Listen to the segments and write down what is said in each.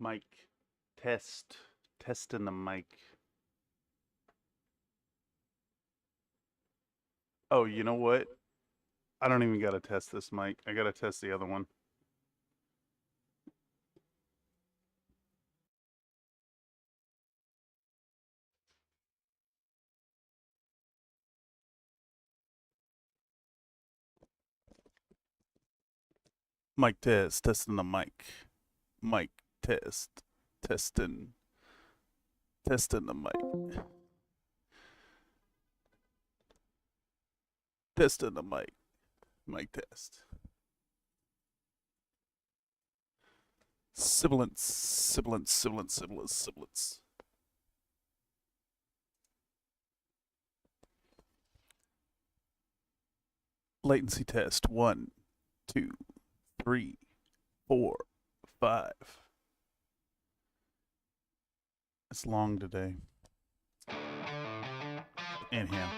Mic test. Testing the mic. Oh, you know what? I don't even gotta test this mic. I gotta test the other one. Mic test. Testing the mic. Mic test. Testing. Testing the mic. Testing the mic. Mic test. Sibilance. Latency test. 1, 2, 3, 4, 5. It's long today. Inhale.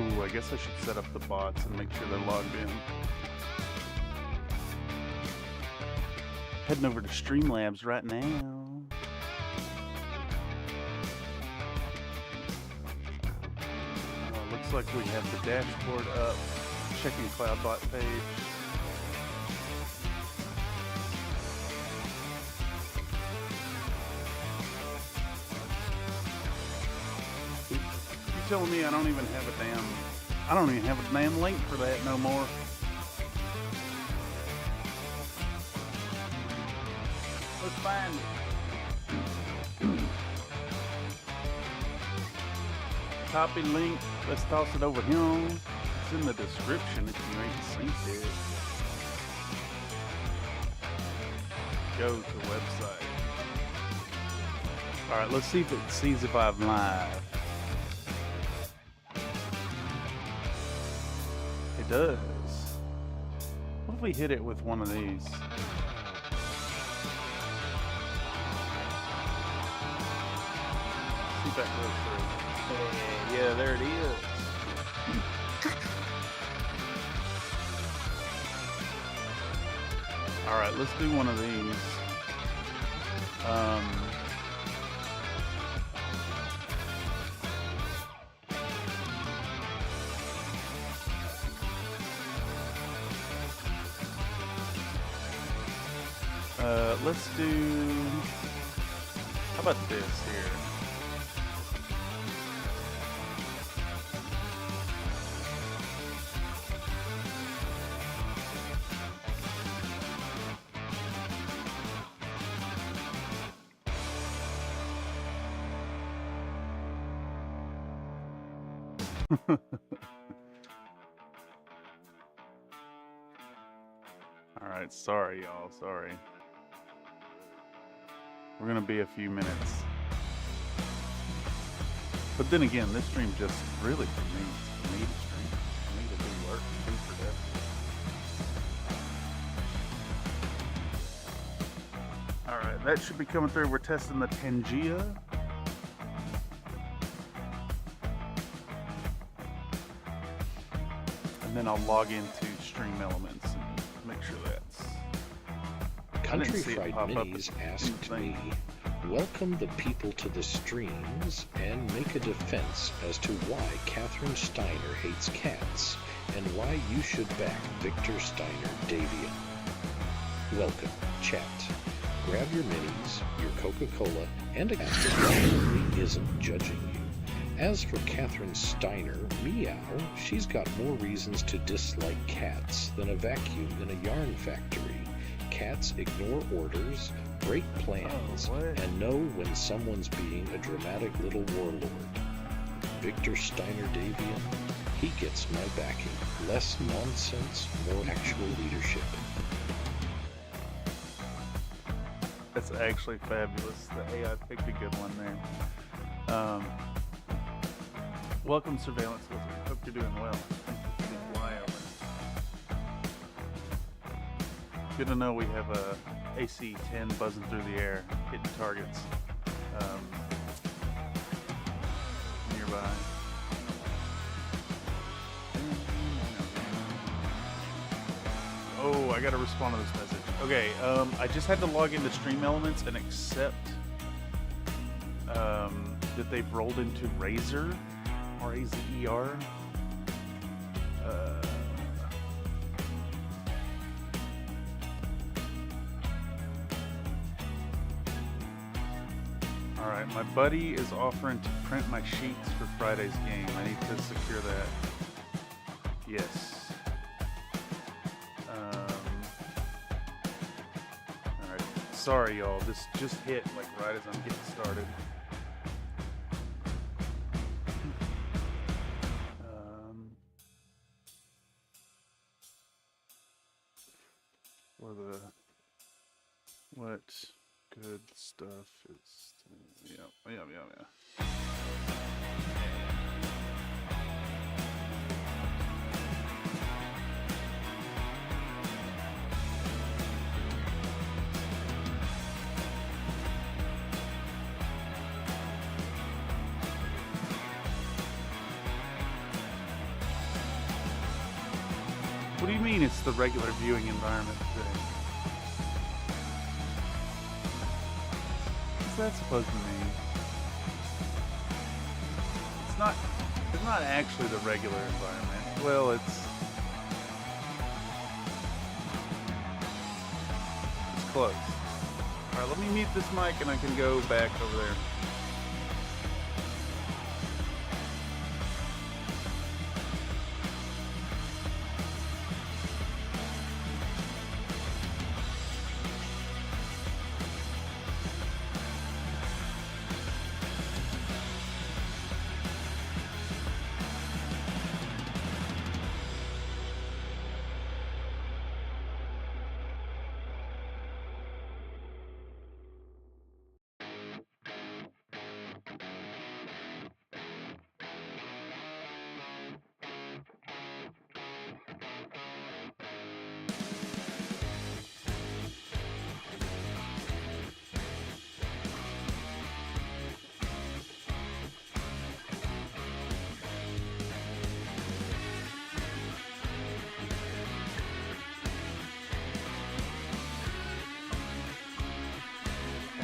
Ooh, I guess I should set up the bots and make sure they're logged in. Heading over to Streamlabs right now. Looks like we have the dashboard up. Checking CloudBot page. Telling me I don't even have a damn link for that no more. Let's find it. Copy link. Let's toss it over here. It's in the description if you ain't seen it. Go to the website. Alright, let's see if it sees if I'm live. It does. What if we hit it with one of these? See if that goes through. Yeah, there it is. Alright, let's do one of these. Let's do, how about this here? All right, sorry y'all, sorry. We're gonna be a few minutes. But then again, this stream just really for me. It's for me to stream. For me to do work and be productive. Alright, that should be coming through. We're testing the Tangia. And then I'll log into Stream Elements and make sure that's Country Fried Minis asked me, welcome the people to the streams and make a defense as to why Catherine Steiner hates cats and why you should back Victor Steiner Davian. Welcome, chat. Grab your minis, your Coca-Cola, and a cat that definitely isn't judging you. As for Catherine Steiner, meow, she's got more reasons to dislike cats than a vacuum in a yarn factory. Cats ignore orders, break plans, and know when someone's being a dramatic little warlord. Victor Steiner Davian, he gets my backing. Less nonsense, more actual leadership. That's actually fabulous. The AI picked a good one there. Welcome, Surveillance Lizard. Hope you're doing well. Thank you for the flyover. Good to know we have a AC-10 buzzing through the air, hitting targets nearby. Oh, I gotta respond to this message. Okay, I just had to log into Stream Elements and accept that they've rolled into Razer, R-A-Z-E-R. Alright, my buddy is offering to print my sheets for Friday's game. I need to secure that. Yes. Alright, sorry y'all, this just hit like right as I'm getting started. What good stuff is... Yeah. What do you mean it's the regular viewing environment today? What's that supposed to mean? It's not actually the regular environment. Well, it's close. Alright, let me mute this mic and I can go back over there.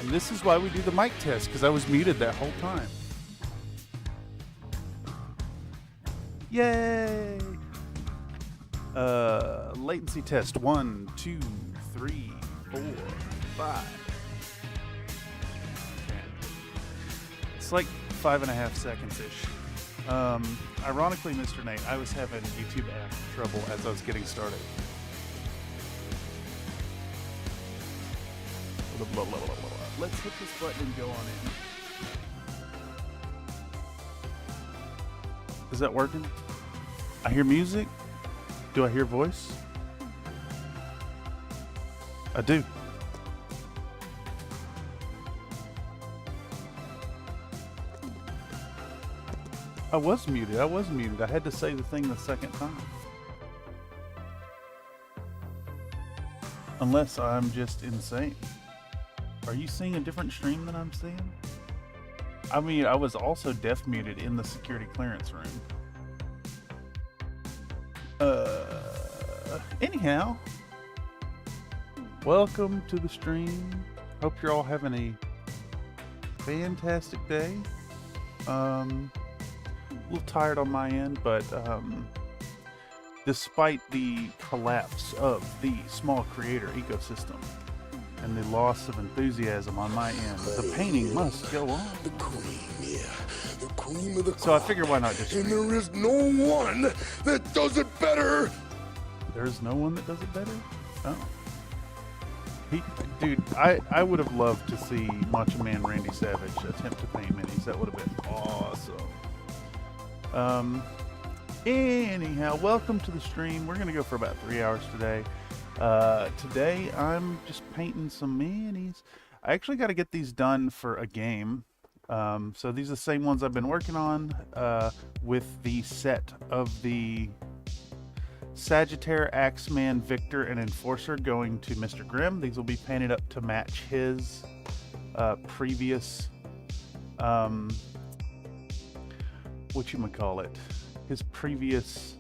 This is why we do the mic test, because I was muted that whole time. Yay! Latency test 1, 2, 3, 4, 5. It's like 5.5 seconds-ish. Ironically, Mr. Nate, I was having YouTube app trouble as I was getting started. Let's hit this button and go on in. Is that working? I hear music. Do I hear voice? I do. I was muted. I had to say the thing the second time. Unless I'm just insane. Are you seeing a different stream than I'm seeing? I mean, I was also deaf muted in the security clearance room. Anyhow. Welcome to the stream. Hope you're all having a fantastic day. A little tired on my end, but despite the collapse of the small creator ecosystem and the loss of enthusiasm on my end, the painting must go on. The cream, yeah. The cream of the crop. So I figured why not just And there is no one that does it better. There's no one that does it better? Oh. Dude, I would have loved to see Macho Man Randy Savage attempt to paint minis. That would have been awesome. Anyhow, welcome to the stream. We're going to go for about 3 hours today. Today, I'm just painting some minis. I actually got to get these done for a game. So these are the same ones I've been working on with the set of the Sagittaire, Axeman, Victor, and Enforcer going to Mr. Grimm. These will be painted up to match his previous, his previous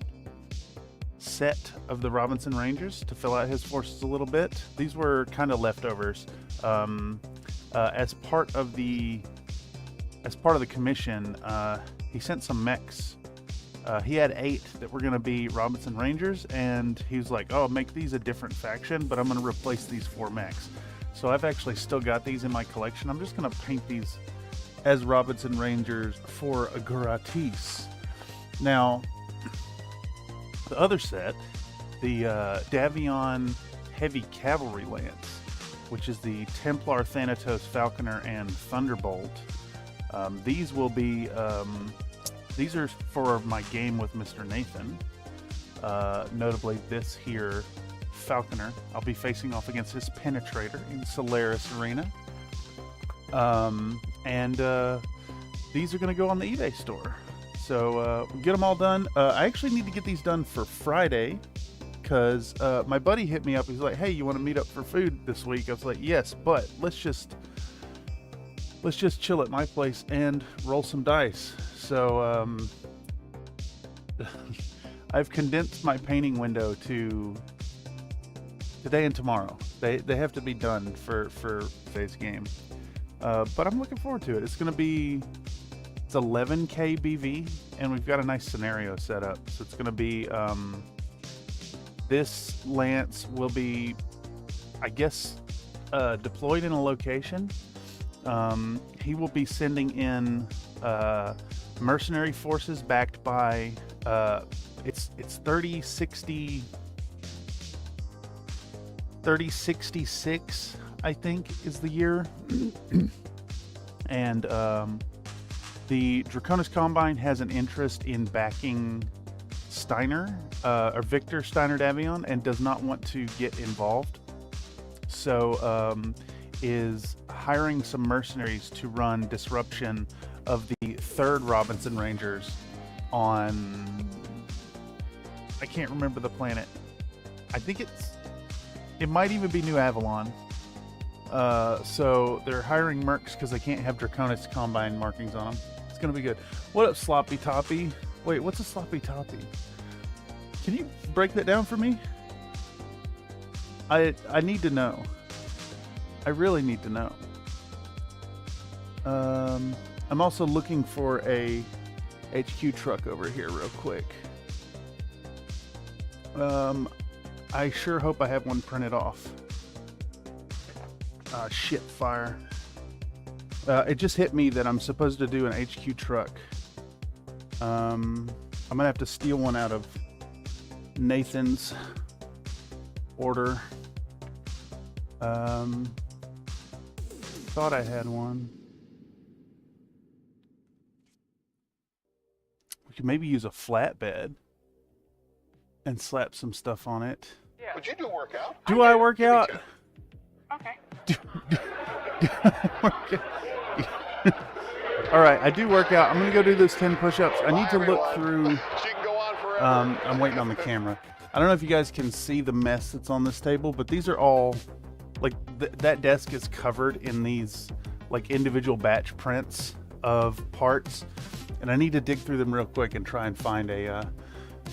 set of the Robinson Rangers to fill out his forces a little bit. These were kind of leftovers. As part of the commission, he sent some mechs. He had 8 that were going to be Robinson Rangers, and he was like, oh, make these a different faction, but I'm going to replace these 4 mechs. So I've actually still got these in my collection. I'm just going to paint these as Robinson Rangers for a gratis. Now, the other set, the Davion Heavy Cavalry Lance, which is the Templar, Thanatos, Falconer, and Thunderbolt. These will be... these are for my game with Mr. Nathan. Notably this here, Falconer. I'll be facing off against his Penetrator in Solaris Arena. These are going to go on the eBay store. So get them all done. I actually need to get these done for Friday because my buddy hit me up. He's like, hey, you want to meet up for food this week? I was like, yes, but let's just chill at my place and roll some dice. So I've condensed my painting window to today and tomorrow. They have to be done for today's game. But I'm looking forward to it. It's 11k BV, and we've got a nice scenario set up. So it's gonna be this Lance will be, I guess, deployed in a location. He will be sending in mercenary forces backed by it's 3066, I think, is the year. And the Draconis Combine has an interest in backing Steiner or Victor Steiner Davion and does not want to get involved. So is hiring some mercenaries to run disruption of the 3rd Robinson Rangers on, I can't remember the planet. I think it might even be New Avalon. So they're hiring mercs because they can't have Draconis Combine markings on them. It's gonna be good. What up, Sloppy Toppy? Wait, what's a Sloppy Toppy? Can you break that down for me? I need to know. I really need to know. I'm also looking for a HQ truck over here real quick. I sure hope I have one printed off. Shit, fire. It just hit me that I'm supposed to do an HQ truck. I'm gonna have to steal one out of Nathan's order. Thought I had one. We could maybe use a flatbed and slap some stuff on it. Yeah. Would you do workout? Do I work out? Okay. All right, I do work out. I'm gonna go do those 10 push-ups. I need to look through. She can go on forever. I'm waiting on the camera. I don't know if you guys can see the mess that's on this table, but these are all like that desk is covered in these like individual batch prints of parts, and I need to dig through them real quick and try and find a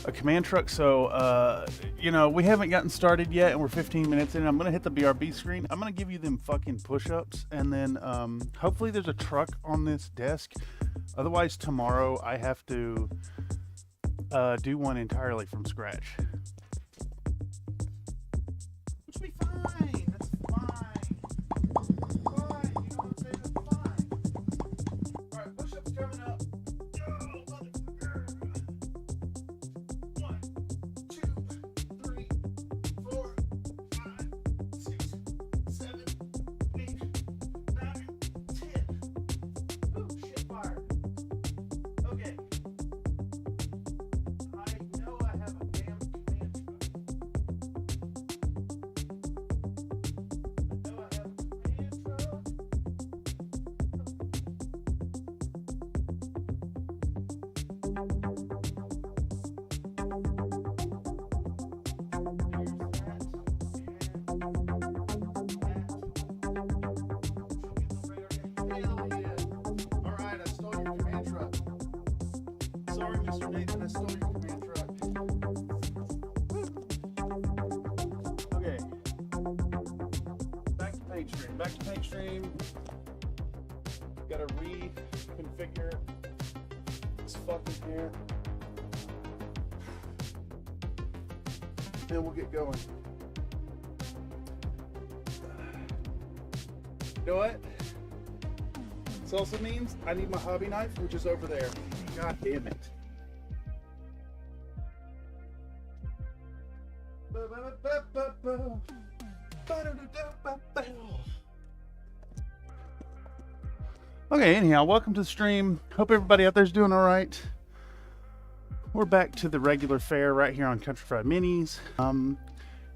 a command truck. So, you know, we haven't gotten started yet, and we're 15 minutes in. I'm gonna hit the BRB screen. I'm gonna give you them fucking push-ups, and then hopefully there's a truck on this desk. Otherwise, tomorrow I have to do one entirely from scratch. Which will be fine. That's fine. Fine. You know what I'm saying? That's fine. All right, push-ups coming up. Sorry, Mr. Nathan, I stole your command truck. Okay. Back to paint stream. Back to paint stream. Gotta reconfigure this fucking hair. Then we'll get going. You know what? This also means I need my hobby knife, which is over there. God damn it. Okay, anyhow, welcome to the stream. Hope everybody out there's doing all right. We're back to the regular fare right here on Country Fried Minis.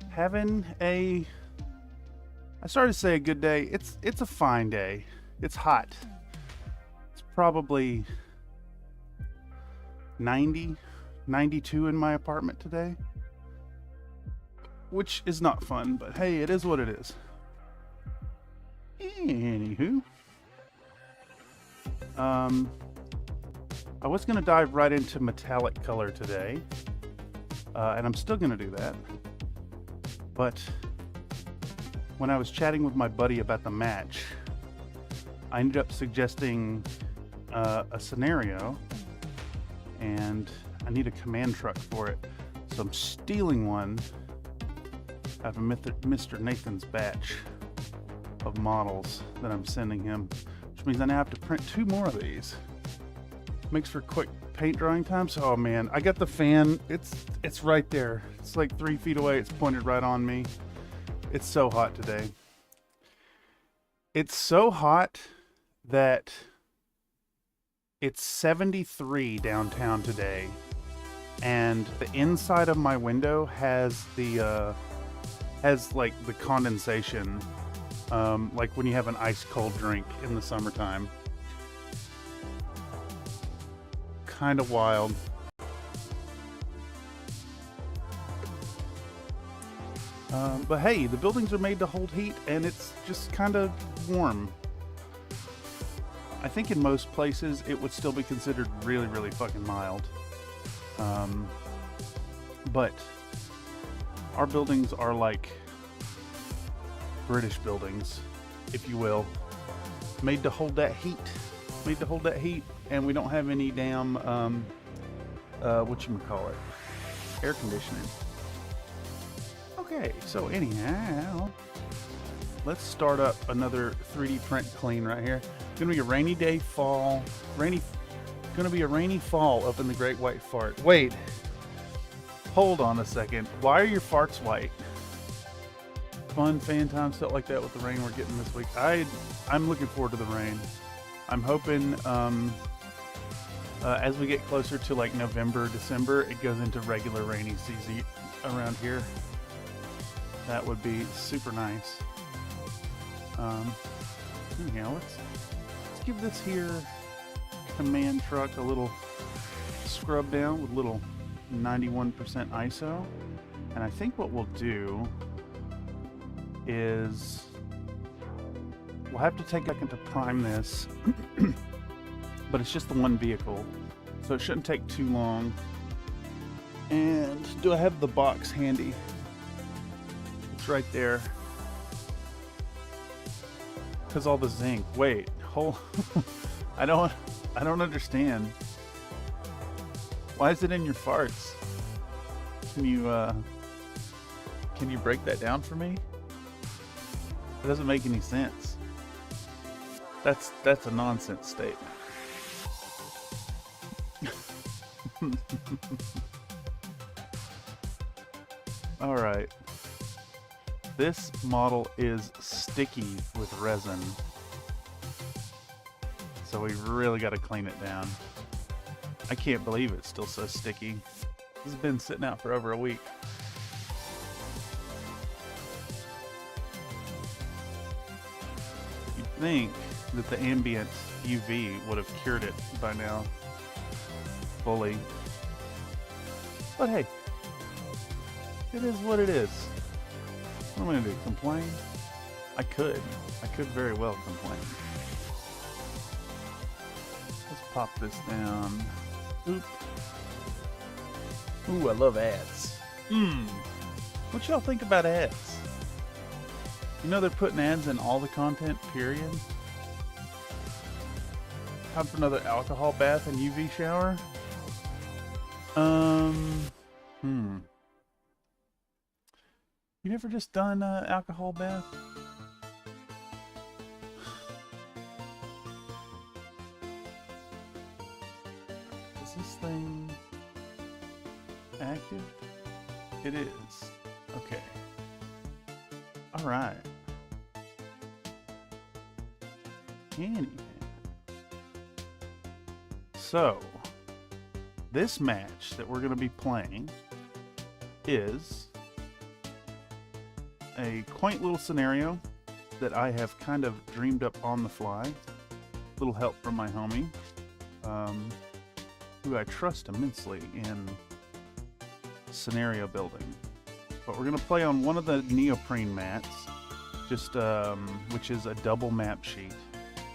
Having a, I started to say a good day. It's a fine day. It's hot. It's probably 90, 92 in my apartment today, which is not fun, but hey, it is what it is. Anywho, I was going to dive right into metallic color today, and I'm still going to do that, but when I was chatting with my buddy about the match, I ended up suggesting a scenario, and I need a command truck for it. So I'm stealing one out of Mr. Nathan's batch of models that I'm sending him, which means I now have to print 2 more of these. Makes for quick paint drying times. Oh man, I got the fan. It's right there. It's like 3 feet away. It's pointed right on me. It's so hot today. It's so hot that it's 73 downtown today, and the inside of my window has the like the condensation, like when you have an ice cold drink in the summertime. Kind of wild. But hey, the buildings are made to hold heat, and it's just kind of warm. I think in most places it would still be considered really, really fucking mild. But our buildings are like British buildings, if you will, made to hold that heat. Made to hold that heat, and we don't have any damn, whatchamacallit, air conditioning. Okay, so anyhow, let's start up another 3D print clean right here. Gonna be a rainy day fall, gonna be a rainy fall up in the Great White Fart. Wait, hold on a second. Why are your farts white? Fun fan time, stuff like that with the rain we're getting this week. I'm looking forward to the rain. I'm hoping as we get closer to like November, December, it goes into regular rainy season around here. That would be super nice. Anyhow, let's give this here command truck a little scrub down with a little 91% ISO. And I think what we'll do is we'll have to take a second to prime this, but it's just the one vehicle, so it shouldn't take too long. And do I have the box handy? It's right there. Because all the zinc. Wait, hold. I don't understand. Why is it in your farts? Can you break that down for me? It doesn't make any sense. That's a nonsense statement. All right. This model is sticky with resin, so we really got to clean it down. I can't believe it's still so sticky. This has been sitting out for over a week. You'd think that the ambient UV would have cured it by now fully, but hey, it is what it is. What am I gonna do? Complain? I could very well complain. Let's pop this down. Oop. Ooh, I love ads. What y'all think about ads? You know they're putting ads in all the content, period. Time for another alcohol bath and UV shower? You never just done alcohol bath? Is this thing active? It is. Okay. All right. Anyhow. So, this match that we're going to be playing is a quaint little scenario that I have kind of dreamed up on the fly. Little help from my homie, who I trust immensely in scenario building. But we're going to play on one of the neoprene mats, just which is a double map sheet.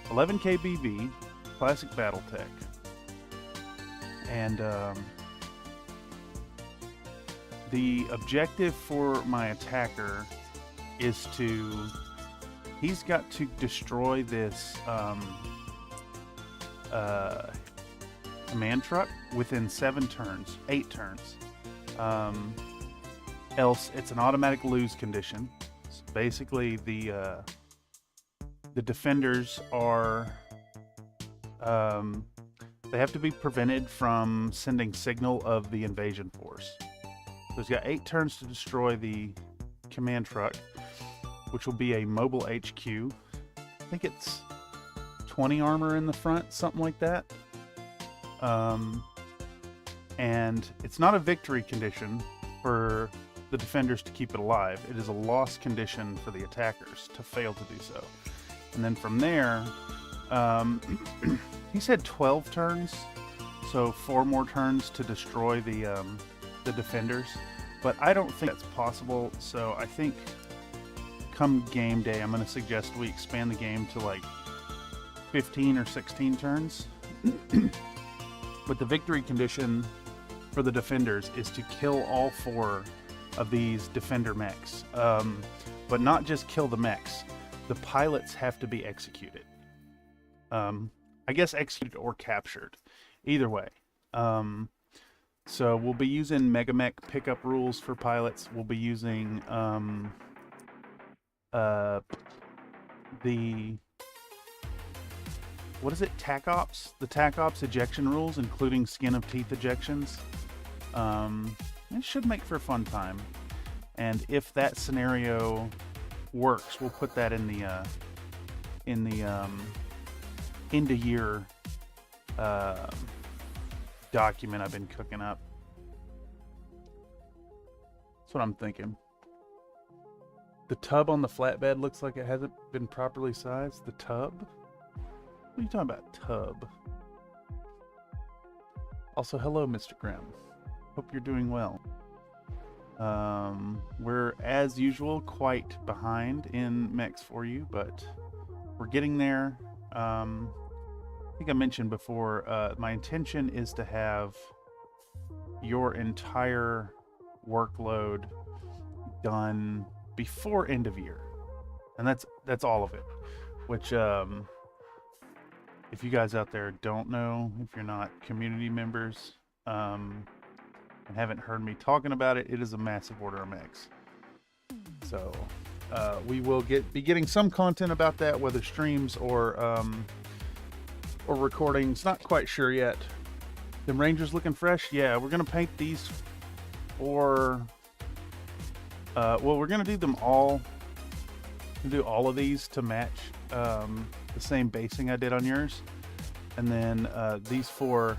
11K BV, classic Battletech. And the objective for my attacker is he's got to destroy this command truck within 8 turns. Else it's an automatic lose condition. So basically the defenders are they have to be prevented from sending signal of the invasion force. So he's got 8 turns to destroy the command truck, which will be a mobile HQ. I think it's 20 armor in the front, something like that. And it's not a victory condition for the defenders to keep it alive. It is a loss condition for the attackers to fail to do so. And then from there, he said 12 turns, so 4 more turns to destroy the defenders. But I don't think that's possible, so I think come game day, I'm going to suggest we expand the game to like 15 or 16 turns. But the victory condition for the defenders is to kill all 4 of these defender mechs. But not just kill the mechs. The pilots have to be executed. I guess executed or captured. Either way. So we'll be using Megamech pickup rules for pilots. We'll be using the... what is it? TAC Ops? The TAC Ops ejection rules, including skin of teeth ejections. It should make for a fun time. And if that scenario works, we'll put that in the end of year document I've been cooking up. That's what I'm thinking. The tub on the flatbed looks like it hasn't been properly sized. The tub? What are you talking about, tub? Also, hello, Mr. Grimm. Hope you're doing well. We're, as usual, quite behind in mechs for you, but we're getting there. I think I mentioned before, my intention is to have your entire workload done before end of year, and that's all of it. Which, if you guys out there don't know, if you're not community members, and haven't heard me talking about it, it is a massive order of mechs. So we will be getting some content about that, whether streams or recordings. Not quite sure yet. The Rangers looking fresh. Yeah, we're gonna paint these for. Well, we're gonna do them all. Do all of these to match the same basing I did on yours, and then these 4,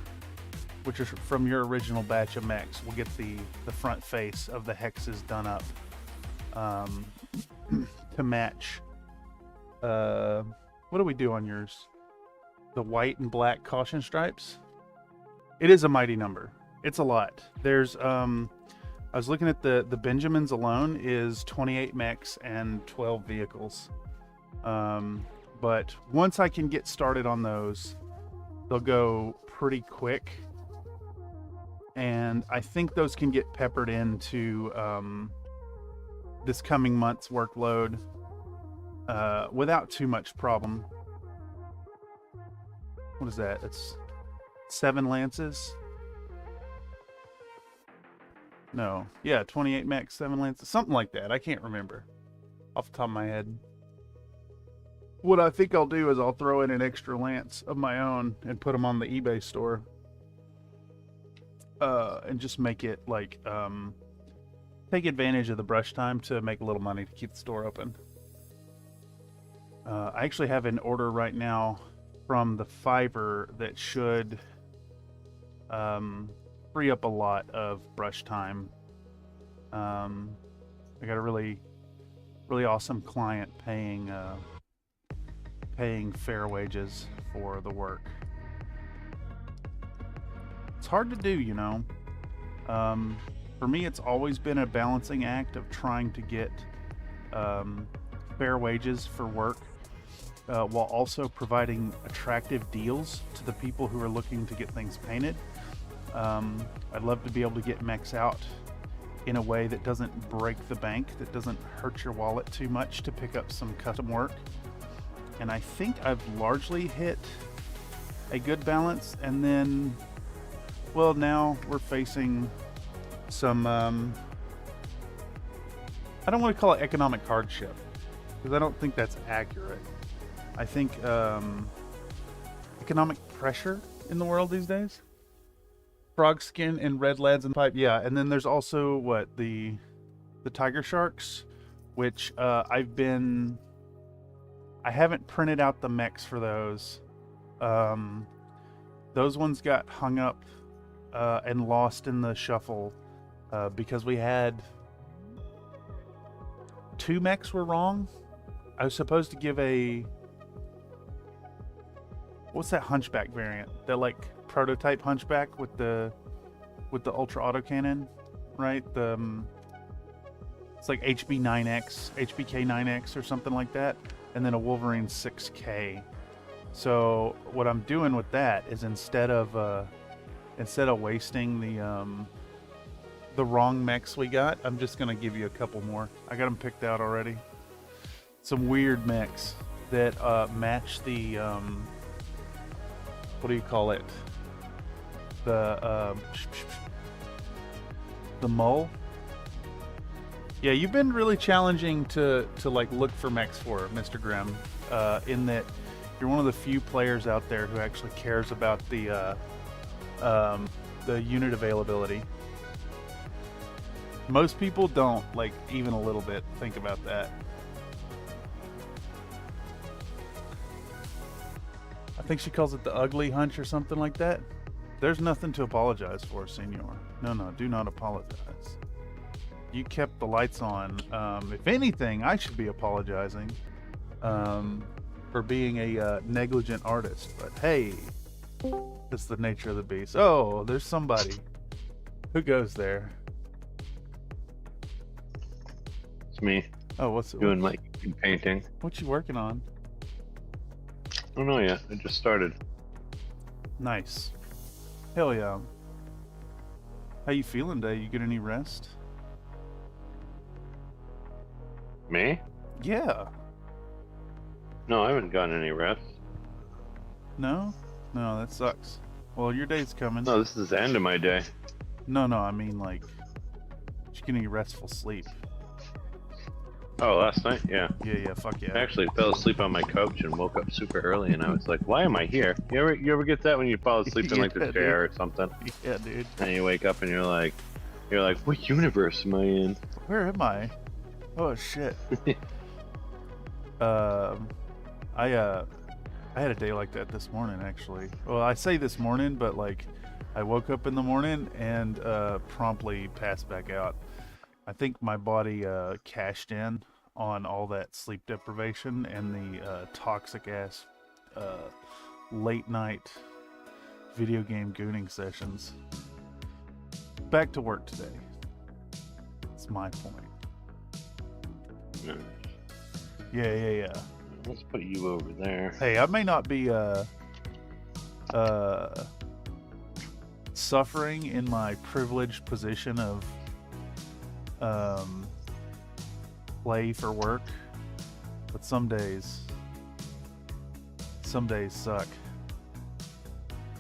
which are from your original batch of mechs, we'll get the front face of the hexes done up to match. What do we do on yours? The white and black caution stripes. It is a mighty number. It's a lot. There's I was looking at the Benjamins alone is 28 mechs and 12 vehicles. But once I can get started on those, they'll go pretty quick. And I think those can get peppered into this coming month's workload without too much problem. What is that? It's 7 lances. No, yeah, 28 mechs, 7 lances, something like that. I can't remember off the top of my head. What I think I'll do is I'll throw in an extra lance of my own and put them on the eBay store, and just make it like take advantage of the brush time to make a little money to keep the store open. I actually have an order right now from the Fiverr that should free up a lot of brush time. I got a really awesome client paying fair wages for the work. It's hard to do, you know. For me, it's always been a balancing act of trying to get fair wages for work, while also providing attractive deals to the people who are looking to get things painted. I'd love to be able to get mechs out in a way that doesn't break the bank, that doesn't hurt your wallet too much to pick up some custom work. And I think I've largely hit a good balance. And then, well, now we're facing some, I don't want to call it economic hardship, because I don't think that's accurate. I think economic pressure in the world these days. Frog skin and red lads and pipe, yeah. And then there's also what the tiger sharks, which I haven't printed out the mechs for those. Those ones got hung up and lost in the shuffle because we had 2 mechs were wrong. I was supposed to give what's that hunchback variant? That like prototype hunchback with the ultra autocannon, right? It's like HBK 9X or something like that, and then a Wolverine 6K. So what I'm doing with that is instead of wasting the wrong mechs we got, I'm just gonna give you a couple more. I got them picked out already. Some weird mechs that match the what do you call it? The mull. Yeah, you've been really challenging to like look for mechs for, Mr. Grimm, in that you're one of the few players out there who actually cares about the unit availability. Most people don't, like, even a little bit think about that. I think she calls it the ugly hunch or something like that. There's nothing to apologize for, senor. No, do not apologize. You kept the lights on. If anything, I should be apologizing for being a negligent artist. But hey, that's the nature of the beast. Oh, there's somebody. Who goes there? It's me. Oh, what's doing my painting? What you working on? I don't know yet. I just started. Nice. Hell yeah. How you feeling today? You get any rest? Me? Yeah. No, I haven't gotten any rest. No? No, that sucks. Well, your day's coming. No, this is the end of my day. No, I mean like, did you get any restful sleep? Oh, last night? Yeah. Yeah, fuck yeah. I actually fell asleep on my couch and woke up super early, and I was like, why am I here? You ever get that when you fall asleep in like the Yeah, chair or something? Yeah, dude. And you wake up and you're like, what universe am I in? Where am I? Oh shit. I had a day like that this morning actually. Well, I say this morning, but like I woke up in the morning and promptly passed back out. I think my body cashed in on all that sleep deprivation and the toxic ass late night video game gooning sessions. Back to work today. That's my point. Yeah. Let's put you over there. Hey, I may not be suffering in my privileged position of play for work, but some days suck.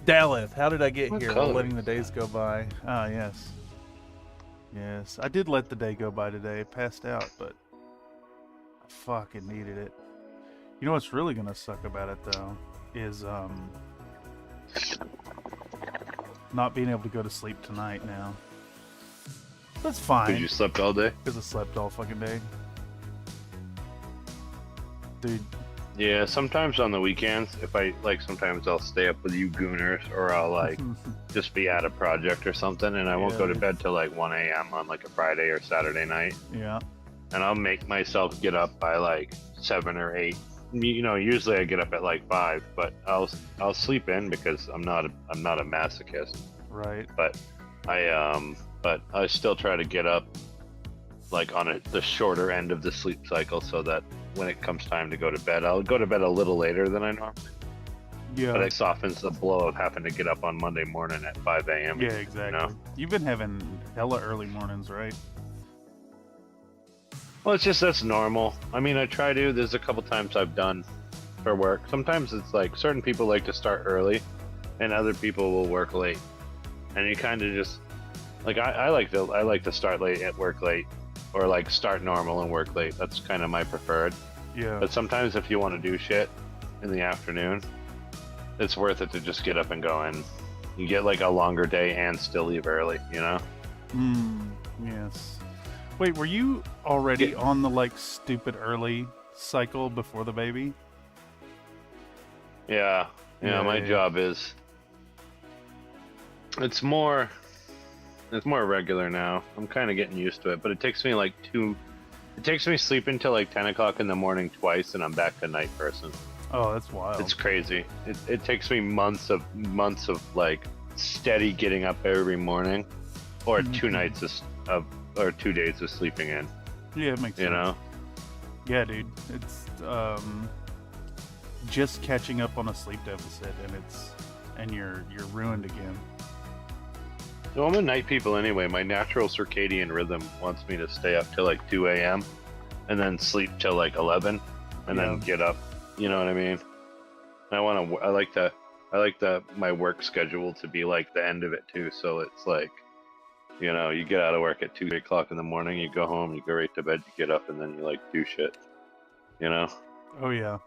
Daleth, how did I get What here color while letting the is days go by? Ah, yes. Yes, I did let the day go by today. Passed out, but I fucking needed it. You know what's really gonna suck about it though is not being able to go to sleep tonight now. That's fine. Because you slept all day? Because I slept all fucking day. Dude. Yeah, sometimes on the weekends, if I, sometimes I'll stay up with you gooners, or I'll, just be at a project or something, and I won't go to bed till, 1 a.m. on, a Friday or Saturday night. Yeah. And I'll make myself get up by, 7 or 8. You know, usually I get up at, 5, but I'll sleep in because I'm not a masochist. Right. But I still try to get up, on the shorter end of the sleep cycle, so that when it comes time to go to bed, I'll go to bed a little later than I normally. Yeah. But it softens the blow of having to get up on Monday morning at 5 a.m. Yeah, exactly. You know? You've been having hella early mornings, right? Well, it's just that's normal. I mean, I try to. There's a couple times I've done for work. Sometimes it's certain people like to start early, and other people will work late. And you kind of just I like to start late at work late, or start normal and work late. That's kind of my preferred. Yeah. But sometimes if you want to do shit in the afternoon, it's worth it to just get up and go, and you get a longer day and still leave early, you know? Yes. Wait, were you already on the stupid early cycle before the baby? Yeah. My job is it's more regular now. I'm kind of getting used to it, but it takes me it takes me sleeping till 10 o'clock in the morning twice, and I'm back to night person. Oh, that's wild. It's crazy. It takes me months of steady getting up every morning, or 2 nights or 2 days of sleeping in. Yeah, it makes sense. You know? Yeah, dude. It's just catching up on a sleep deficit, and you're ruined again. So I'm a night people anyway. My natural circadian rhythm wants me to stay up till 2 a.m. and then sleep till 11 and then get up. You know what I mean? I like my work schedule to be the end of it too. So it's you get out of work at 2 o'clock in the morning, you go home, you go right to bed, you get up, and then you do shit. You know? Oh yeah.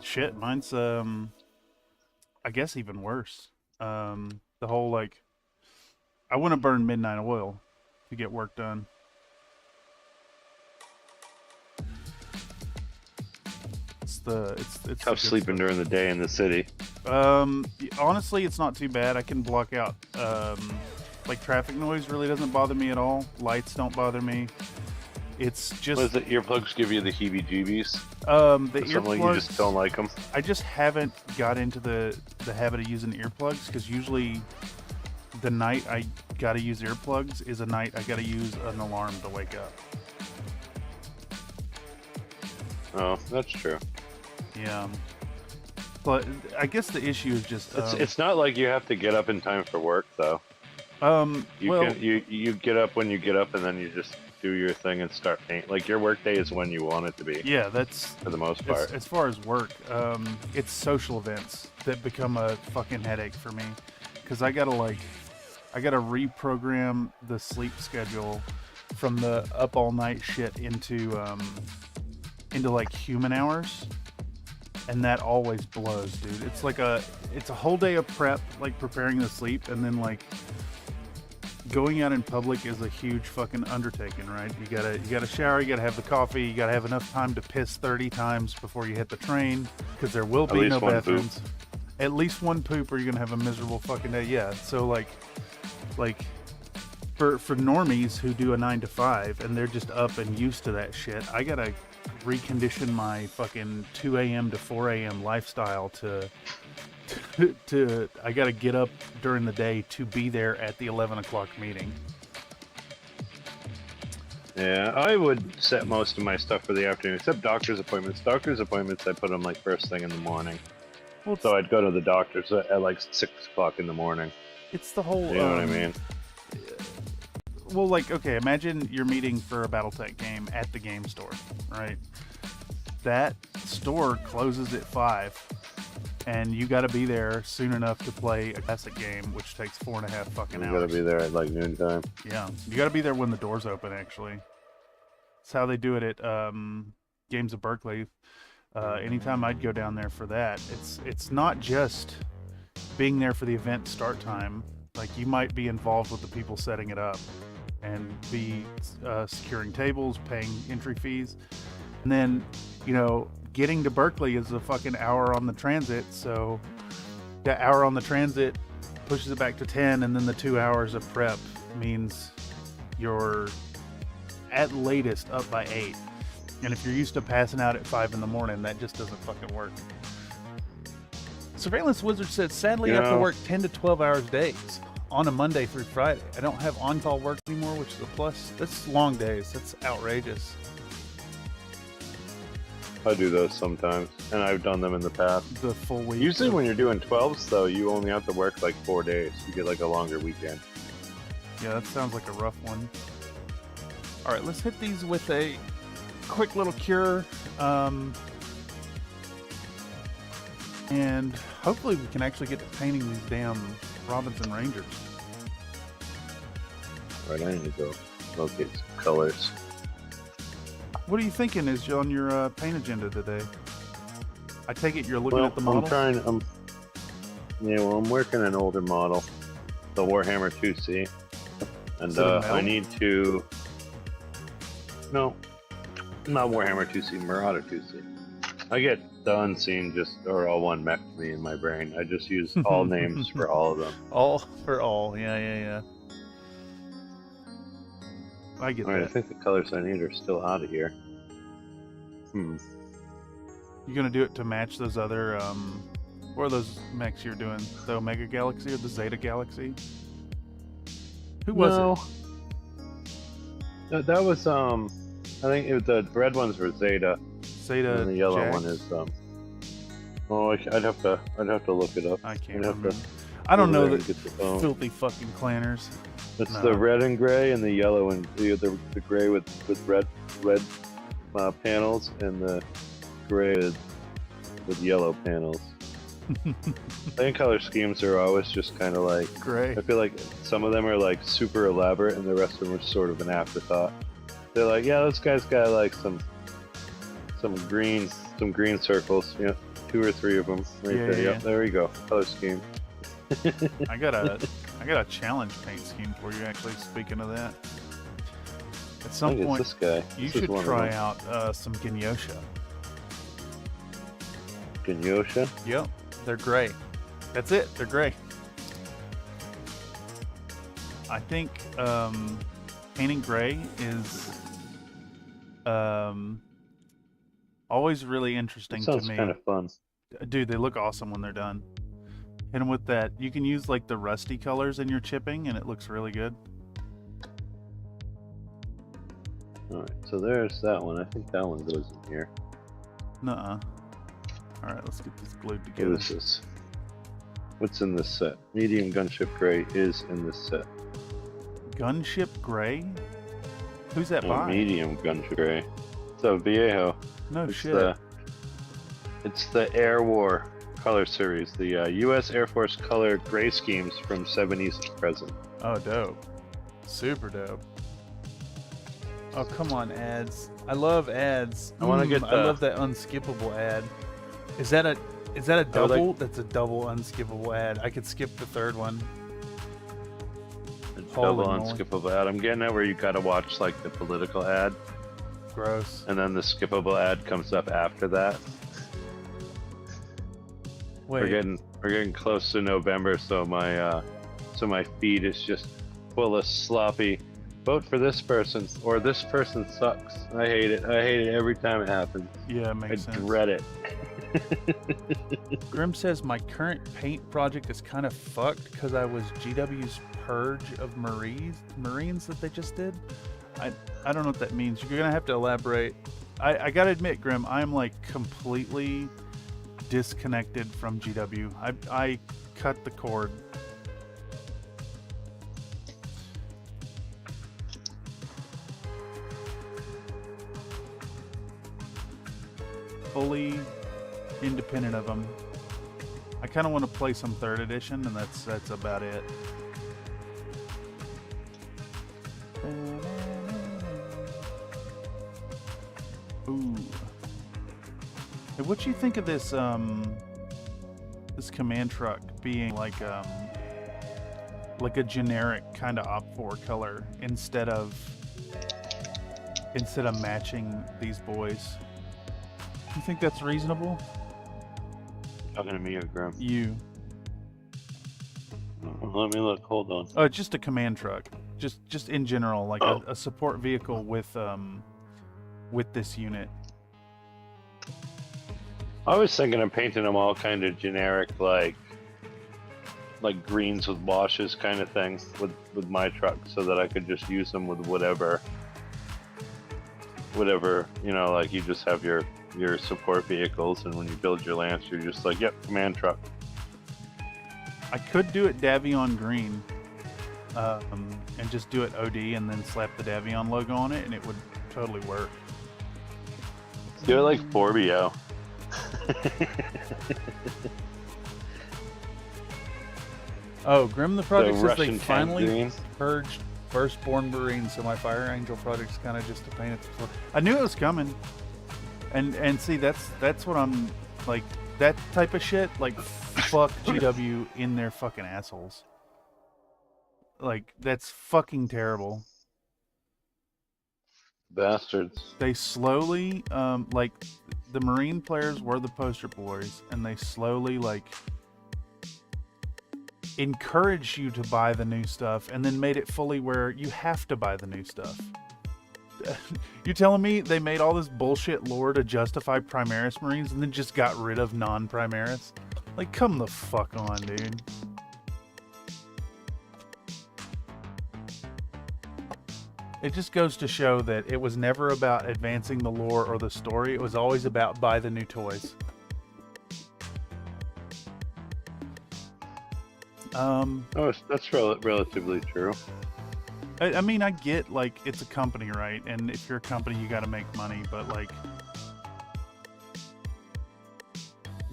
Shit, mine's I guess even worse. The whole I want to burn midnight oil to get work done. It's tough sleeping during the day in the city. Honestly, it's not too bad. I can block out traffic noise really doesn't bother me at all. Lights don't bother me. It's just... Was it earplugs give you the heebie-jeebies? The earplugs... You just don't like them? I just haven't got into the habit of using earplugs, because usually the night I gotta use earplugs is a night I gotta use an alarm to wake up. Oh, that's true. Yeah. But I guess the issue is just... It's not like you have to get up in time for work, though. Well, You get up when you get up, and then you just do your thing and start paint. Like your work day is when you want it to be. yeah, that's for the most part. as far as work. It's social events that become a fucking headache for me, because I gotta reprogram the sleep schedule from the up all night shit into like human hours, and that always blows, dude. It's a whole day of prep, like preparing to sleep, and then like going out in public is a huge fucking undertaking, right? You gotta shower, you gotta have the coffee, you gotta have enough time to piss 30 times before you hit the train, because there will be no bathrooms. At least one poop, or you're gonna have a miserable fucking day. Yeah, so like for normies who do a 9 to 5 and they're just up and used to that shit, I gotta recondition my fucking 2 a.m. to 4 a.m. lifestyle to I gotta get up during the day to be there at the 11 o'clock meeting. Yeah, I would set most of my stuff for the afternoon, except doctor's appointments. Doctor's appointments, I put them like first thing in the morning. Well, so I'd go to the doctor's at like 6 o'clock in the morning. It's the whole. You know what I mean? Well, like, okay, imagine you're meeting for a BattleTech game at the game store, right? That store closes at 5. And you got to be there soon enough to play a classic game, which takes 4.5 fucking hours. You got to be there at like noontime. Yeah, you got to be there when the doors open. Actually, it's how they do it at Games of Berkeley. Anytime I'd go down there for that, it's not just being there for the event start time. Like, you might be involved with the people setting it up and be securing tables, paying entry fees, and then getting to Berkeley is a fucking hour on the transit, so that hour on the transit pushes it back to 10, and then the 2 hours of prep means you're at latest up by 8. And if you're used to passing out at 5 in the morning, that just doesn't fucking work. Surveillance Wizard said, sadly, I have to work 10 to 12 hours days on a Monday through Friday. I don't have on-call work anymore, which is a plus. That's long days. That's outrageous. I do those sometimes, and I've done them in the past. The full week. Usually when you're doing 12s, though, you only have to work like 4 days. You get like a longer weekend. Yeah, that sounds like a rough one. All right, let's hit these with a quick little cure. And hopefully we can actually get to painting these damn Robinson Rangers. All right, I need to go locate some colors. What are you thinking is on your paint agenda today? I take it you're looking at the model? I'm working an older model, the Warhammer 2C. And I need to... No, not Warhammer 2C, Marauder 2C. I get the unseen or all one mech to me in my brain. I just use all names for all of them. All for all, yeah. I get that. I think the colors I need are still out of here. You gonna do it to match those other, what are those mechs you're doing? The Omega Galaxy or the Zeta Galaxy? Who was it? That was, I think the red ones were Zeta. Zeta, and the yellow Jax? one is, I'd have to look it up. I can't remember. I don't know the filthy fucking clanners. It's the red and gray, and the yellow and the gray with red panels, and the gray with yellow panels. I think color schemes are always just kind of like gray. I feel like some of them are like super elaborate, and the rest of them are sort of an afterthought. They're like, yeah, this guy's got like some green circles, 2 or 3 of them right there. Yeah. Yep, there we go. Color scheme. I got a challenge paint scheme for you, actually, speaking of that. At some point, this guy. You should try out some Genyosha. Genyosha? Yep, they're gray. That's it, they're gray. I think painting gray is always really interesting to me. Sounds kind of fun. Dude, they look awesome when they're done. Hit them with that. You can use like the rusty colors in your chipping, and it looks really good. Alright, so there's that one. I think that one goes in here. Nuh-uh. Alright, let's get this glued together. What is this? What's in this set? Medium gunship gray is in this set. Gunship Gray? Who's that by? Medium gunship gray. So Viejo. No It's shit. It's the Air War color series, the U.S. Air Force color gray schemes from 70s to present. Oh, dope. Super dope. Oh, come on, ads. I love ads. I wanna get I the- love that unskippable ad. Is that a double? That's a double unskippable ad. I could skip the third one. It's Holy double moly. unskippable ad. I'm getting it where you gotta watch like the political ad, Gross. and then the skippable ad comes up after that. Wait. We're getting close to November, so my feed is just full of sloppy. Vote for this person, or this person sucks. I hate it. I hate it every time it happens. Yeah, I makes sense. dread it. Grim says my current paint project is kind of fucked because I was GW's purge of Marines that they just did. I don't know what that means. You're gonna have to elaborate. I gotta admit, Grim, I'm like completely disconnected from GW. I cut the cord. Fully independent of them. I kind of want to play some 3rd edition, and that's about it. Ooh. Hey, what do you think of this this command truck being like a generic kind of Op4 color instead of matching these boys? You think that's reasonable? Talking to me or Grim? You. Let me look. Hold on. Oh, just a command truck. Just in general, like a support vehicle with this unit. I was thinking of painting them all kind of generic, like greens with washes kind of thing with my truck, so that I could just use them with whatever, like you just have your support vehicles, and when you build your Lance, you're just like, yep, command truck. I could do it Davion green, and just do it OD and then slap the Davion logo on it, and it would totally work. Do it like Forbio. Oh, Grim the Project says they Russian tank finally green. purged Firstborn Marine, so my Fire Angel project's kind of just a pain at the floor. I knew it was coming, and see that's what I'm like, that type of shit. Like, fuck GW in their fucking assholes. Like, that's fucking terrible. Bastards. They slowly, like, the Marine players were the poster boys, and they slowly, like, encouraged you to buy the new stuff, and then made it fully where you have to buy the new stuff. You telling me they made all this bullshit lore to justify Primaris Marines, and then just got rid of non-Primaris? Like, come the fuck on, dude. It just goes to show that it was never about advancing the lore or the story. It was always about buy the new toys. Oh, that's relatively true. I mean, I get, like, it's a company, right? And if you're a company, you gotta make money, but, like,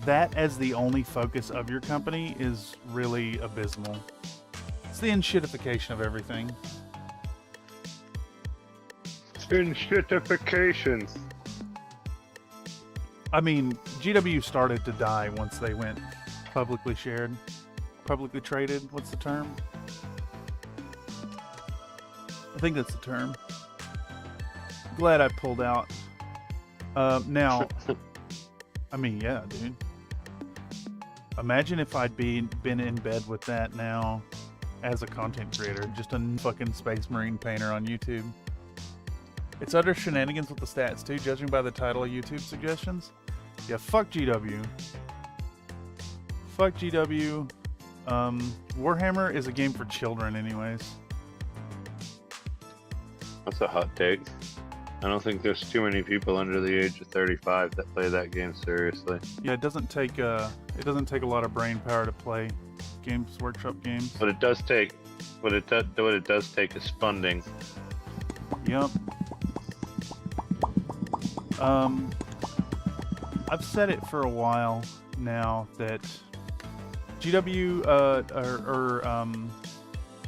that as the only focus of your company is really abysmal. It's the enshittification of everything. Enshittification. I mean, GW started to die once they went publicly shared. Publicly traded, what's the term? I think that's the term. Glad I pulled out. Now, I mean, yeah, dude. Imagine if I'd been in bed with that now as a content creator, just a fucking Space Marine painter on YouTube. It's utter shenanigans with the stats too, judging by the title of YouTube suggestions. Yeah, fuck GW. Fuck GW. Warhammer is a game for children anyways. That's a hot take. I don't think there's too many people under the age of 35 that play that game seriously. Yeah, it doesn't take a lot of brain power to play Games Workshop games. But it does take What it does take is funding. Yep. I've said it for a while now that GW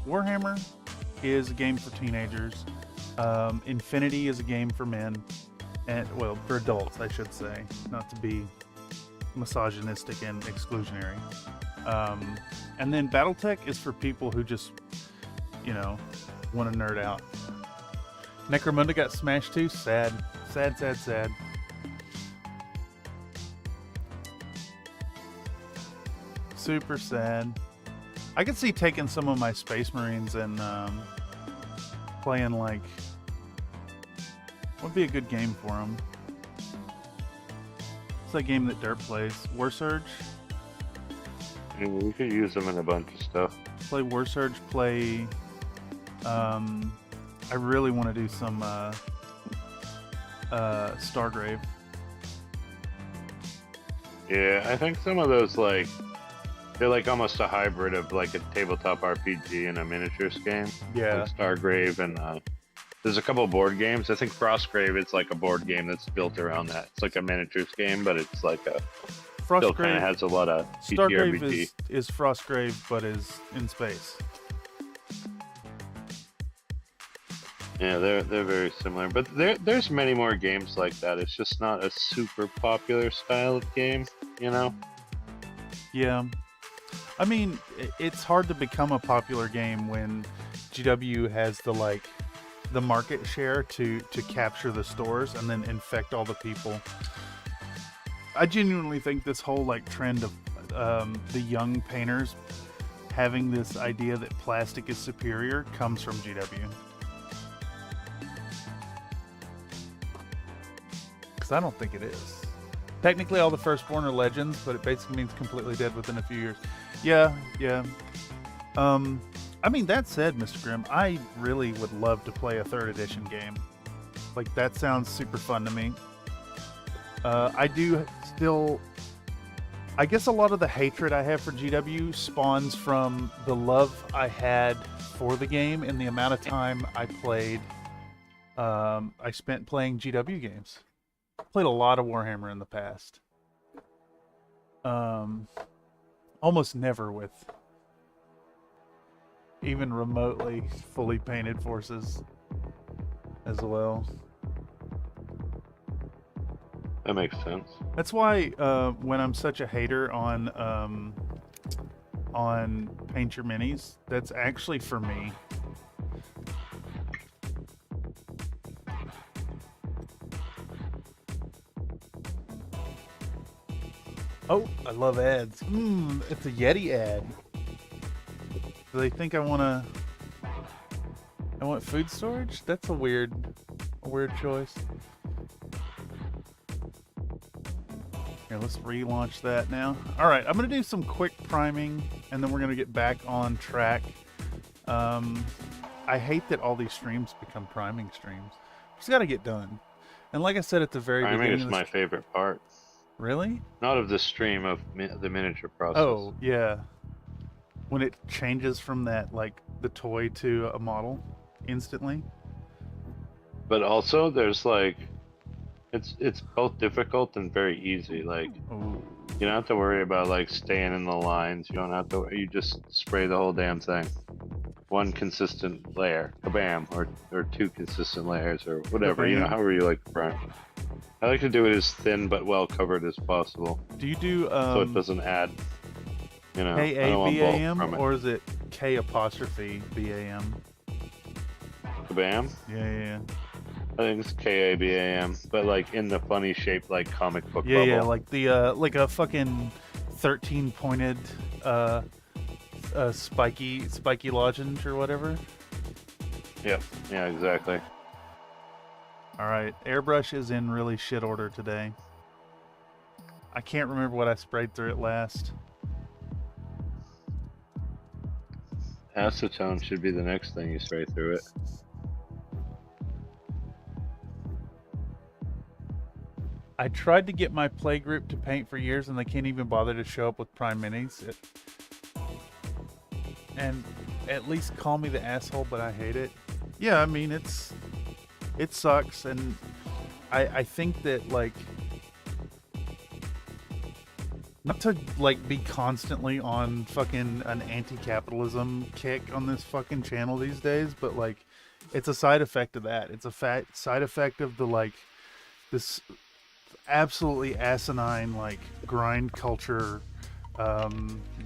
Warhammer is a game for teenagers. Infinity is a game for men, and well, for adults, I should say, not to be misogynistic and exclusionary. And then BattleTech is for people who just, you know, want to nerd out. Necromunda got smashed too. Sad. Sad, sad, sad. Super sad. I could see taking some of my Space Marines and playing like... What would be a good game for them? What's that game that Dirt plays? War Surge? I mean, we could use them in a bunch of stuff. Play War Surge, play... I really want to do some Stargrave. Yeah, I think some of those, like, they're like almost a hybrid of like a tabletop RPG and a miniatures game. Yeah. Like Stargrave and there's a couple board games. I think Frostgrave is like a board game that's built around that. It's like a miniatures game, but it's like a still kind of has a lot of Stargrave is Frostgrave, but is in space. Yeah, they're very similar, but there's many more games like that. It's just not a super popular style of game, you know? Yeah. I mean, it's hard to become a popular game when GW has the market share to capture the stores and then infect all the people. I genuinely think this whole like trend of the young painters having this idea that plastic is superior comes from GW. Because I don't think it is. Technically, all the Firstborn are legends, but it basically means completely dead within a few years. Yeah. I mean, that said, Mr. Grimm, I really would love to play a 3rd edition game. Like, that sounds super fun to me. I do still... I guess a lot of the hatred I have for GW spawns from the love I had for the game and the amount of time I played. I spent playing GW games. Played a lot of Warhammer in the past. Almost never with even remotely fully painted forces as well. That makes sense. That's why when I'm such a hater on Paint Your Minis, that's actually for me. Oh, I love ads. It's a Yeti ad. Do they think I want food storage? That's a weird choice. Here, let's relaunch that now. All right, I'm gonna do some quick priming, and then we're gonna get back on track. I hate that all these streams become priming streams. Just gotta get done. And like I said at the very beginning, priming is my favorite part. Really? Not of the stream, of the miniature process. Oh, yeah. When it changes from that, like, the toy to a model instantly. But also, there's, like, it's both difficult and very easy. Like, Ooh. you don't have to worry about, like, staying in the lines. You don't have to, you just spray the whole damn thing. One consistent layer, kabam, or 2 consistent layers, or whatever, Kabam. you know, however you like to prime. I like to do it as thin but well covered as possible. Do you do so it doesn't add, you know, I don't want bulk K-A-B-A-M, from it. or is it K-apostrophe-B-A-M? Kabam? Yeah. I think it's K-A-B-A-M, but like in the funny shape, like comic book Yeah, bubble. yeah, like the, like a fucking 13-pointed, spiky lozenge or whatever. Yep, yeah, exactly. Alright, airbrush is in really shit order today. I can't remember what I sprayed through it last. Acetone should be the next thing you spray through it. I tried to get my play group to paint for years and they can't even bother to show up with prime minis. And at least call me the asshole, but I hate it. Yeah, I mean, it sucks, and I think that, like, not to, like, be constantly on fucking an anti-capitalism kick on this fucking channel these days, but, like, it's a side effect of that. It's a side effect of the, like, this absolutely asinine, like, grind culture,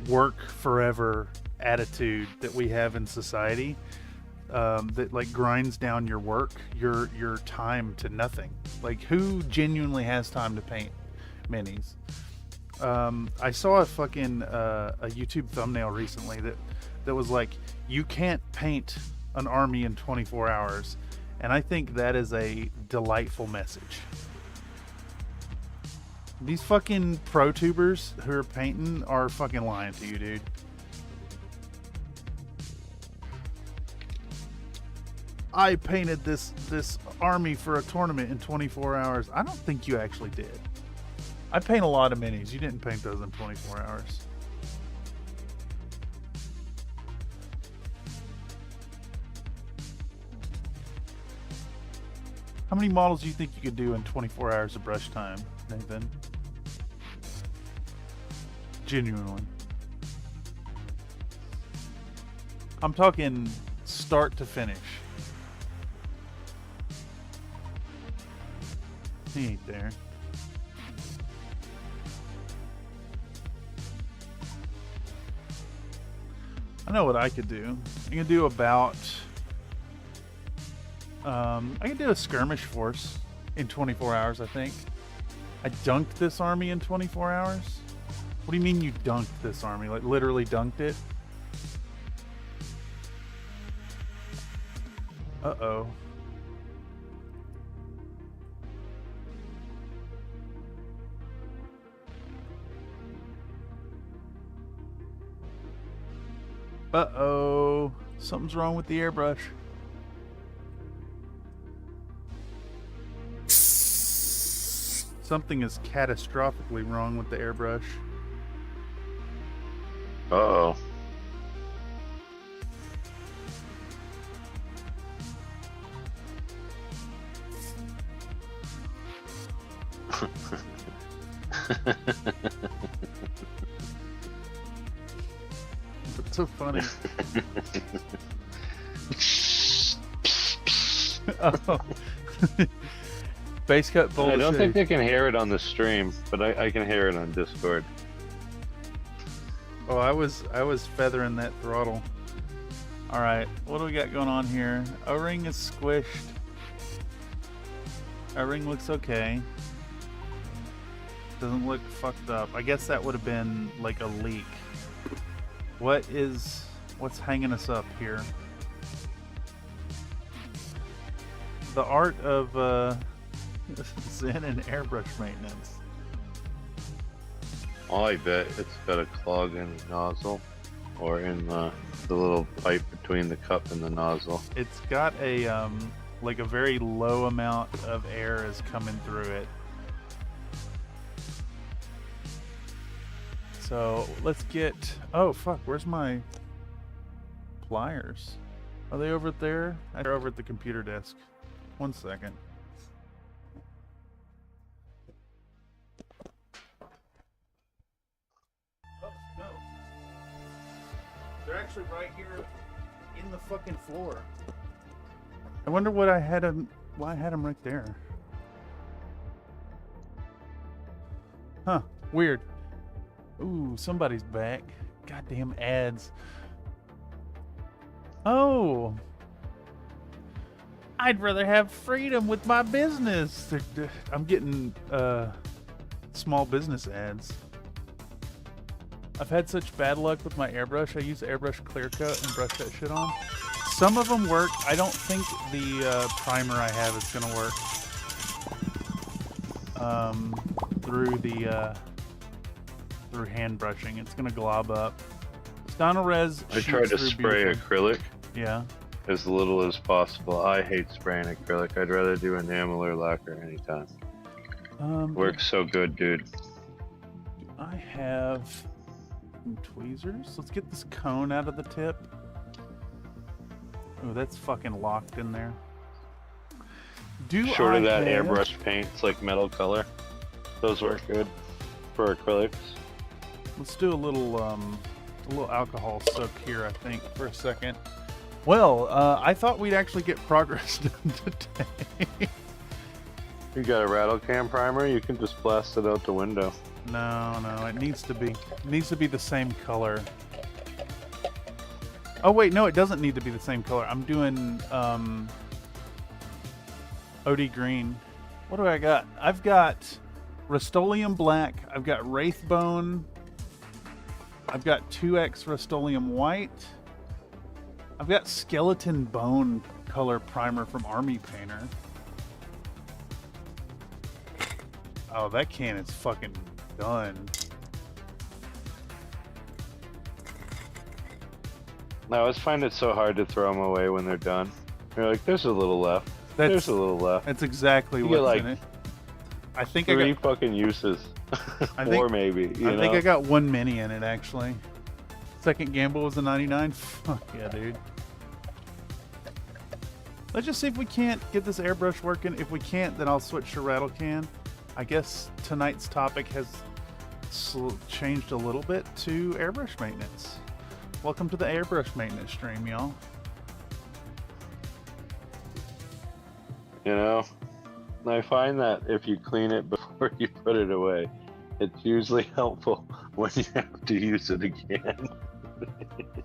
work forever attitude that we have in society, that, like, grinds down your work, your time to nothing. Like, who genuinely has time to paint minis? I saw a fucking a YouTube thumbnail recently that was like, you can't paint an army in 24 hours, and I think that is a delightful message. These fucking pro tubers who are painting are fucking lying to you, dude. I painted this army for a tournament in 24 hours. I don't think you actually did. I paint a lot of minis. You didn't paint those in 24 hours. How many models do you think you could do in 24 hours of brush time, Nathan? Genuinely. I'm talking start to finish. He ain't there. I know what I could do. I can do about... I can do a skirmish force in 24 hours, I think. I dunked this army in 24 hours? What do you mean you dunked this army? Like, literally dunked it? Uh-oh. Uh-oh. Something's wrong with the airbrush. Something is catastrophically wrong with the airbrush. Uh-oh. It's so funny. Oh. Base cut boulder. I don't shade. think they can hear it on the stream, but I can hear it on Discord. Oh, I was feathering that throttle. All right, what do we got going on here? O-ring is squished. O-ring looks okay. Doesn't look fucked up. I guess that would have been like a leak. What's hanging us up here? The art of Zen and airbrush maintenance. Oh, I bet it's got a clog in the nozzle, or in the little pipe between the cup and the nozzle. It's got a like a very low amount of air is coming through it. So let's get, oh fuck, where's my pliers? Are they over there? They're over at the computer desk. 1 second. Oh, no. They're actually right here in the fucking floor. I wonder what why I had them right there. Huh, weird. Ooh, somebody's back. Goddamn ads. Oh. I'd rather have freedom with my business. I'm getting small business ads. I've had such bad luck with my airbrush. I use airbrush clear coat and brush that shit on. Some of them work. I don't think the primer I have is gonna work through hand brushing. It's gonna glob up. Stynylrez. I tried to spray acrylic. Yeah. As little as possible. I hate spraying acrylic. I'd rather do enamel or lacquer anytime. Works so good, dude. I have some tweezers. Let's get this cone out of the tip. Oh, that's fucking locked in there. Do Short I of that have... airbrush paints like metal color. Those work good for acrylics. Let's do a little alcohol soak here, I think, for a second. Well, I thought we'd actually get progress done today. You got a rattle can primer, you can just blast it out the window. No, it needs to be the same color. Oh wait, no, it doesn't need to be the same color. I'm doing OD green. What do I got? I've got Rust-Oleum black. I've got Wraithbone. I've got 2X Rust-Oleum white. I've got Skeleton Bone color primer from Army Painter. Oh, that can is fucking done. I always find it so hard to throw them away when they're done. You're like, there's a little left. There's a little left. That's exactly You what's get, like, in it. I think Three I got fucking uses. I Four think- maybe. I think I got one mini in it actually. Second gamble was a 99. Fuck yeah, dude. Let's just see if we can't get this airbrush working. If we can't, then I'll switch to rattle can. I guess tonight's topic has changed a little bit to airbrush maintenance. Welcome to the airbrush maintenance stream, y'all. You know, I find that if you clean it before you put it away, it's usually helpful when you have to use it again.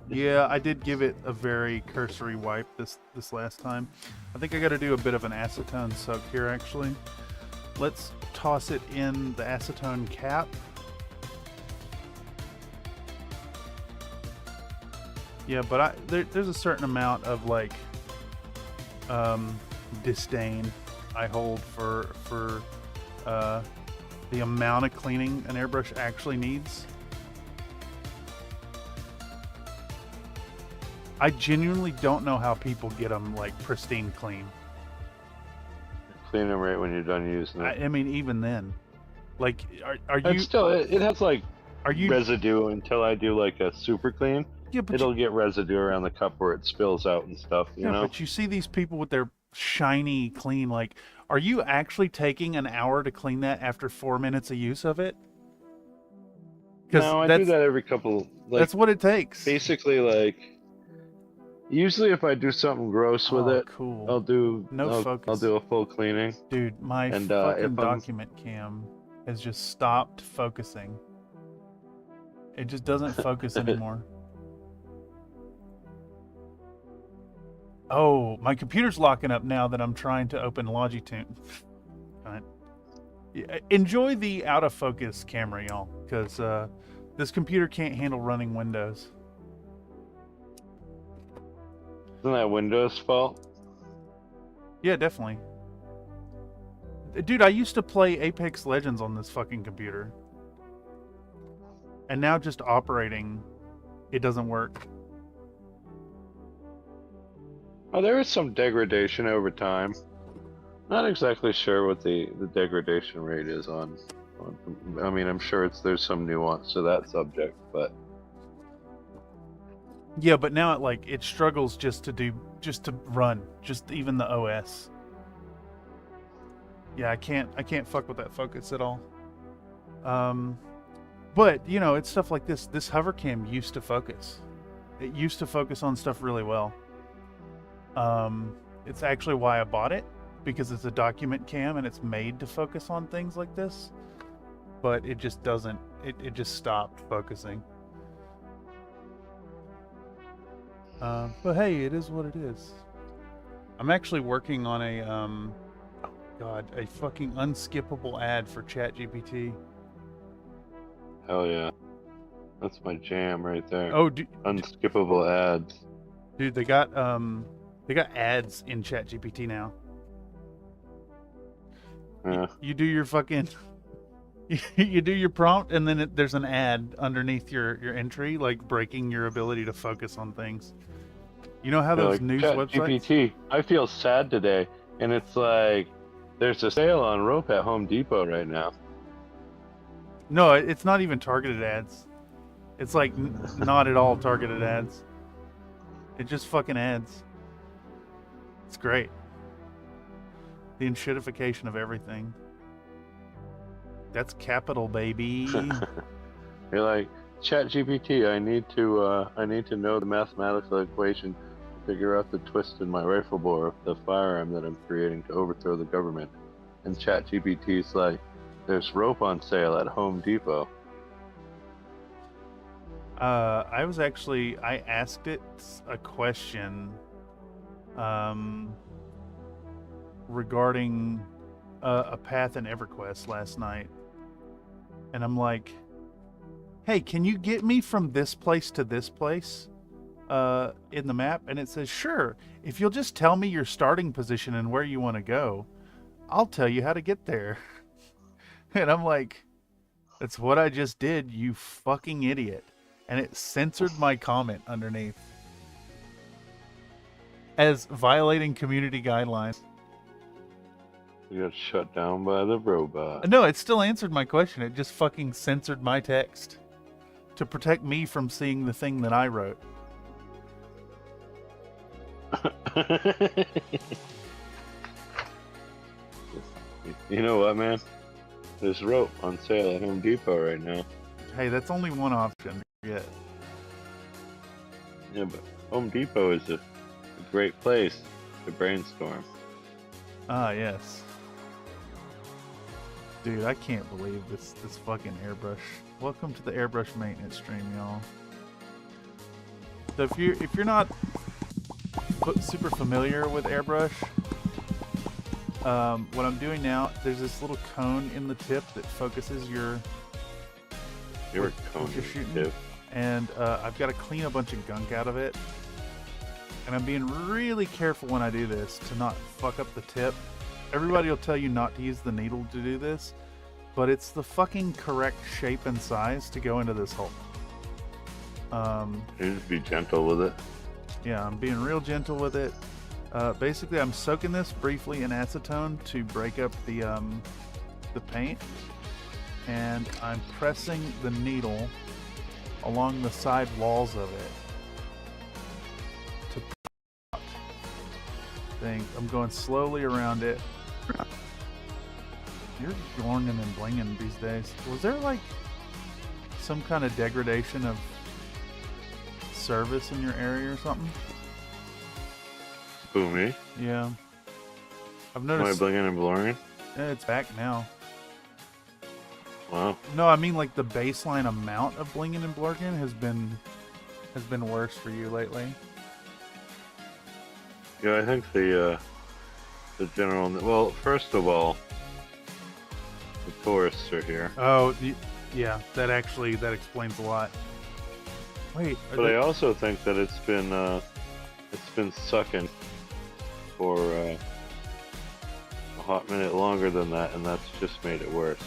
Yeah, I did give it a very cursory wipe this last time. I think I got to do a bit of an acetone soak here actually. Let's toss it in the acetone cap. Yeah, but there's a certain amount of like disdain I hold for the amount of cleaning an airbrush actually needs. I genuinely don't know how people get them like pristine clean. Clean them right when you're done using it. I mean, even then, like, are you? It's still, it has like Are you? residue until I do like a super clean. Yeah, but It'll get residue around the cup where it spills out and stuff, you know? but you see these people with their shiny clean. Like, are you actually taking an hour to clean that after 4 minutes of use of it? No, I do that every couple. Like, that's what it takes. basically, like, usually if I do something gross with it, cool. I'll do focus. I'll do a full cleaning. Dude, my And, fucking if I'm- document cam has just stopped focusing. It just doesn't focus anymore. Oh, my computer's locking up now that I'm trying to open Logitune. Yeah, enjoy the out of focus camera, y'all, because this computer can't handle running Windows. Isn't that Windows' fault? Yeah, definitely. Dude, I used to play Apex Legends on this fucking computer. And now just operating, it doesn't work. Oh, there is some degradation over time. Not exactly sure what the degradation rate is on. I mean, I'm sure there's some nuance to that subject, but Yeah, but now it struggles just to run, just even the OS. Yeah, I can't fuck with that focus at all. But you know, it's stuff like this. This hover cam used to focus. It used to focus on stuff really well. It's actually why I bought it, because it's a document cam and it's made to focus on things like this. But it just doesn't. It just stopped focusing. But hey, it is what it is. I'm actually working on a fucking unskippable ad for ChatGPT. hell yeah. That's my jam right there. Oh, Unskippable ads. dude, they got ads in ChatGPT now. Yeah. You do your fucking, you do your prompt, and then there's an ad underneath your entry, like breaking your ability to focus on things. You know how They're those like, news "Chat websites? GPT, I feel sad today, and it's like there's a sale on rope at Home Depot right now. No, it's not even targeted ads. It's like not at all targeted ads. It just fucking ads. It's great. The enshittification of everything. That's capital, baby. You're like, ChatGPT, I need to know the mathematical equation to figure out the twist in my rifle bore of the firearm that I'm creating to overthrow the government. And ChatGPT's like, there's rope on sale at Home Depot. I asked it a question regarding a path in EverQuest last night. And I'm like, hey, can you get me from this place to this place in the map? And it says, sure. If you'll just tell me your starting position and where you want to go, I'll tell you how to get there. And I'm like, that's what I just did, you fucking idiot. And it censored my comment underneath as violating community guidelines. You got shut down by the robot. No, it still answered my question. It just fucking censored my text to protect me from seeing the thing that I wrote. You know what, man? There's rope on sale at Home Depot right now. Hey, that's only one option. Yeah. Yeah, but Home Depot is a great place to brainstorm. Ah, yes. Dude, I can't believe this fucking airbrush. Welcome to the airbrush maintenance stream, y'all. So if you're not super familiar with airbrush, what I'm doing now, there's this little cone in the tip that focuses your cone shooting. tip. And I've got to clean a bunch of gunk out of it. And I'm being really careful when I do this to not fuck up the tip. Everybody will tell you not to use the needle to do this, but it's the fucking correct shape and size to go into this hole. You just be gentle with it. Yeah, I'm being real gentle with it. Basically, I'm soaking this briefly in acetone to break up the paint, and I'm pressing the needle along the side walls of it to put things. I'm going slowly around it. You're glorning and blinging these days. Was there like some kind of degradation of service in your area or something? Who, me? Yeah. I've Am I noticed. blinging and blurring? It's back now. Wow. No, I mean like the baseline amount of blinging and blurking has been worse for you lately. Yeah, I think the general. Well, first of all, the tourists are here. Oh, yeah. That explains a lot. Wait. But I also think that it's been sucking for a hot minute longer than that, and that's just made it worse.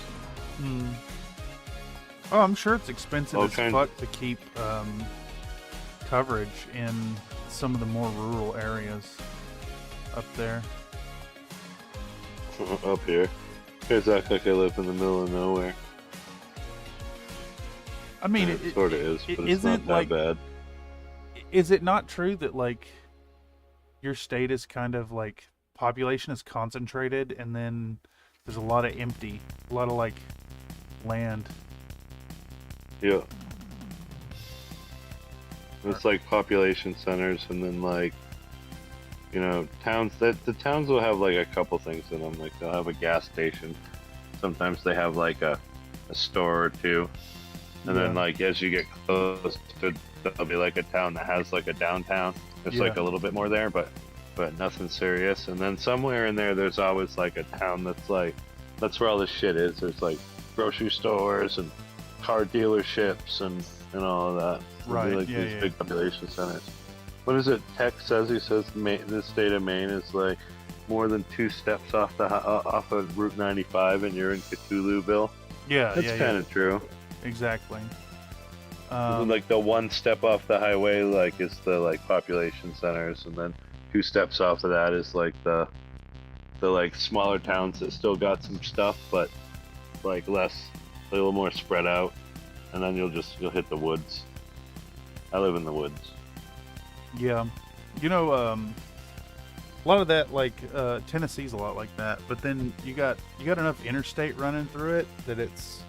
Oh, I'm sure it's expensive as fuck to keep coverage in some of the more rural areas up there. Up here. It's act like I live in the middle of nowhere. I mean, it sort of is, but it's isn't not that bad. Is it not true that like your state is kind of like population is concentrated, and then there's a lot of like land? Yeah. It's like population centers, and then like, you know, towns. The towns will have like a couple things in them. Like they'll have a gas station. Sometimes they have like a store or two. And then like as you get close to, there'll be like a town that has like a downtown. There's like a little bit more there, but nothing serious. And then somewhere in there, there's always like a town that's like, that's where all this shit is. There's like grocery stores and car dealerships and all of that. Right. Like these big population centers. What is it? Tech says, he says the state of Maine is like more than 2 steps off of Route 95, and you're in Cthulhuville. Yeah, that's kind of true. Exactly. Like the 1 step off the highway, like is the like population centers, and then 2 steps off of that is like the like smaller towns that still got some stuff, but like a little more spread out, and then you'll hit the woods. I live in the woods. Yeah, you know, A lot of that, like Tennessee's a lot like that. But then you got enough interstate running through it that it's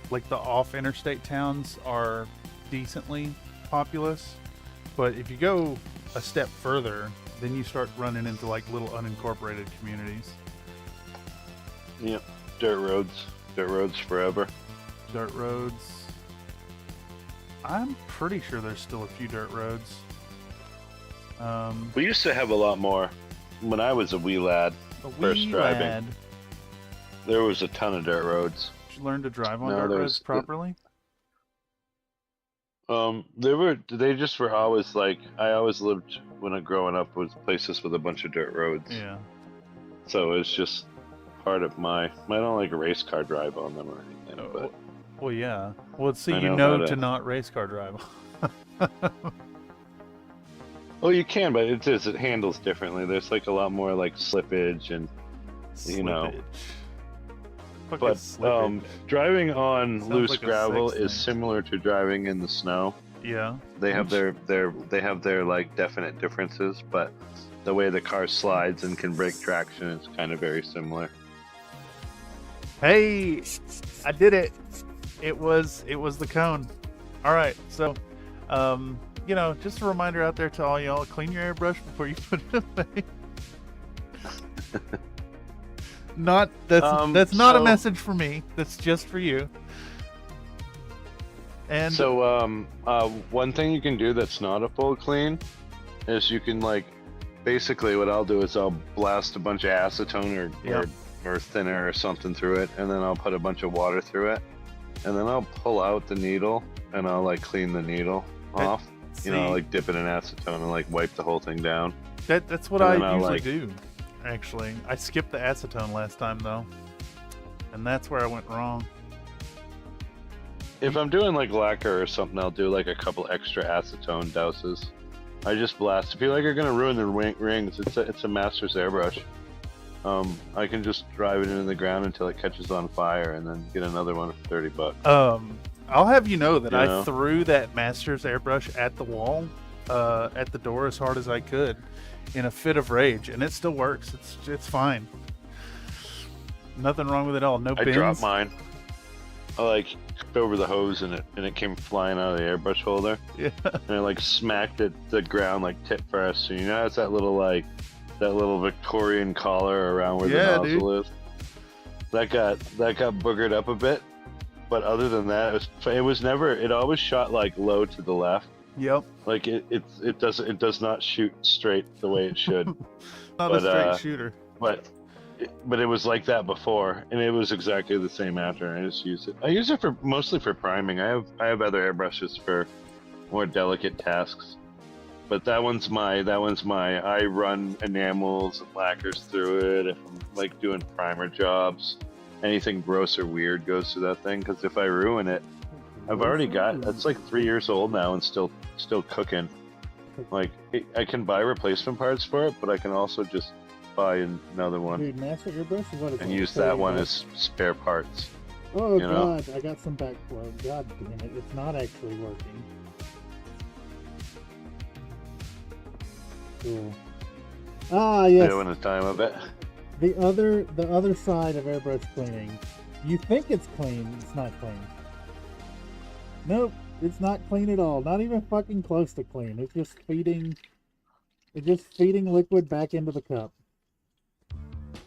like the off interstate towns are decently populous. But if you go a step further, then you start running into like little unincorporated communities. Yep. Dirt roads forever. Dirt roads. I'm pretty sure there's still a few dirt roads. We used to have a lot more when I was a wee lad. First driving. There was a ton of dirt roads. Did you learn to drive on dirt roads properly? They just were always like, I always lived when I growing up with places with a bunch of dirt roads. Yeah. So it's just part of I don't like a race car drive on them or anything. But well, yeah. Well, see, you know to not race car drive. Well, you can, but it handles differently. There's like a lot more like slippage and you know. But driving on loose like gravel is similar to driving in the snow. Yeah. They have their like definite differences, but the way the car slides and can break traction is kind of very similar. Hey, I did it. It was the cone. All right, so you know, just a reminder out there to all y'all: clean your airbrush before you put it away. That's not a message for me. That's just for you. And so one thing you can do that's not a full clean is you can like basically what I'll do is I'll blast a bunch of acetone or thinner or something through it, and then I'll put a bunch of water through it, and then I'll pull out the needle and I'll like clean the needle off. You know, like dip it in acetone and like wipe the whole thing down. That's what I usually do. Actually, I skipped the acetone last time though, and that's where I went wrong. If I'm doing like lacquer or something, I'll do like a couple extra acetone doses. I just blast. If you like are gonna ruin the rings, it's a master's airbrush. I can just drive it into the ground until it catches on fire, and then get another one for $30. I'll have you know that I threw that master's airbrush at the wall, at the door as hard as I could, in a fit of rage, and it still works. It's fine. Nothing wrong with it at all. No bends. I dropped mine. I like tripped over the hose and it came flying out of the airbrush holder. Yeah. And it like smacked the ground like tip first. So you know it's that little Victorian collar around where the nozzle is. That got boogered up a bit. But other than that, it always shot like low to the left. Yep. Like it does not shoot straight the way it should. Not a straight shooter. But it was like that before, and it was exactly the same after. I just use it. I use it mostly for priming. I have other airbrushes for more delicate tasks. But that one's my. I run enamels and lacquers through it if I'm like doing primer jobs. Anything gross or weird goes through that thing, because if I ruin it, I've already got. That's like 3 years old now and still cooking. Like I can buy replacement parts for it, but I can also just buy another one. Dude, master airbrush is what it's and use that one as spare parts. Oh god, I got some backflow. God damn it, it's not actually working. Cool. Ah yes. Doing a time of it. The other side of airbrush cleaning. You think it's clean, it's not clean. Nope, it's not clean at all. Not even fucking close to clean. It's just feeding liquid back into the cup.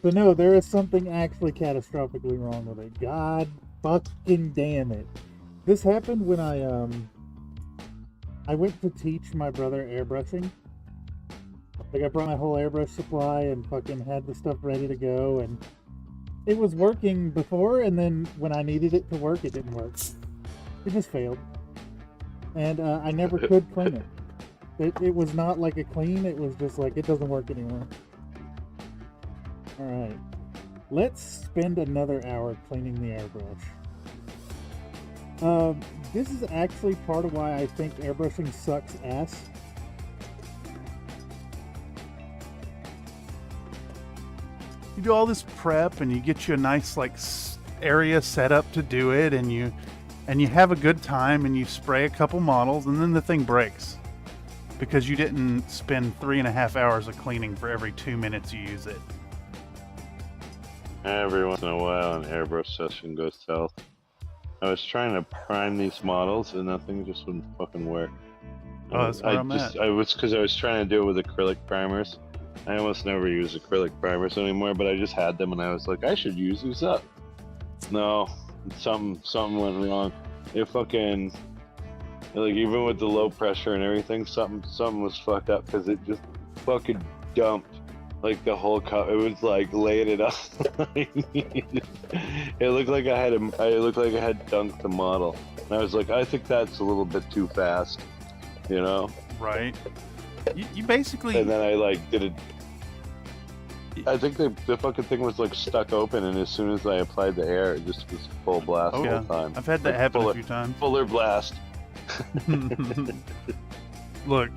So no, there is something actually catastrophically wrong with it. God fucking damn it. This happened when I went to teach my brother airbrushing. Like I brought my whole airbrush supply and fucking had the stuff ready to go, and it was working before, and then when I needed it to work, it didn't work. It just failed. And I never could clean it. It was not like a clean, it was just like, it doesn't work anymore. Alright. Let's spend another hour cleaning the airbrush. This is actually part of why I think airbrushing sucks ass. You do all this prep and you get you a nice like area set up to do it, and you have a good time, and you spray a couple models, and then the thing breaks. because you didn't spend 3.5 hours of cleaning for every 2 minutes you use it. Every once in a while, an airbrush session goes south. I was trying to prime these models, and nothing just wouldn't fucking work. Oh, that's where I'm at. Because I was trying to do it with acrylic primers. I almost never use acrylic primers anymore, but I just had them, and I was like, I should use these up. No, something went wrong. It fucking, like, even with the low pressure and everything, something was fucked up because it just fucking dumped like the whole cup. It was like laying it up. It looked like I had dunked the model, and I was like, I think that's a little bit too fast, you know? Right. You basically. And then I like did it. I think the fucking thing was like stuck open, and as soon as I applied the air, it just was full blast the whole time. I've had that like happen a few times. Fuller blast. Look,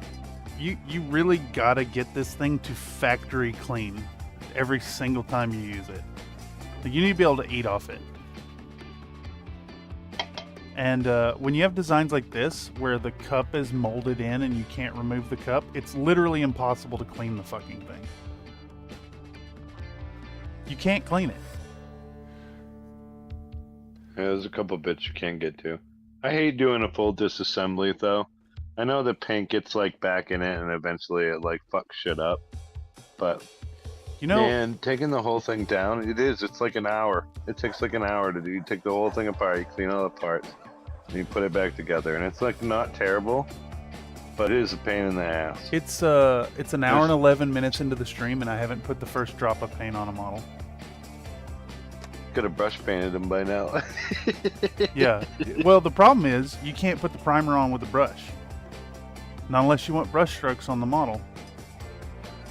you really gotta get this thing to factory clean every single time you use it. Like, you need to be able to eat off it. And when you have designs like this, where the cup is molded in and you can't remove the cup, it's literally impossible to clean the fucking thing. You can't clean it. Yeah, there's a couple bits you can't get to. I hate doing a full disassembly though. I know the paint gets like back in it and eventually it like fucks shit up. But you know, man, taking the whole thing down, it's like an hour. It takes like an hour to do. You take the whole thing apart, you clean all the parts, and you put it back together, and it's like not terrible, but it is a pain in the ass. It's an hour and 11 minutes into the stream, and I haven't put the first drop of paint on a model. Could have brush painted them by now. Yeah. Well, the problem is you can't put the primer on with a brush. Not unless you want brush strokes on the model.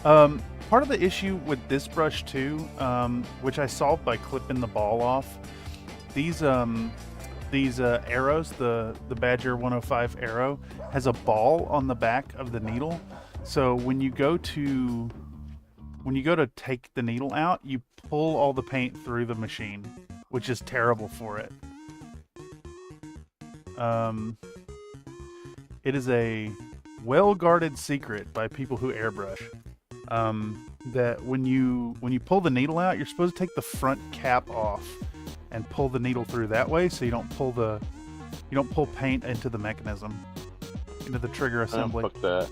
Part of the issue with this brush too, which I solved by clipping the ball off, these arrows, the Badger 105 arrow has a ball on the back of the needle. So when you go to take the needle out, you pull all the paint through the machine, which is terrible for it. It is a well-guarded secret by people who airbrush. That when you pull the needle out, you're supposed to take the front cap off and pull the needle through that way, so you don't pull paint into the mechanism, into the trigger assembly. Oh, fuck that.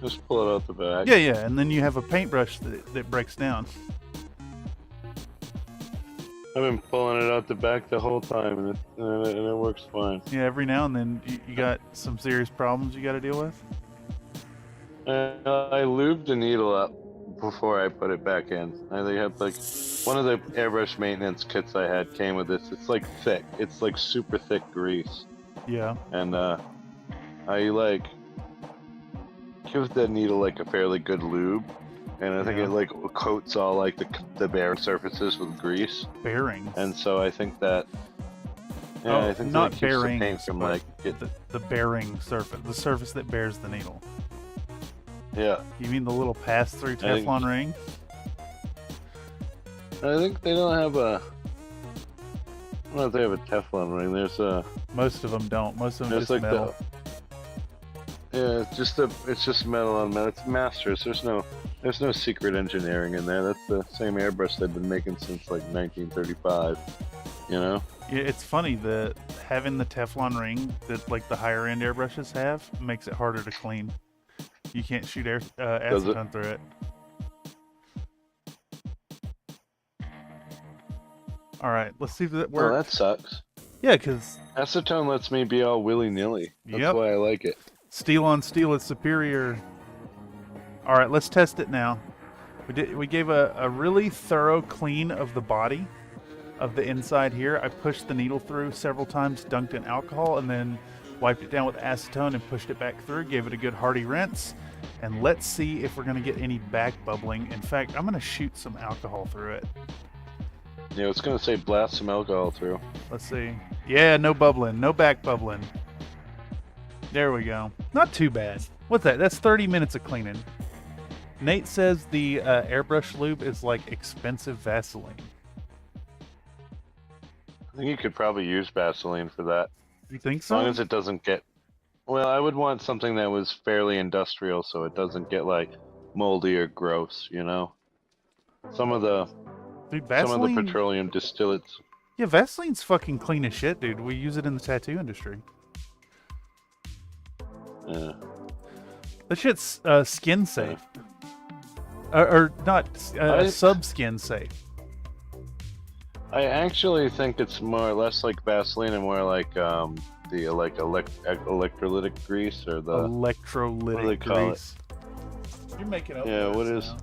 Just pull it out the back. Yeah, and then you have a paintbrush that breaks down. I've been pulling it out the back the whole time, and it works fine. Yeah, every now and then you got some serious problems you got to deal with. I lubed the needle up before I put it back in. They have like one of the airbrush maintenance kits I had came with this. It's like thick. It's like super thick grease. Yeah. And I like give the needle like a fairly good lube, and I think it like coats all like the bare surfaces with grease. Bearings. And so I think that. Yeah, I think not that keeps bearings, the paint from like the bearing surface, the surface that bears the needle. Yeah. You mean the little pass-through Teflon ring? I think they don't have a. I don't know if they have a Teflon ring. There's a. Most of them don't. Most of them just like metal. Yeah, it's just metal on metal. It's masters. There's no secret engineering in there. That's the same airbrush they've been making since like 1935. You know. Yeah, it's funny that having the Teflon ring that like the higher end airbrushes have makes it harder to clean. You can't shoot acetone through it. All right, let's see if that works. Well, that sucks. Yeah, because acetone lets me be all willy-nilly. That's why I like it. Steel on steel is superior. All right, let's test it now. We gave a really thorough clean of the body, of the inside here. I pushed the needle through several times, dunked in alcohol, and then wiped it down with acetone and pushed it back through, gave it a good hearty rinse, and let's see if we're going to get any back bubbling. In fact, I'm going to shoot some alcohol through it. Yeah, it's going to say blast some alcohol through. Let's see. Yeah, no bubbling, no back bubbling. There we go. Not too bad. What's that? That's 30 minutes of cleaning. Nate says the airbrush lube is like expensive Vaseline. I think you could probably use Vaseline for that. You think so? As long as it doesn't get Well, I would want something that was fairly industrial, so it doesn't get like moldy or gross. You know, some of the Dude, some of the Vaseline. petroleum distillates. Yeah, Vaseline's fucking clean as shit, dude. We use it in the tattoo industry. Yeah. That shit's skin safe. Or not sub-skin safe. I actually think it's more or less like Vaseline and more like the electrolytic grease or the Electrolytic call grease. You're making up. Yeah, what words is? now.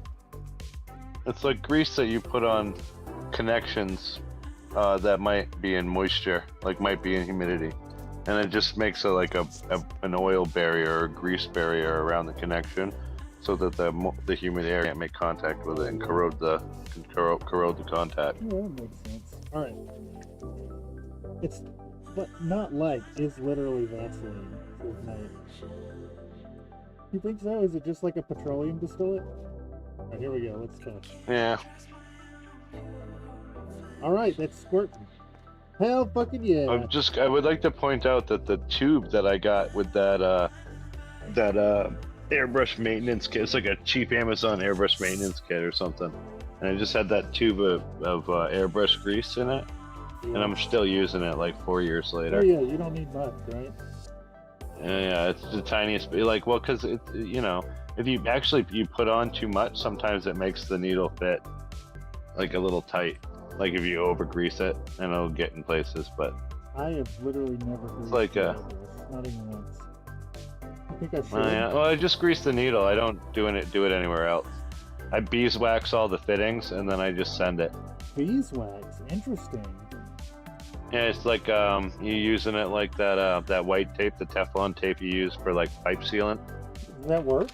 It's like grease that you put on connections that might be in moisture, like might be in humidity, and it just makes an oil barrier or grease barrier around the connection, so that the humid air can't make contact with it and corrode the contact. Yeah, that makes sense. All right. It's but not like it's literally Vaseline. Says Nate. You think so? Is it just like a petroleum distillate? All right, here we go. Let's test. Yeah. All right, that's squirting. Hell fucking yeah. I would like to point out that the tube that I got with that airbrush maintenance kit, it's like a cheap Amazon airbrush maintenance kit or something, and I just had that tube of airbrush grease in it, Yeah. and I'm still using it like 4 years later. Oh yeah, you don't need much, right? Yeah, it's the tiniest. Like, well, because it, you know, if you put on too much, sometimes it makes the needle fit like a little tight. Like if you over grease it, and it'll get in places. But I have literally never greased like a not even once. I think I should. yeah. Well, I just grease the needle. I don't do it anywhere else. I beeswax all the fittings, and then I just send it. Beeswax, interesting. Yeah, it's like you using it like that white tape, the Teflon tape you use for like pipe sealant. Does that work?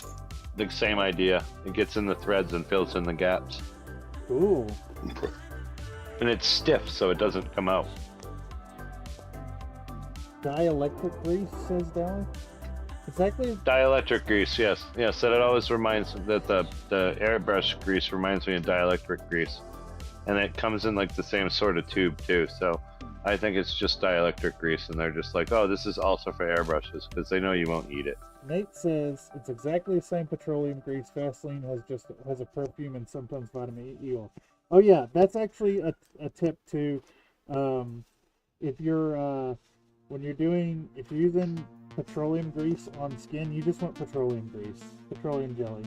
The same idea. It gets in the threads and fills in the gaps, Cool. and it's stiff, so it doesn't come out. Dielectric grease, says Dollar. Exactly. Dielectric grease, yes. Yes, that it always reminds that the airbrush grease reminds me of dielectric grease. And it comes in like the same sort of tube too, so I think it's just dielectric grease, and they're just like, oh, this is also for airbrushes, because they know you won't eat it. Nate says it's exactly the same petroleum grease. Vaseline has a perfume and sometimes vitamin E oil. Oh yeah, that's actually a tip too. If you're if you're using petroleum grease on skin, you just want petroleum grease, petroleum jelly.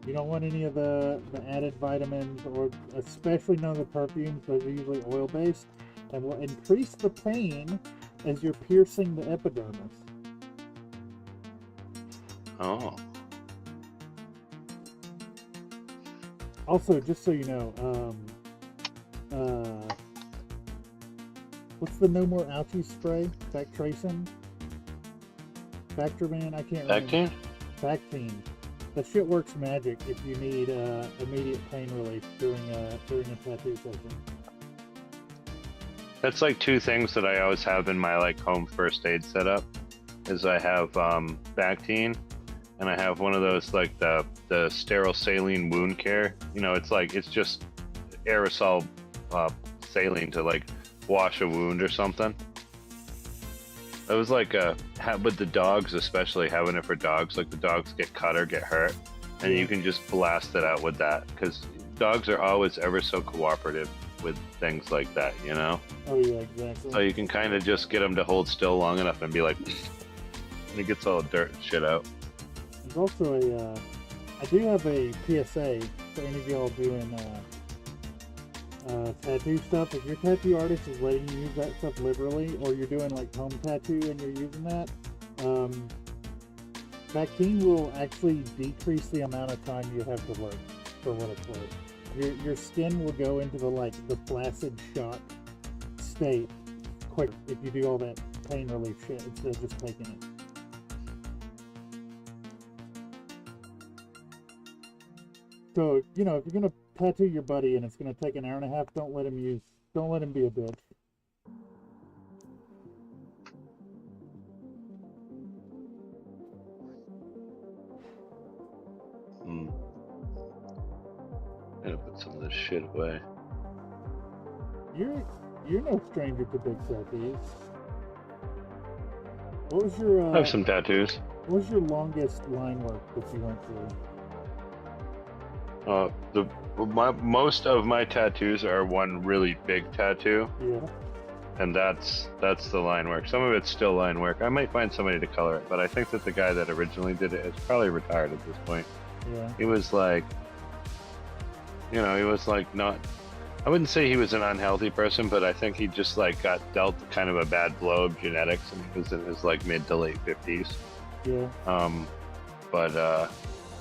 You don't want any of the added vitamins, or especially none of the perfumes. Those are usually oil based and will increase the pain as you're piercing the epidermis. Oh. Also, just so you know, what's the No More Ouchie spray? Bactracin? Bactroman? I can't remember. Bactine? Bactine. That shit works magic if you need immediate pain relief during a tattoo session. That's like two things that I always have in my like home first aid setup. Is I have Bactine, and I have one of those like the sterile saline wound care. You know, it's just aerosol saline to like wash a wound or something. It was like with the dogs, especially having it for dogs. Like the dogs get cut or get hurt, and you can just blast it out with that, because dogs are always ever so cooperative with things like that, you know. Oh yeah, exactly. So you can kind of just get them to hold still long enough and be like, and it gets all the dirt and shit out. There's also I do have a PSA for any of y'all doing tattoo stuff. If your tattoo artist is letting you use that stuff liberally, or you're doing like home tattoo and you're using that, Bactine will actually decrease the amount of time you have to work for what it's worth. Your skin will go into the flaccid shock state quicker if you do all that pain relief shit instead of just taking it. So, you know, if you're gonna tattoo your buddy and it's gonna take an hour and a half, don't let him be a bitch. I'm gonna put some of this shit away. You're no stranger to big tattoos. What was your I have some tattoos. what was your longest line work that you went through? Most of my tattoos are one really big tattoo, Yeah. and that's the line work. Some of it's still line work. I might find somebody to color it, but I think that the guy that originally did it is probably retired at this point. Yeah. He was like, you know, he was like not. I wouldn't say he was an unhealthy person, but I think he just like got dealt kind of a bad blow of genetics, and he was in his like mid to late 50s. Yeah. But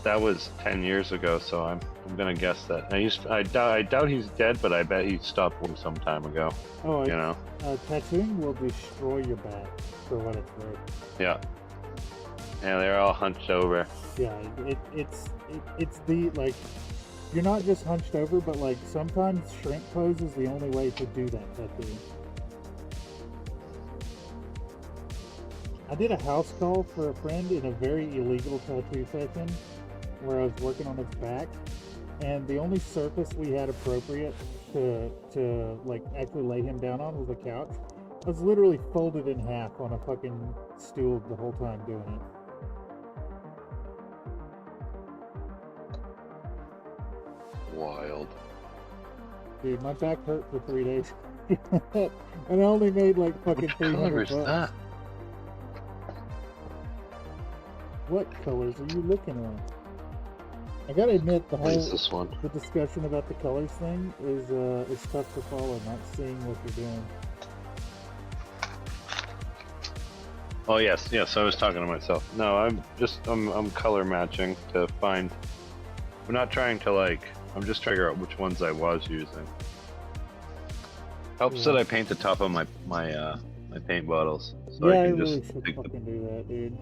that was 10 years ago, so I'm gonna guess that. I doubt he's dead, but I bet he stopped working some time ago. Oh, You know? tattooing will destroy your back for what it's worth. Yeah. Yeah, they're all hunched over. Yeah, it's the like you're not just hunched over, but like sometimes shrink pose is the only way to do that tattoo. I did a house call for a friend in a very illegal tattoo session where I was working on his back, and the only surface we had appropriate to like actually lay him down on was a couch. I was literally folded in half on a fucking stool the whole time doing it. Wild. Dude, my back hurt for 3 days. And I only made like fucking Which color 300 is bucks. that? What colors are you looking at? I gotta admit, the What is whole this one? the discussion about the colors thing is tough to follow, not seeing what you're doing. Oh yes, I was talking to myself. No, I'm color matching to find. I'm not trying to like. I'm just trying to figure out which ones I was using. Helps that I paint the top of my paint bottles, so Yeah, I I can really just should pick the. fucking do that, dude.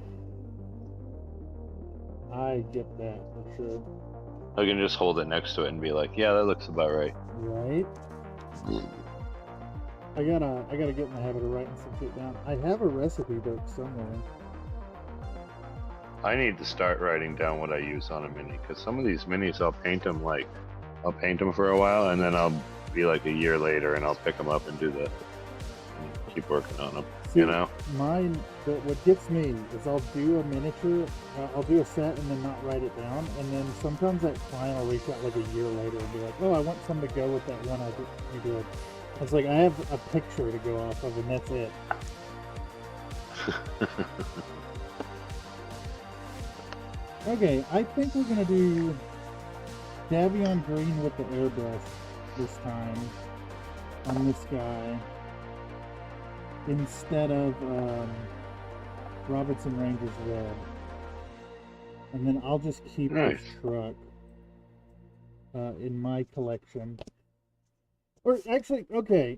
I get that for sure. I can just hold it next to it and be like, yeah, that looks about right. Right? I gotta get in the habit of writing some shit down. I have a recipe book somewhere. I need to start writing down what I use on a mini, because some of these minis I'll paint them for a while, and then I'll be like a year later and I'll pick them up and keep working on them. See, You know? Mine, what gets me is I'll do a miniature, I'll do a set and then not write it down, and then sometimes that client will reach out like a year later and be like, oh, I want some to go with that one you did. It's like I have a picture to go off of, and that's it. Okay, I think we're gonna do Davion Green with the airbrush this time on this guy instead of Robinson Rangers Red, and then I'll just keep Nice. this truck in my collection. Or actually, okay,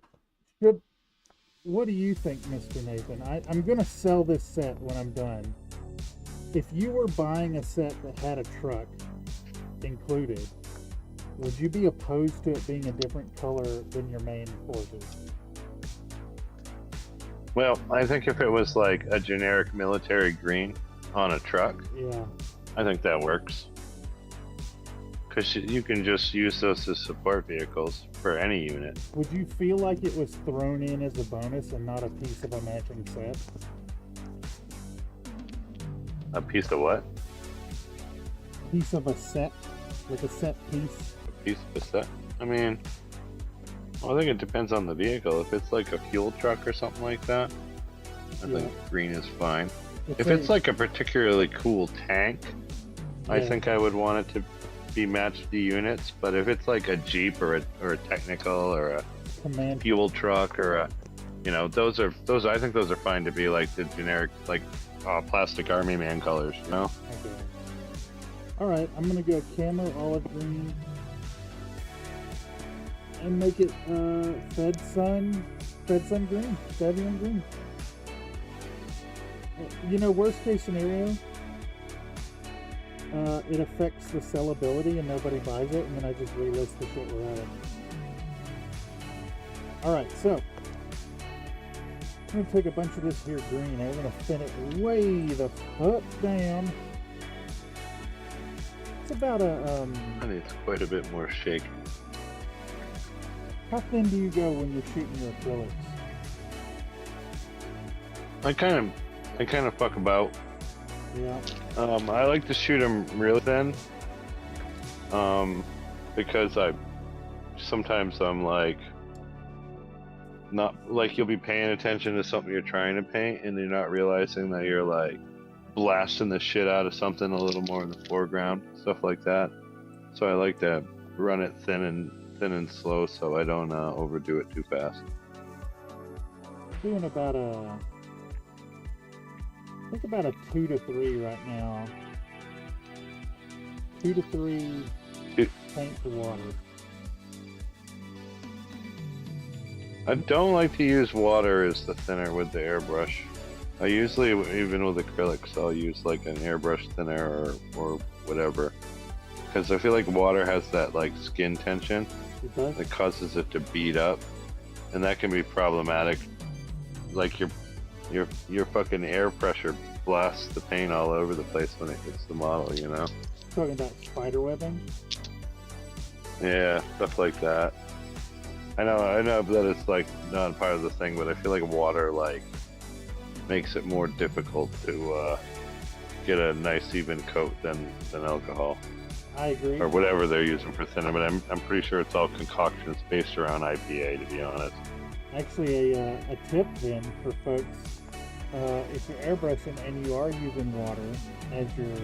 what do you think, Mr. Nathan? I'm gonna sell this set when I'm done. If you were buying a set that had a truck included, would you be opposed to it being a different color than your main forces? Well, I think if it was like a generic military green on a truck, Yeah. I think that works. Because you can just use those as support vehicles for any unit. Would you feel like it was thrown in as a bonus and not a piece of a matching set? A piece of what? Piece of a set, like a set piece. A piece of a set? I mean, well, I think it depends on the vehicle. If it's like a fuel truck or something like that, I think green is fine. If it's like a particularly cool tank, I Yeah. think I would want it to be matched to units. But if it's like a Jeep or a technical or a command. fuel truck or a, you know, those I think those are fine to be like the generic like plastic army man colors, you know. Okay. All right, I'm gonna go camo olive green and make it Fed Sun green, Davion green. You know, worst case scenario, it affects the sellability and nobody buys it, and then I just relist the shit we're at it. All right, so I'm gonna take a bunch of this here green and we're gonna thin it way the fuck down. It's about a I think it's quite a bit more shake. how thin do you go when you're shooting your acrylics? I kind of fuck about. Yeah. I like to shoot them real thin. Because sometimes I'm like, not like you'll be paying attention to something you're trying to paint and you're not realizing that you're like blasting the shit out of something a little more in the foreground, stuff like that. So I like to run it thin and slow so I don't overdo it too fast. Doing about I think about a 2 to 3 right now. 2 to 3 paint to water. I don't like to use water as the thinner with the airbrush. I usually, even with acrylics, I'll use like an airbrush thinner or whatever. Because I feel like water has that like skin tension that causes it to bead up. And that can be problematic. Like your fucking air pressure blasts the paint all over the place when it hits the model, you know? Talking about spider webbing? Yeah, stuff like that. I know that it's like not part of the thing, but I feel like water like makes it more difficult to get a nice even coat than alcohol. I agree. Or whatever they're using for thinner, but I'm pretty sure it's all concoctions based around IPA, to be honest. Actually, a tip then for folks, if you're airbrushing and you are using water as your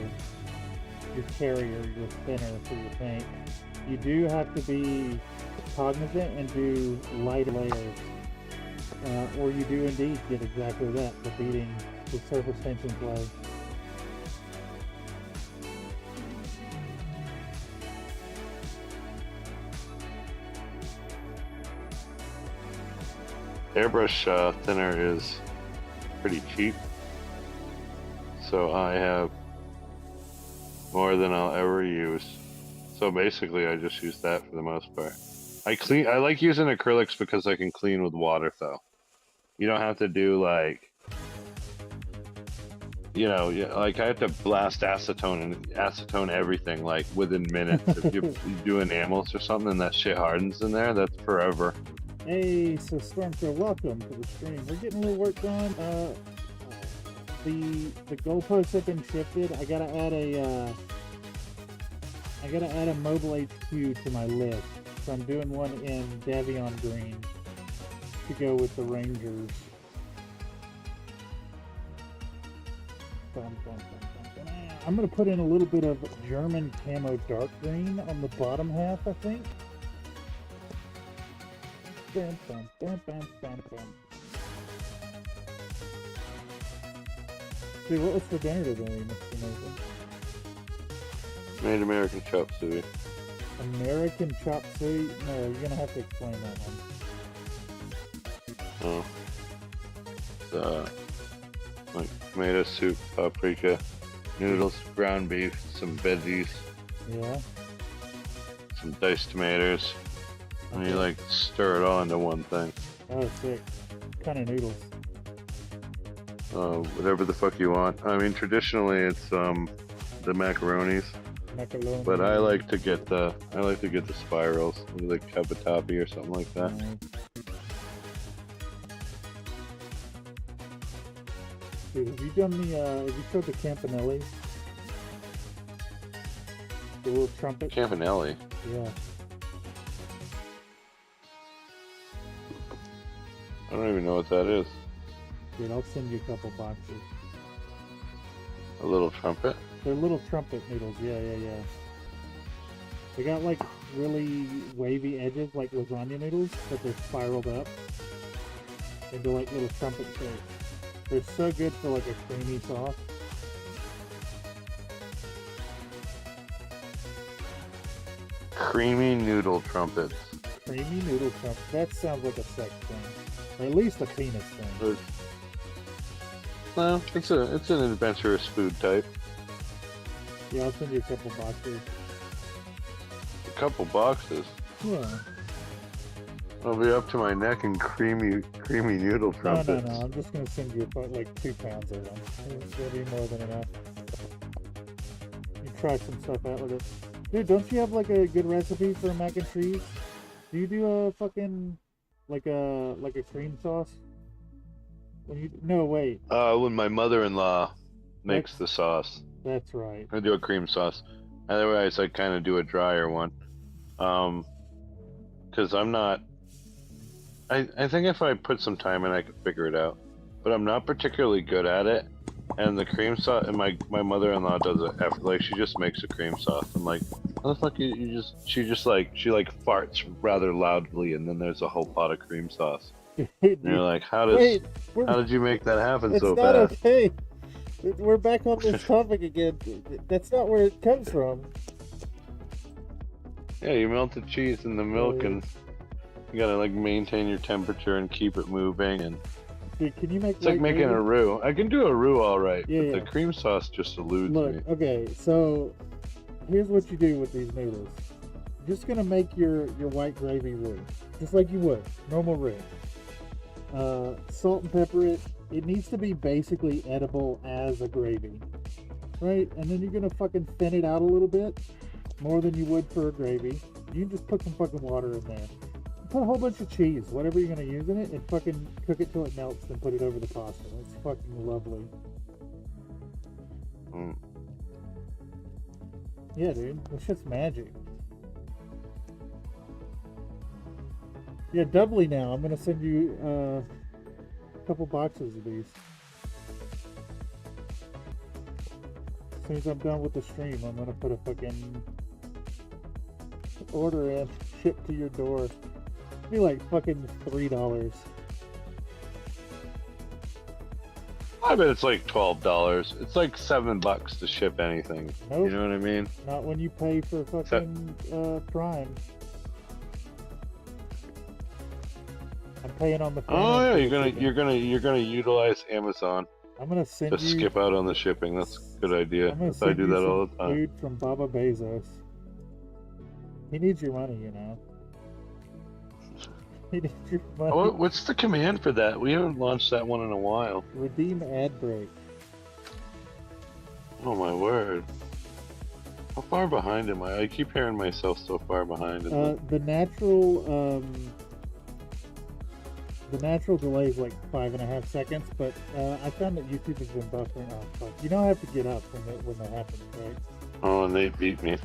carrier, your thinner for your paint, you do have to be cognizant and do light layers, or you do indeed get exactly that, the beating, the surface tension play. Airbrush thinner is pretty cheap, so I have more than I'll ever use. So basically, I just use that for the most part. I like using acrylics because I can clean with water, though. You don't have to do like, you know, like I have to blast acetone everything like within minutes. If you do enamels or something and that shit hardens in there, that's forever. Hey, so Stormcrow, welcome to the stream. We're getting a little work done. The goalposts have been shifted. I gotta add a mobile HQ to my list. So I'm doing one in Davion Green to go with the Rangers. I'm gonna put in a little bit of German camo dark green on the bottom half, I think. Bam, bam, bam, bam, bam, bam. See, what was for dinner today, Mr. Nathan? Made American chop suey. American chop suey? No, you're gonna have to explain that one. Oh. It's like tomato soup, paprika, noodles, ground beef, some veggies, Yeah. some diced tomatoes, and you like stir it all into one thing. Oh, sick. What kind of noodles? Whatever the fuck you want. I mean, traditionally it's the macaronis, Macaroni. but I like to get the spirals, like cavatappi or something like that. Dude, have you done have you tried the Campanelli? The little trumpet? Campanelli. Yeah. I don't even know what that is. Dude, I'll send you a couple boxes. A little trumpet? They're little trumpet noodles, yeah. They got like really wavy edges like lasagna noodles, but they're spiraled up into like little trumpet shapes. They're so good for like a creamy sauce. Creamy noodle trumpets. Creamy noodle trumpet. That sounds like a sex thing. Or at least a penis thing. Well, it's an adventurous food type. Yeah, I'll send you a couple boxes. A couple boxes. Yeah. I'll be up to my neck in creamy noodle trumpets. No. I'm just gonna send you about like 2 pounds of them. It'll be more than enough. You try some stuff out with it. Dude, don't you have like a good recipe for mac and cheese? Do you do a fucking like a cream sauce? No, wait. When my mother-in-law makes the sauce, That's right. I do a cream sauce. Otherwise, I kind of do a drier one. Because I'm not. I think if I put some time in, I could figure it out. But I'm not particularly good at it. And the cream sauce, and my mother-in-law does it after, like, she just makes a cream sauce. I'm like, how the fuck she farts rather loudly, and then there's a whole pot of cream sauce. And you're like, how did you make that happen so fast? It's not okay. We're back on this topic again. That's not where it comes from. Yeah, you melt the cheese in the milk, and you gotta like maintain your temperature and keep it moving. And dude, can you make? It's like making a roux. I can do a roux all right, yeah, but yeah. the cream sauce just eludes me. Okay, so here's what you do with these noodles. You're just gonna make your white gravy roux, just like you would normal roux. Salt and pepper it. It needs to be basically edible as a gravy, right? And then you're gonna fucking thin it out a little bit, more than you would for a gravy. You can just put some fucking water in there. Put a whole bunch of cheese, whatever you're gonna use in it, and fucking cook it till it melts, and put it over the pasta. It's fucking lovely. Mm. Yeah, dude, it's just magic. Yeah, doubly now. I'm gonna send you a couple boxes of these. As soon as I'm done with the stream, I'm gonna put a fucking order in, shipped to your door. It'd be like fucking $3. I bet it's like $12. It's like $7 to ship anything. Nope. You know what I mean? Not when you pay for fucking Prime. I'm paying on the phone. Oh yeah, you're gonna utilize Amazon I'm gonna send to you. skip out on the shipping. That's a good idea. I'm gonna I send do you that some all the time. food from Baba Bezos. He needs your money, you know. He needs your money. What's the command for that? We haven't launched that one in a while. Redeem ad break. Oh my word. How far behind am I? I keep hearing myself so far behind. The natural delay is like 5.5 seconds, but I found that YouTube has been buffering. Oh fuck! You don't have to get up when that happens, right? Oh, and they beat me.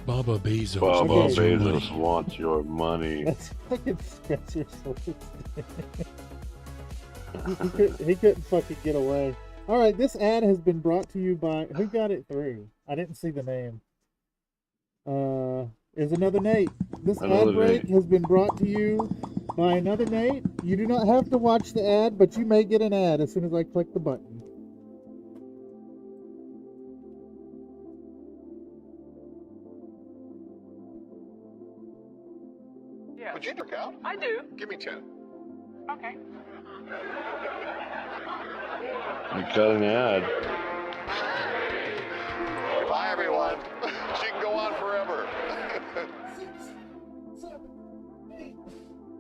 Baba Bezos. Baba wants your Bezos money. wants your money. That's fucking Spencer he couldn't fucking get away. All right, this ad has been brought to you by who got it through? I didn't see the name. Is another Nate. This Another ad break Nate. has been brought to you by another Nate. You do not have to watch the ad, but you may get an ad as soon as I click the button. Yeah. Would you work out? I do. Give me 10. Okay. I got an ad. Bye, everyone. She can go on forever. 6, 7, 8,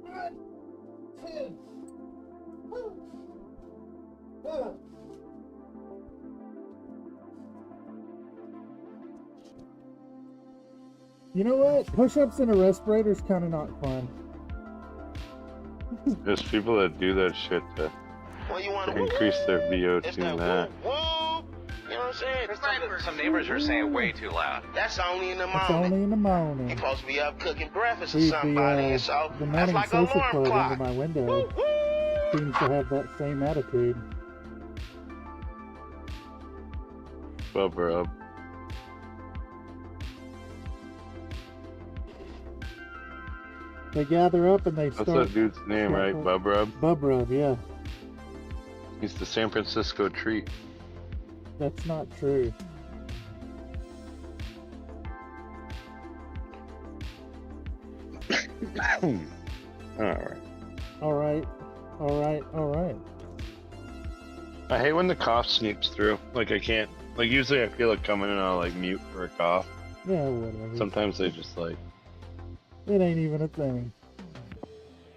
9, 10. You know what? Push-ups in a respirator is kind of not fun. There's people that do that shit to Well, you want increase their VO2 It's and not that. woo, woo. You know what I'm saying? Some neighbors are saying way too loud. That's only in the It's moment. only in the morning. You're supposed to be up cooking breakfast or Dude, somebody, and so the that's morning like an social alarm club clock. under my window Woo, woo. seems to have that same attitude. Bubba up. They gather up and they That's start. that dude's name, right? Bub Rub? Bub Rub, yeah. He's the San Francisco treat. That's not true. Alright. All right. I hate when the cough sneaks through. Like I can't. Like usually I feel it coming and I'll like mute for a cough. Yeah, whatever. Sometimes they just like, It ain't even a thing.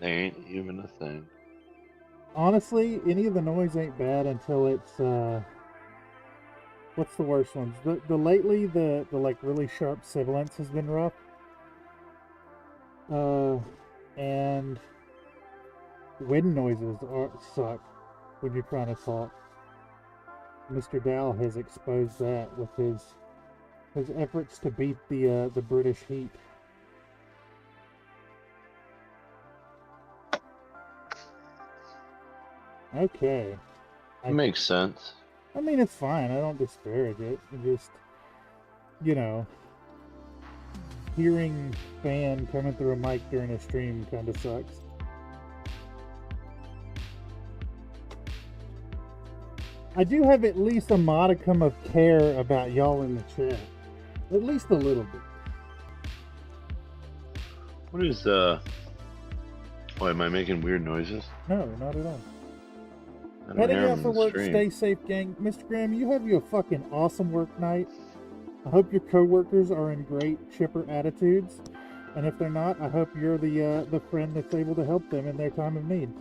they ain't even a thing. Honestly, any of the noise ain't bad until it's what's the worst ones? The lately the like really sharp sibilance has been rough. And wind noises suck. when you're trying to talk. Mr. Dow has exposed that with his efforts to beat the British heat. Okay. Makes sense. I mean, it's fine. I don't disparage it. It just, you know, hearing fan coming through a mic during a stream kind of sucks. I do have at least a modicum of care about y'all in the chat. At least a little bit. What is, Why, am I making weird noises? No, not at all. I don't Heading hear out them for in the work, stream. stay safe, gang. Mr. Graham, you have a fucking awesome work night. I hope your coworkers are in great, chipper attitudes. And if they're not, I hope you're the friend that's able to help them in their time of need.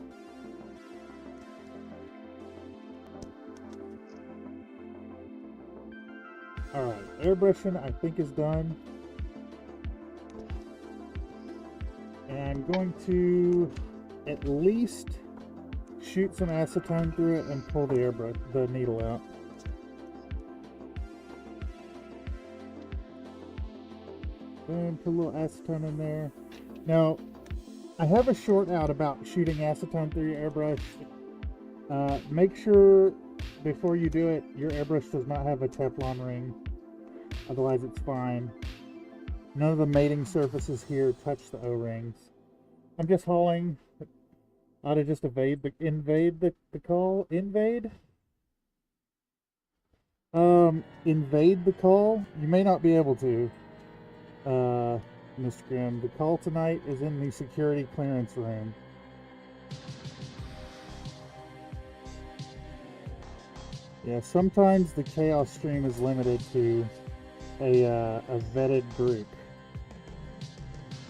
Alright, airbrushing I think is done. And I'm going to at least shoot some acetone through it and pull the needle out. And put a little acetone in there. Now, I have a short out about shooting acetone through your airbrush. Make sure before you do it, your airbrush does not have a Teflon ring. Otherwise, it's fine. None of the mating surfaces here touch the O-rings. I'm just hauling. Ought to just invade the call. Invade the call. You may not be able to, Mr. Grimm. The call tonight is in the security clearance room. Yeah, sometimes the chaos stream is limited to a vetted group,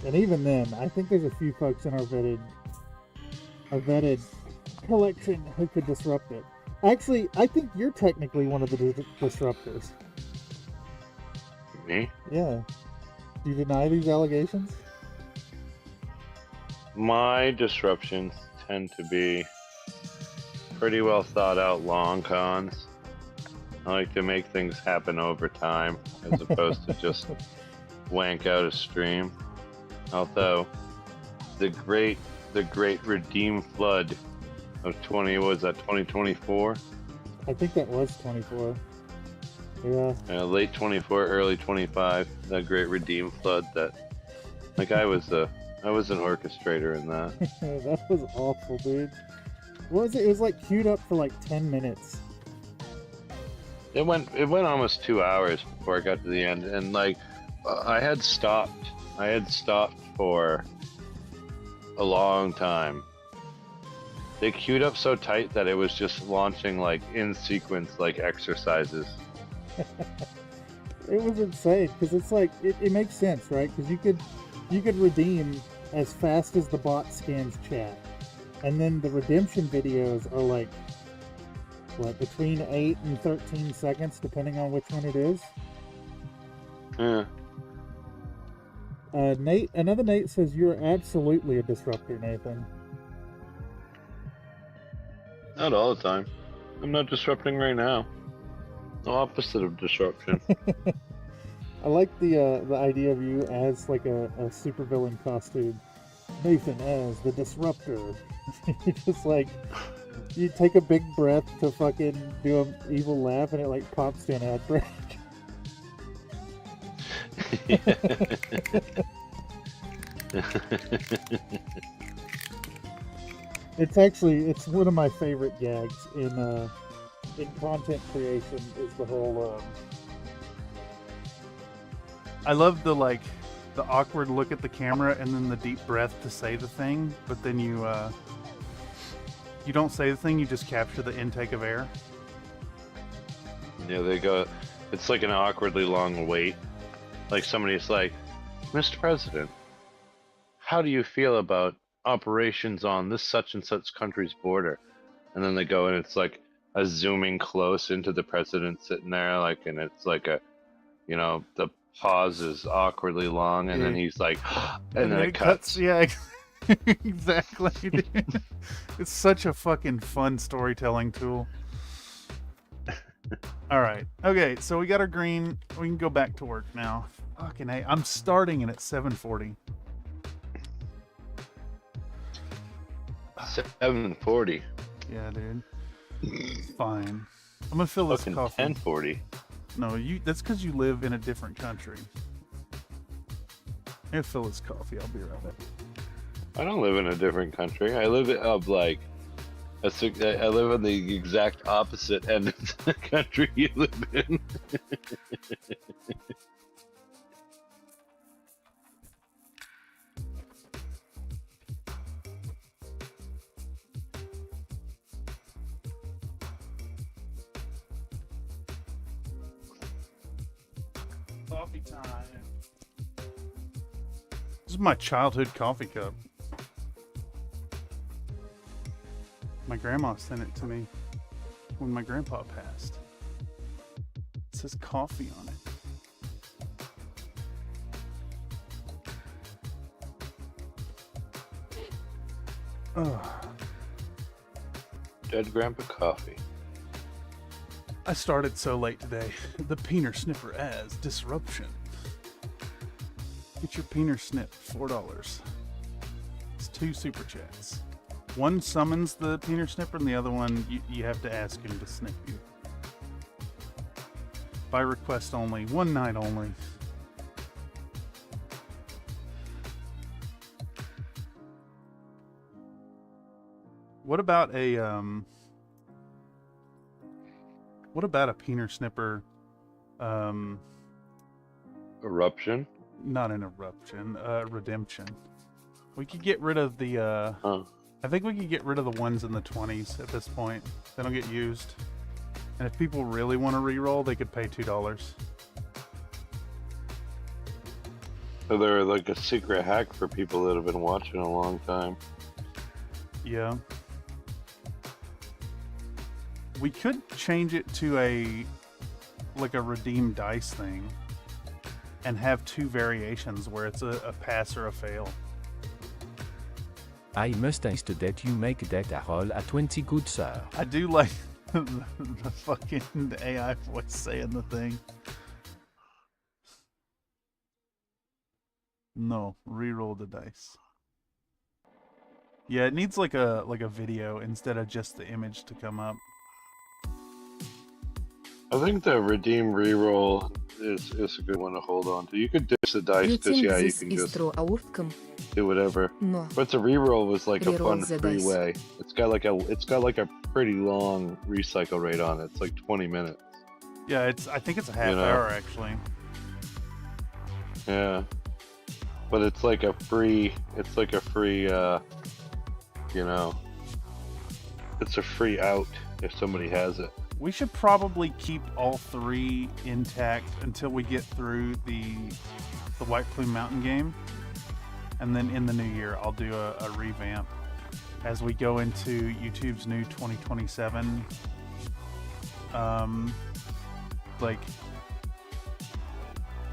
and even then, I think there's a few folks in our vetted collection who could disrupt it. Actually, I think you're technically one of the disruptors. Me? Yeah. Do you deny these allegations? My disruptions tend to be pretty well thought out long cons. I like to make things happen over time as opposed to just wank out a stream. Although the great redeem flood of 2024? I think that was 24. Yeah. Late 24, early 25. That great redeem flood. That, like, I was an orchestrator in that. That was awful, dude. What was it? It was like queued up for like 10 minutes. It went almost 2 hours before I got to the end, and like I had stopped for a long time. They queued up so tight that it was just launching like in sequence like exercises. It was insane because it's like it makes sense, right? Because you could redeem as fast as the bot scans chat, and then the redemption videos are like what, between 8 and 13 seconds depending on which one it is. Yeah. Another Nate says you're absolutely a disruptor, Nathan. Not all the time. I'm not disrupting right now. The opposite of disruption. I like the idea of you as like a supervillain costume. Nathan as the disruptor. You're just like, you take a big breath to fucking do an evil laugh and it like pops to an ad break. It's one of my favorite gags in content creation is the whole I love the awkward look at the camera and then the deep breath to say the thing, but then you don't say the thing, you just capture the intake of air. Yeah, they go. It's like an awkwardly long wait. Like somebody's like, Mr. President, how do you feel about operations on this such and such country's border? And then they go and it's like a zooming close into the president sitting there, like, and it's like a, the pause is awkwardly long, and then he's like, and then it cuts. Yeah. Exactly, dude. It's such a fucking fun storytelling tool. All right. Okay, so we got our green. We can go back to work now. Fucking A. I'm starting it at 7:40. 7:40. Yeah, dude. It's fine. I'm gonna fill this Fucking coffee. 10:40. No, that's because you live in a different country. I'm gonna fill this coffee. I'll be right back. I don't live in a different country. I live of like I live on the exact opposite end of the country you live in. Coffee time. This is my childhood coffee cup. My grandma sent it to me when my grandpa passed. It says coffee on it. Ugh. Dead Grandpa coffee. I started so late today. The Peener Snipper as disruption. Get your Peener Snip, $4. It's 2 super chats. One summons the Peener Snipper, and the other one you have to ask him to snip you. By request only, one night only. What about a Peener Snipper? Eruption? Not an eruption, redemption. We could get rid of the I think we could get rid of the ones in the 20s at this point. They don't get used. And if people really want to re-roll, they could pay $2. So they're like a secret hack for people that have been watching a long time. Yeah. We could change it to a redeem dice thing and have 2 variations where it's a pass or a fail. I must ask that you make that a roll at 20 good sir. I do like the fucking AI voice saying the thing. No, re-roll the dice. Yeah, it needs like a video instead of just the image to come up. I think the redeem reroll is a good one to hold on to. You could ditch the dice because you can just do whatever. No. But the reroll was like a Reroll fun the free dice. way. It's got like a pretty long recycle rate on it. It's like 20 minutes. Yeah, I think it's a half hour actually. Yeah. But it's like a free it's a free out if somebody has it. We should probably keep all 3 intact until we get through the White Plume Mountain game. And then in the new year, I'll do a revamp as we go into YouTube's new 2027.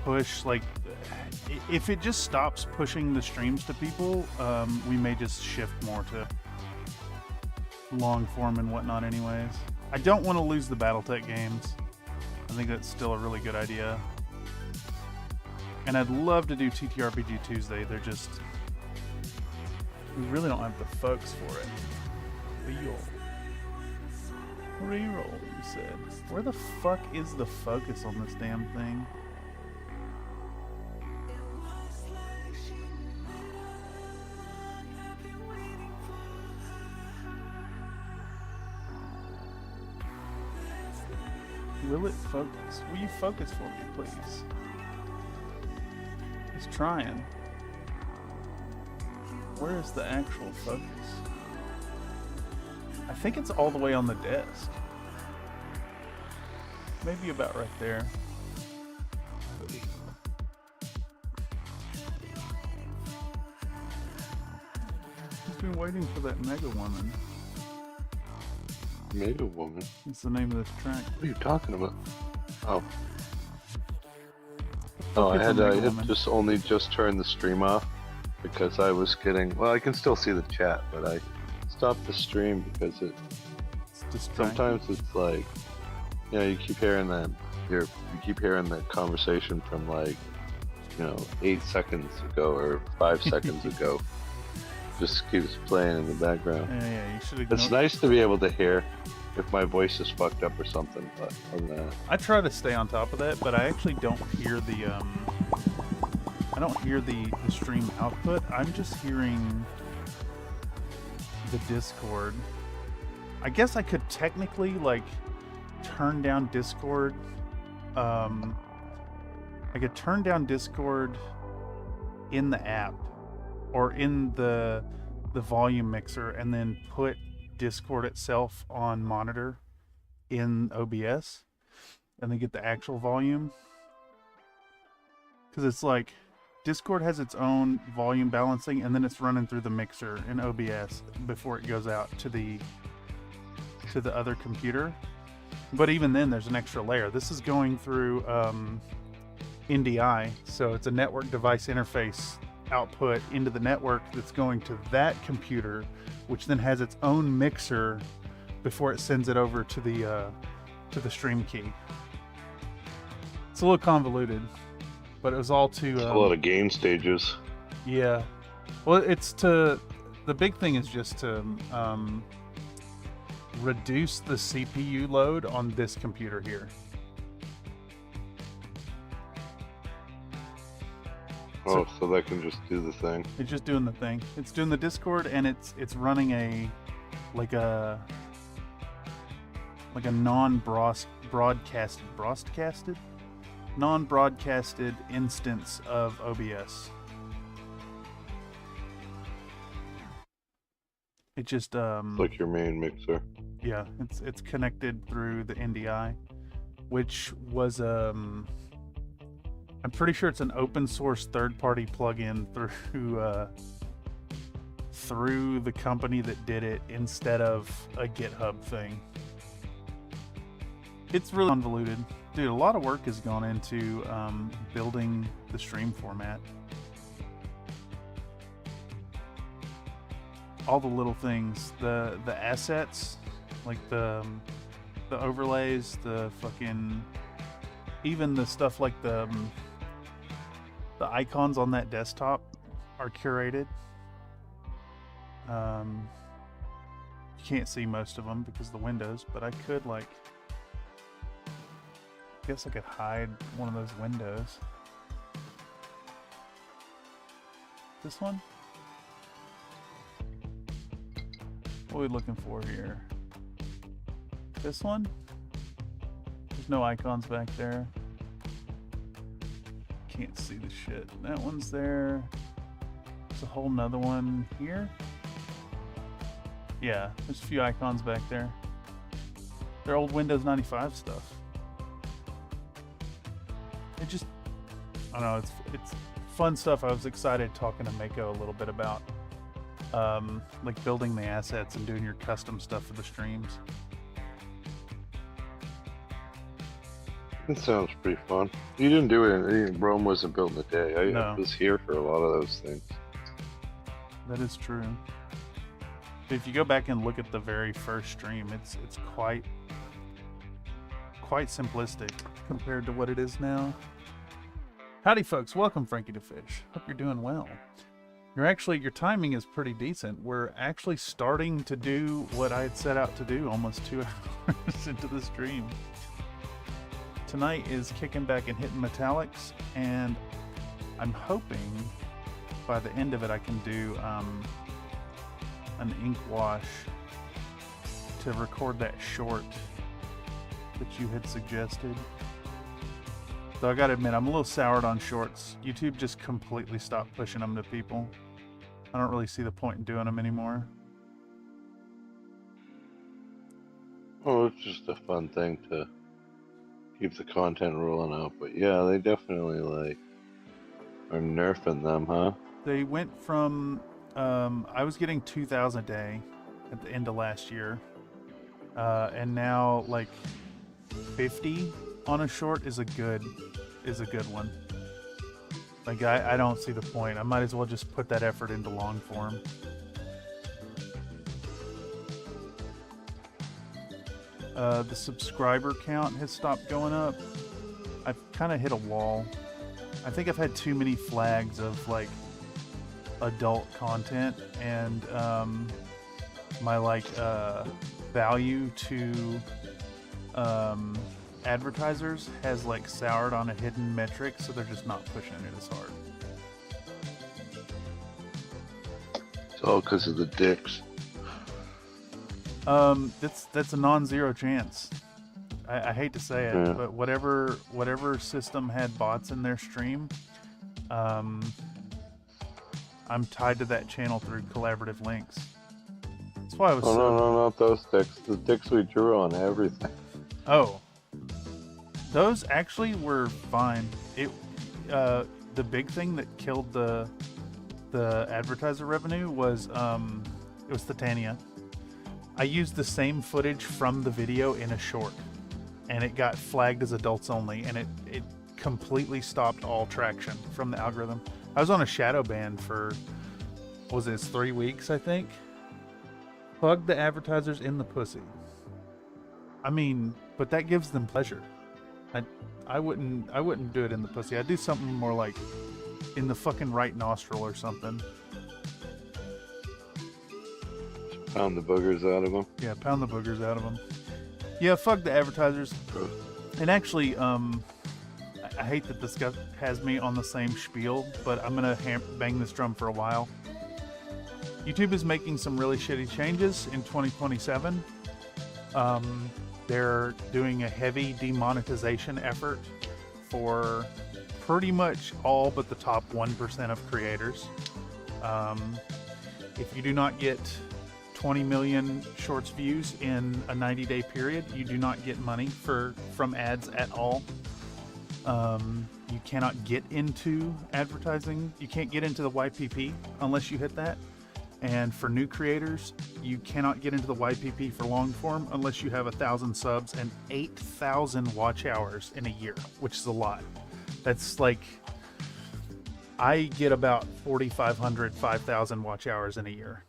Push, if it just stops pushing the streams to people, we may just shift more to long form and whatnot anyways. I don't want to lose the Battletech games. I think that's still a really good idea. And I'd love to do TTRPG Tuesday. They're just... we really don't have the folks for it. Reroll, you said. Where the fuck is the focus on this damn thing? Will it focus? Will you focus for me, please? It's trying. Where is the actual focus? I think it's all the way on the desk. Maybe about right there. He's been waiting for that Mega Woman. Mega Woman? It's the name of this track. What are you talking about? Oh, I had just turned the stream off because I was getting. Well, I can still see the chat, but I stopped the stream because it. It's distracting. Sometimes it's like, you know, you keep hearing you keep hearing the conversation from like, 8 seconds ago or 5 seconds ago. Just keeps playing in the background. Yeah, you should. It's nice to be able to hear if my voice is fucked up or something, but other than that. I try to stay on top of that, but I actually don't hear the stream output. I'm just hearing the Discord. I guess I could technically like turn down Discord. I could turn down Discord in the app or in the volume mixer and then put Discord itself on monitor in OBS and then get the actual volume. Because it's like Discord has its own volume balancing and then it's running through the mixer in OBS before it goes out to the other computer. But even then there's an extra layer. This is going through NDI, so it's a network device interface output into the network that's going to that computer, which then has its own mixer before it sends it over to the stream key. It's a little convoluted, but it was all to a lot of game stages. Yeah, well, the big thing is just to reduce the CPU load on this computer here. Oh, so that can just do the thing. It's just doing the thing. It's doing the Discord, and it's running a non-broadcasted instance of OBS. It just like your main mixer. Yeah, it's connected through the NDI, which was I'm pretty sure it's an open source third-party plugin through the company that did it instead of a GitHub thing. It's really convoluted. Dude, a lot of work has gone into building the stream format. All the little things, the assets, like the overlays, the fucking, even the stuff like the icons on that desktop are curated. You can't see most of them because of the windows, but I could I guess I could hide one of those windows. This one? What are we looking for here? This one? There's no icons back there. Can't see the shit. That one's there. There's a whole nother one here. Yeah, there's a few icons back there. They're old Windows 95 stuff. It just, I don't know, it's fun stuff. I was excited talking to Mako a little bit about like building the assets and doing your custom stuff for the streams. It sounds pretty fun. You didn't do it. Rome wasn't built in a day. I was here for a lot of those things. That is true. If you go back and look at the very first stream, it's quite simplistic compared to what it is now. Howdy, folks. Welcome, Frankie to Fish. Hope you're doing well. Your timing is pretty decent. We're actually starting to do what I had set out to do almost 2 hours into the stream. Tonight is kicking back and hitting metallics, and I'm hoping by the end of it I can do an ink wash to record that short that you had suggested. Though I gotta admit, I'm a little soured on shorts. YouTube just completely stopped pushing them to people. I don't really see the point in doing them anymore. Oh, it's just a fun thing to keep the content rolling out. But yeah, they definitely are nerfing them, huh? They went from I was getting 2,000 a day at the end of last year, and now 50 on a short is a good one. Like, I don't see the point. I might as well just put that effort into long form. The subscriber count has stopped going up. I've kind of hit a wall. I think I've had too many flags of like adult content, and my like value to advertisers has like soured on a hidden metric, so they're just not pushing it as hard. It's all because of the dicks. That's a non-zero chance. I hate to say it, Yeah. but whatever system had bots in their stream, I'm tied to that channel through collaborative links. That's why I was. No, not those dicks. The dicks we drew on everything. Oh, those actually were fine. The big thing that killed the advertiser revenue was it was Titania. I used the same footage from the video in a short, and it got flagged as adults only, and it completely stopped all traction from the algorithm. I was on a shadow ban for, what was this, 3 weeks, I think? Plug the advertisers in the pussy. I mean, but that gives them pleasure. I wouldn't do it in the pussy. I'd do something more like in the fucking right nostril or something. Pound the boogers out of them. Yeah, pound the boogers out of them. Yeah, fuck the advertisers. And actually, I hate that this guy has me on the same spiel, but I'm gonna bang this drum for a while. YouTube is making some really shitty changes in 2027. They're doing a heavy demonetization effort for pretty much all but the top 1% of creators. If you do not get 20 million shorts views in a 90-day period, you do not get money from ads at all. You cannot get into advertising. You can't get into the YPP unless you hit that. And for new creators, you cannot get into the YPP for long form unless you have 1,000 subs and 8,000 watch hours in a year, which is a lot. That's like, I get about 4,500, 5,000 watch hours in a year.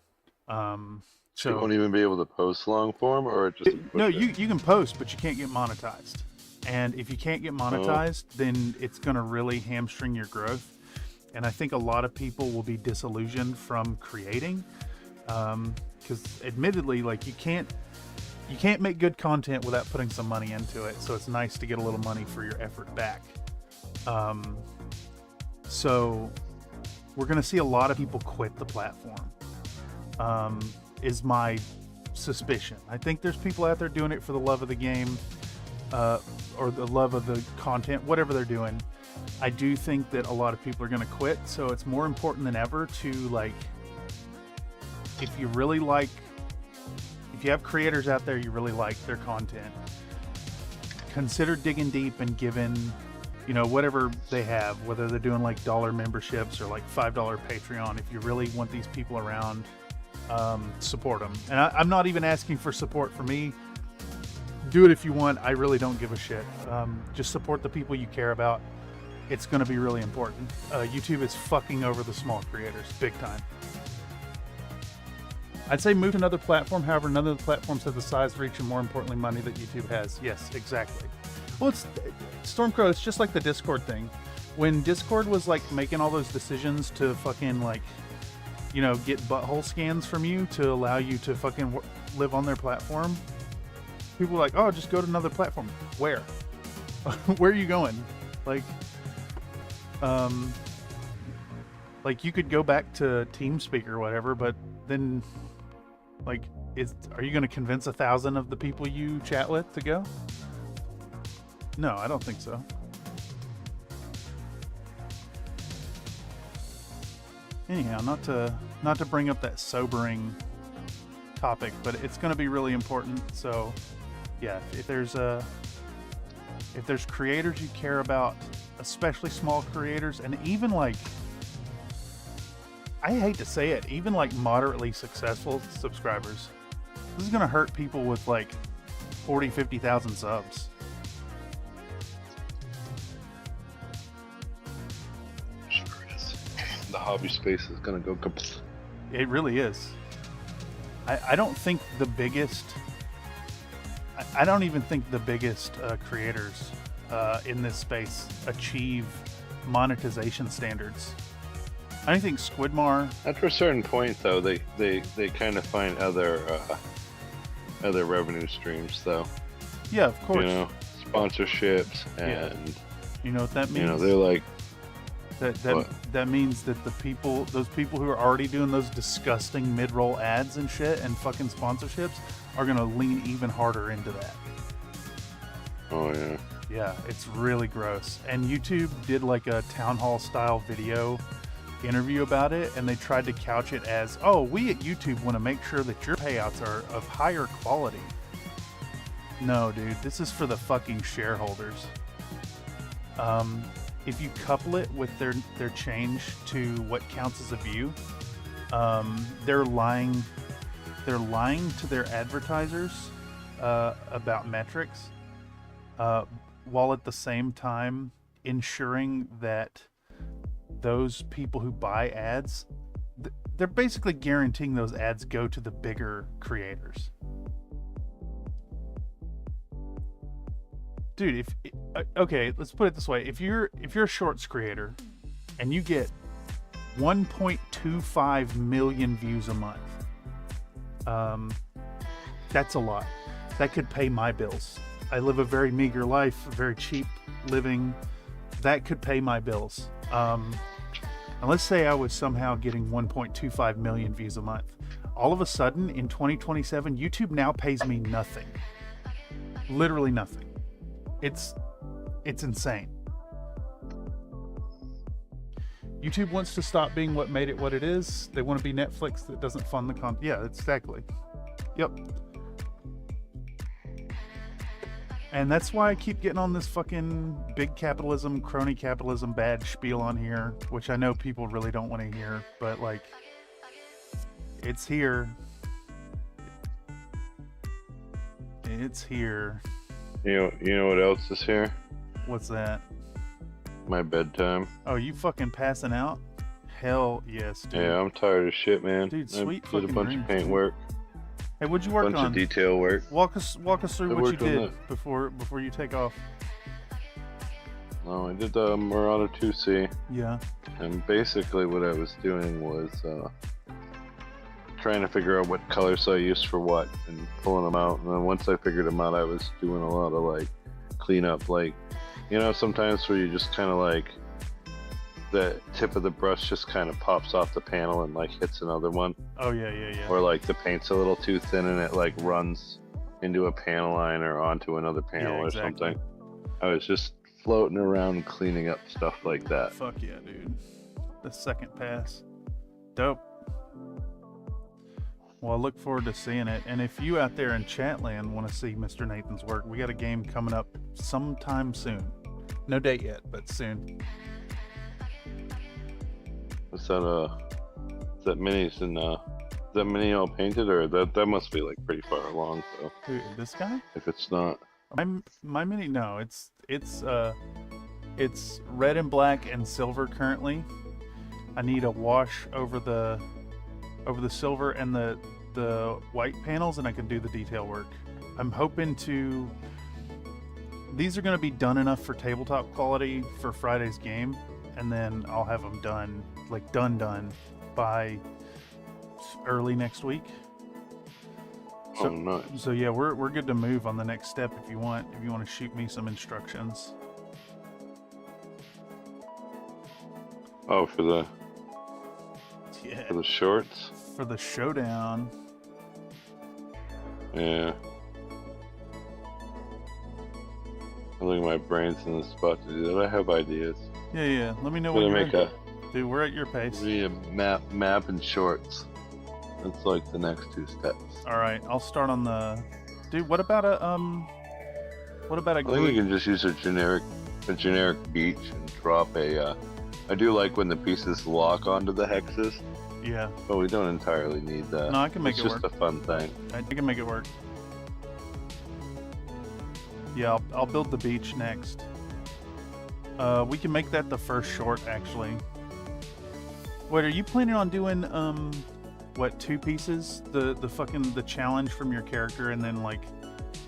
So you won't even be able to post long form, or just no, you can post, but you can't get monetized. And if you can't get monetized, then it's going to really hamstring your growth. And I think a lot of people will be disillusioned from creating, because admittedly, like, you can't make good content without putting some money into it. So it's nice to get a little money for your effort back. So we're going to see a lot of people quit the platform. Is my suspicion. I think there's people out there doing it for the love of the game, or the love of the content, whatever they're doing. I do think that a lot of people are going to quit, so it's more important than ever to, like, if you have creators out there you really like their content, consider digging deep and giving, whatever they have, whether they're doing like $1 memberships or like $5 Patreon. If you really want these people around, support them. And I'm not even asking for support for me. Do it if you want. I really don't give a shit. Just support the people you care about. It's going to be really important. YouTube is fucking over the small creators big time. I'd say move to another platform. However, none of the platforms have the size, reach, and more importantly, money that YouTube has. Yes, exactly. Well, it's Stormcrow. It's just like the Discord thing. When Discord was like making all those decisions to fucking like, get butthole scans from you to allow you to fucking live on their platform, people were like, oh, just go to another platform. Where? Where are you going? Like you could go back to TeamSpeak or whatever, but then, like, are you going to convince 1,000 of the people you chat with to go? No, I don't think so. Anyhow, not to bring up that sobering topic, but it's going to be really important. So, yeah, if there's creators you care about, especially small creators, and even like, I hate to say it, even like moderately successful subscribers, this is going to hurt people with like 40, 50,000 subs. The hobby space is gonna go kaput. It really is. I don't think the biggest. I don't even think the biggest creators in this space achieve monetization standards. I think Squidmar. After a certain point, though, they kind of find other revenue streams, though. Yeah, of course. You know, sponsorships and. You know what that means? You know, they're like. That means that those people who are already doing those disgusting mid-roll ads and shit and fucking sponsorships are gonna lean even harder into that. Oh yeah. Yeah, it's really gross. And YouTube did like a town hall style video interview about it, and they tried to couch it as, oh, we at YouTube want to make sure that your payouts are of higher quality. No, dude, this is for the fucking shareholders. If you couple it with their change to what counts as a view, they're lying to their advertisers about metrics, while at the same time ensuring that those people who buy ads, they're basically guaranteeing those ads go to the bigger creators. Dude, okay, let's put it this way. If you're a shorts creator and you get 1.25 million views a month, that's a lot. That could pay my bills. I live a very meager life, a very cheap living. That could pay my bills. And let's say I was somehow getting 1.25 million views a month. All of a sudden, in 2027, YouTube now pays me nothing. Literally nothing. It's insane. YouTube wants to stop being what made it what it is. They want to be Netflix that doesn't fund the content. Yeah, exactly. Yep. And that's why I keep getting on this fucking big capitalism, crony capitalism, bad spiel on here, which I know people really don't want to hear, but like, it's here. It's here. You know what else is here? What's that? My bedtime. Oh, you fucking passing out? Hell yes, dude. Yeah, I'm tired of shit, man. Dude, sweet I did a fucking bunch dreams, of paint dude. work. Hey, what'd you work on? Bunch of detail work. Walk us through what you worked on did that. before you take off. No, I did the Marauder 2C. Yeah. And basically what I was doing was trying to figure out what colors I used for what and pulling them out. And then once I figured them out, I was doing a lot of like cleanup. Like, you know, sometimes where you just kind of like the tip of the brush just kind of pops off the panel and like hits another one. Oh yeah. Or like the paint's a little too thin and it like runs into a panel line or onto another panel or something. I was just floating around cleaning up stuff like that. Fuck yeah, dude. The second pass. Dope. Well, I look forward to seeing it. And if you out there in Chatland want to see Mr. Nathan's work, we got a game coming up sometime soon. No date yet, but soon. Is that minis and is that mini all painted, or that must be like pretty far along though? Who, this guy? If it's not, my mini, no, it's red and black and silver currently. I need a wash over the silver and the white panels, and I can do the detail work. I'm hoping to. These are going to be done enough for tabletop quality for Friday's game, and then I'll have them done, like done by early next week. So, nice. So yeah, we're good to move on the next step if you want to shoot me some instructions. Oh, for the Yeah. shorts. For the showdown. Yeah. I think my brain's in the spot to do that. I have ideas. Yeah. Let me know Gonna when you're make ready. Dude, we're at your pace. a map and shorts. That's like the next two steps. All right, I'll start on the. Dude, what about a I think we can just use a generic beach and drop a. I do like when the pieces lock onto the hexes. Yeah. But we don't entirely need that. No, I can make it's it just work. a fun thing. I can make it work. Yeah, I'll build the beach next. We can make that the first short, actually. Wait, are you planning on doing what, 2 pieces? The challenge from your character, and then like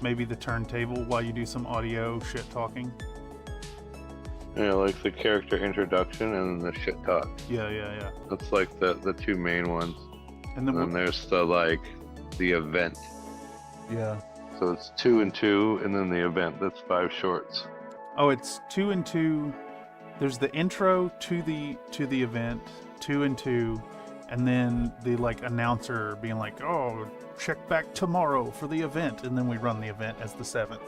maybe the turntable while you do some audio shit talking? Yeah, like the character introduction and then the shit talk. Yeah. That's like the 2 main ones. And then there's the event. Yeah. So it's 2 and 2, and then the event. That's 5 shorts. Oh, it's 2 and 2. There's the intro to the event, 2 and 2, and then the like announcer being like, "Oh, check back tomorrow for the event," and then we run the event as the 7th.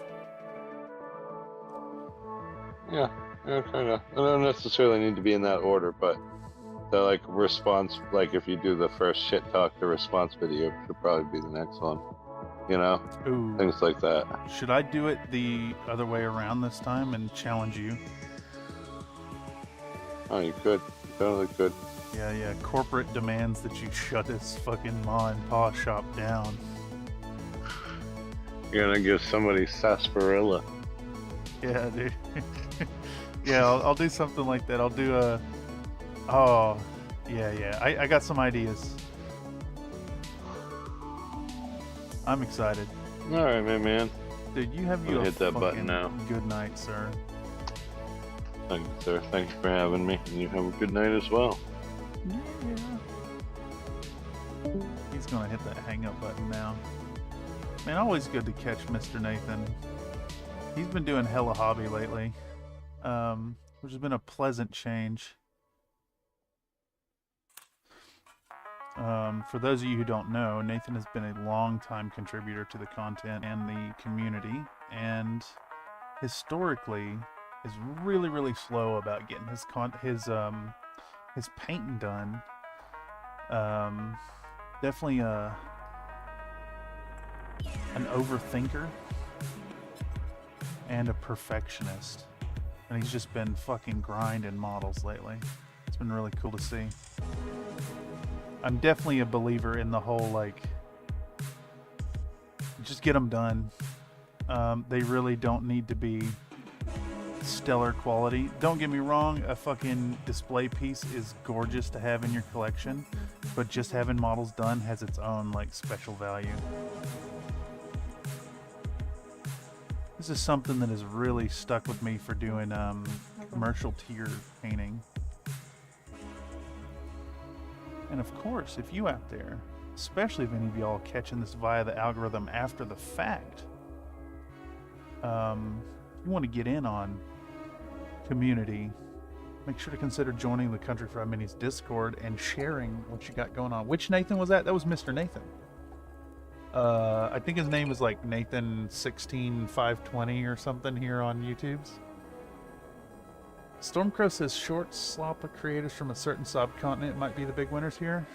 Yeah, kind of. I don't necessarily need to be in that order, but the like response, like if you do the first shit talk, the response video should probably be the next one. You know? Ooh. Things like that. Should I do it the other way around this time and challenge you? Oh, you could. You totally could. Yeah. Corporate demands that you shut this fucking ma and pa shop down. You're gonna give somebody sarsaparilla. Yeah, dude. Yeah, I'll do something like that. I'll do a... Oh, yeah. I got some ideas. I'm excited. All right, man. Dude, you have hit that button now. Good night, sir. Thank you, sir. Thanks for having me, and you have a good night as well. Yeah. He's gonna hit that hang up button now. Man, always good to catch Mr. Nathan. He's been doing hella hobby lately, which has been a pleasant change. For those of you who don't know, Nathan has been a long-time contributor to the content and the community, and historically is really slow about getting his painting done. Definitely an overthinker and a perfectionist, and he's just been fucking grinding models lately. It's been really cool to see. I'm definitely a believer in the whole, like, just get them done. They really don't need to be stellar quality. Don't get me wrong, a fucking display piece is gorgeous to have in your collection, but just having models done has its own, like, special value. This is something that has really stuck with me for doing commercial tier painting. And of course, if you out there, especially if any of y'all catching this via the algorithm after the fact, you want to get in on community, make sure to consider joining the Country Fried Minis Discord and sharing what you got going on. Which Nathan was that? That was Mr. Nathan. I think his name is like Nathan16520 or something here on YouTube's. Stormcrow says short slop of creators from a certain subcontinent might be the big winners here.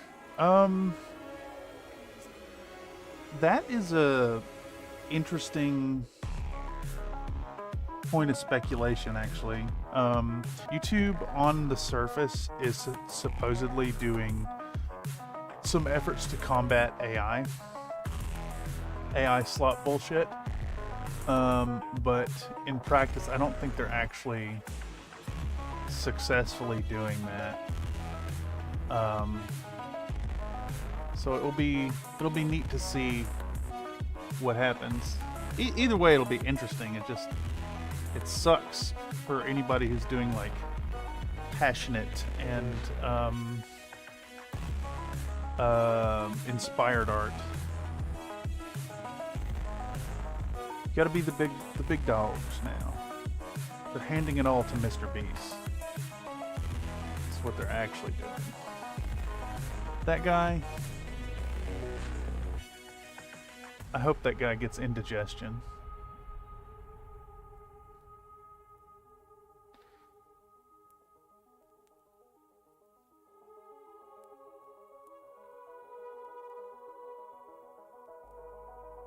That is a interesting point of speculation, actually. YouTube on the surface is supposedly doing some efforts to combat AI slop bullshit. But in practice, I don't think they're actually successfully doing that. So it'll be neat to see what happens. Either way, it'll be interesting. It sucks for anybody who's doing like passionate and inspired art. You gotta be the big dogs now. They're handing it all to Mr. Beast. That's what they're actually doing. That guy, I hope that guy gets indigestion.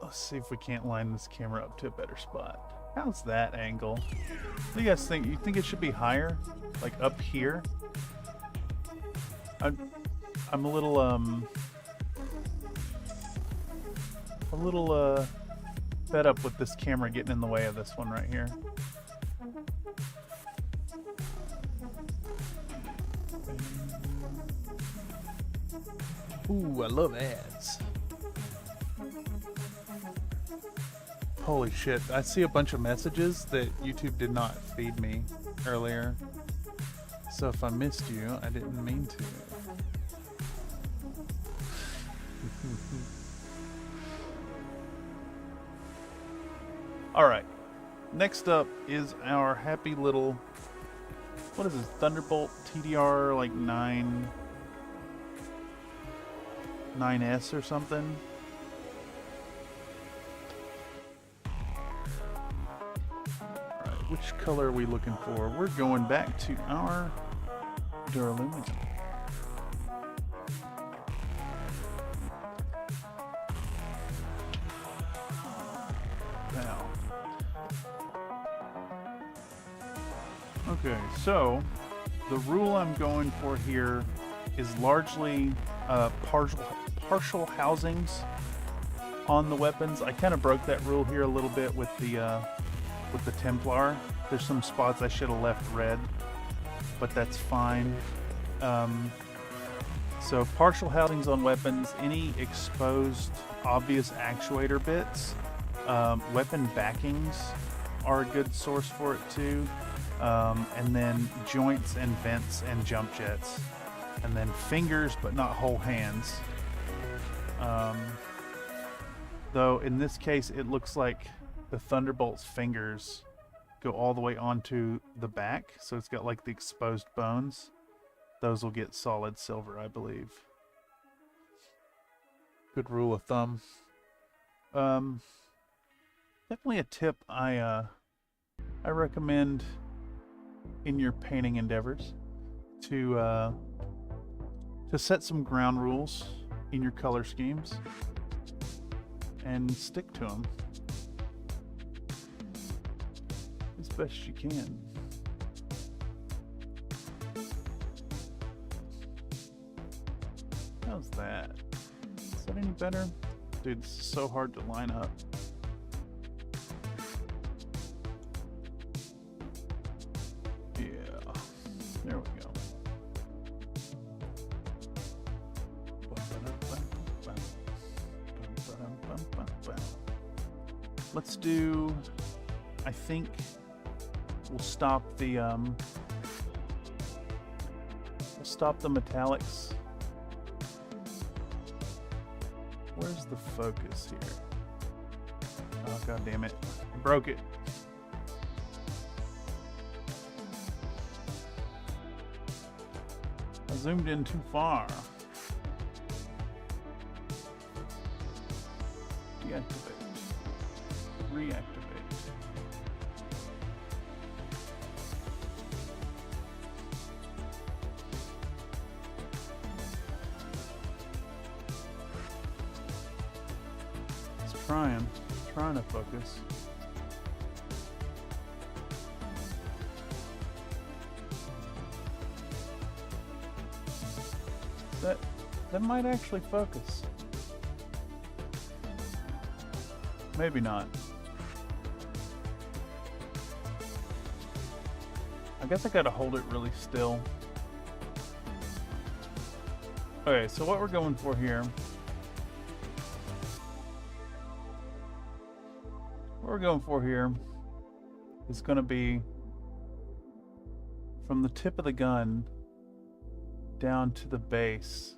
Let's see if we can't line this camera up to a better spot. How's that angle? What do you guys think? You think it should be higher? Like up here? I'm a little fed up with this camera getting in the way of this one right here. Ooh, I love ads. Holy shit, I see a bunch of messages that YouTube did not feed me earlier. So if I missed you, I didn't mean to. Alright, next up is our happy little, what is this, Thunderbolt TDR like 9S or something? Alright, which color are we looking for? We're going back to our duralumin. Now. Okay, so the rule I'm going for here is largely partial housings on the weapons. I kind of broke that rule here a little bit with the Templar. There's some spots I should have left red, but that's fine. So partial housings on weapons, any exposed obvious actuator bits, weapon backings are a good source for it too, and then joints and vents and jump jets, and then fingers but not whole hands. Though in this case it looks like the Thunderbolt's fingers go all the way onto the back, so it's got like the exposed bones. Those will get solid silver, I believe. Good rule of thumb. Definitely a tip I recommend in your painting endeavors to set some ground rules in your color schemes and stick to them as best you can. How's that? Is that any better? Dude, it's so hard to line up. Yeah, there we go. Let's do, I think we'll stop the metallics. Where's the focus here? Oh, god damn it. I broke it. I zoomed in too far. Deactivate. Reactivate. Trying to focus. That might actually focus. Maybe not. I guess I gotta hold it really still. Okay, so what we're going for here, is going to be from the tip of the gun down to the base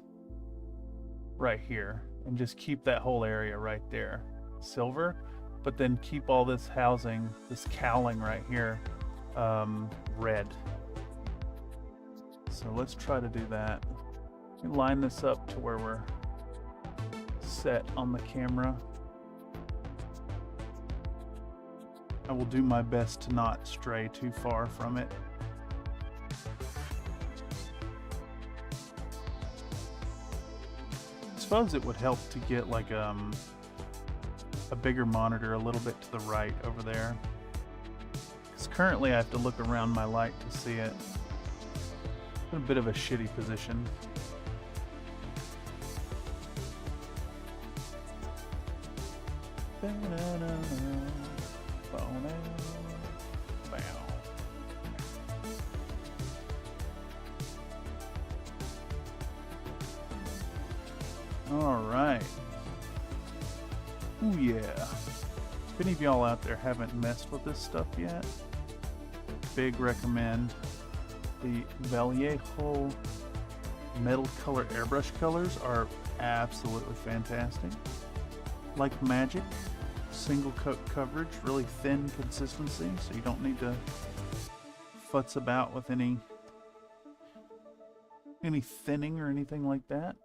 right here, and just keep that whole area right there silver, but then keep all this housing, this cowling right here, red. So let's try to do that. Line this up to where we're set on the camera. I will do my best to not stray too far from it. I suppose it would help to get like a bigger monitor a little bit to the right over there, because currently I have to look around my light to see it. In a bit of a shitty position. All right. Oh yeah. If any of y'all out there haven't messed with this stuff yet, big recommend. The Vallejo metal color airbrush colors are absolutely fantastic. Like magic, single coat coverage, really thin consistency, so you don't need to futz about with any thinning or anything like that.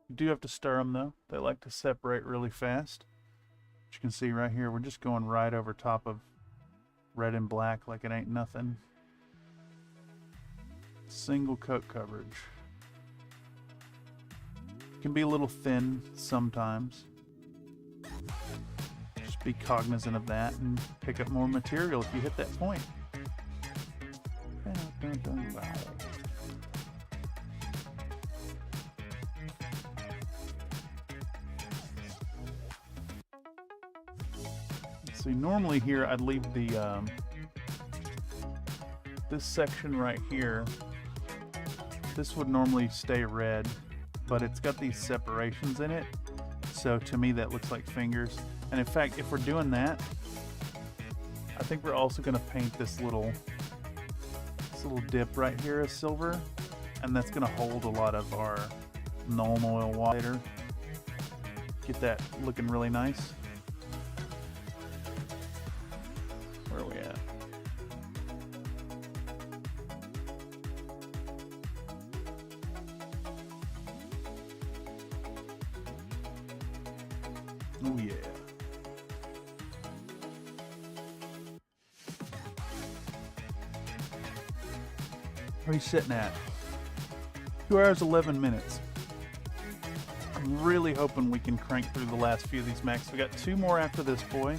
You do have to stir them though. They like to separate really fast. As you can see right here, we're just going right over top of red and black like it ain't nothing. Single coat coverage. Can be a little thin sometimes. Just be cognizant of that and pick up more material if you hit that point. See, normally here I'd leave the this section right here. This would normally stay red, but it's got these separations in it, so to me that looks like fingers. And in fact, if we're doing that, I think we're also going to paint this little dip right here as silver, and that's going to hold a lot of our Nuln Oil water. Get that looking really nice. Where are we at? Oh yeah. Where are you sitting at? 2 hours 11 minutes. I'm really hoping we can crank through the last few of these mechs. We got 2 more after this boy.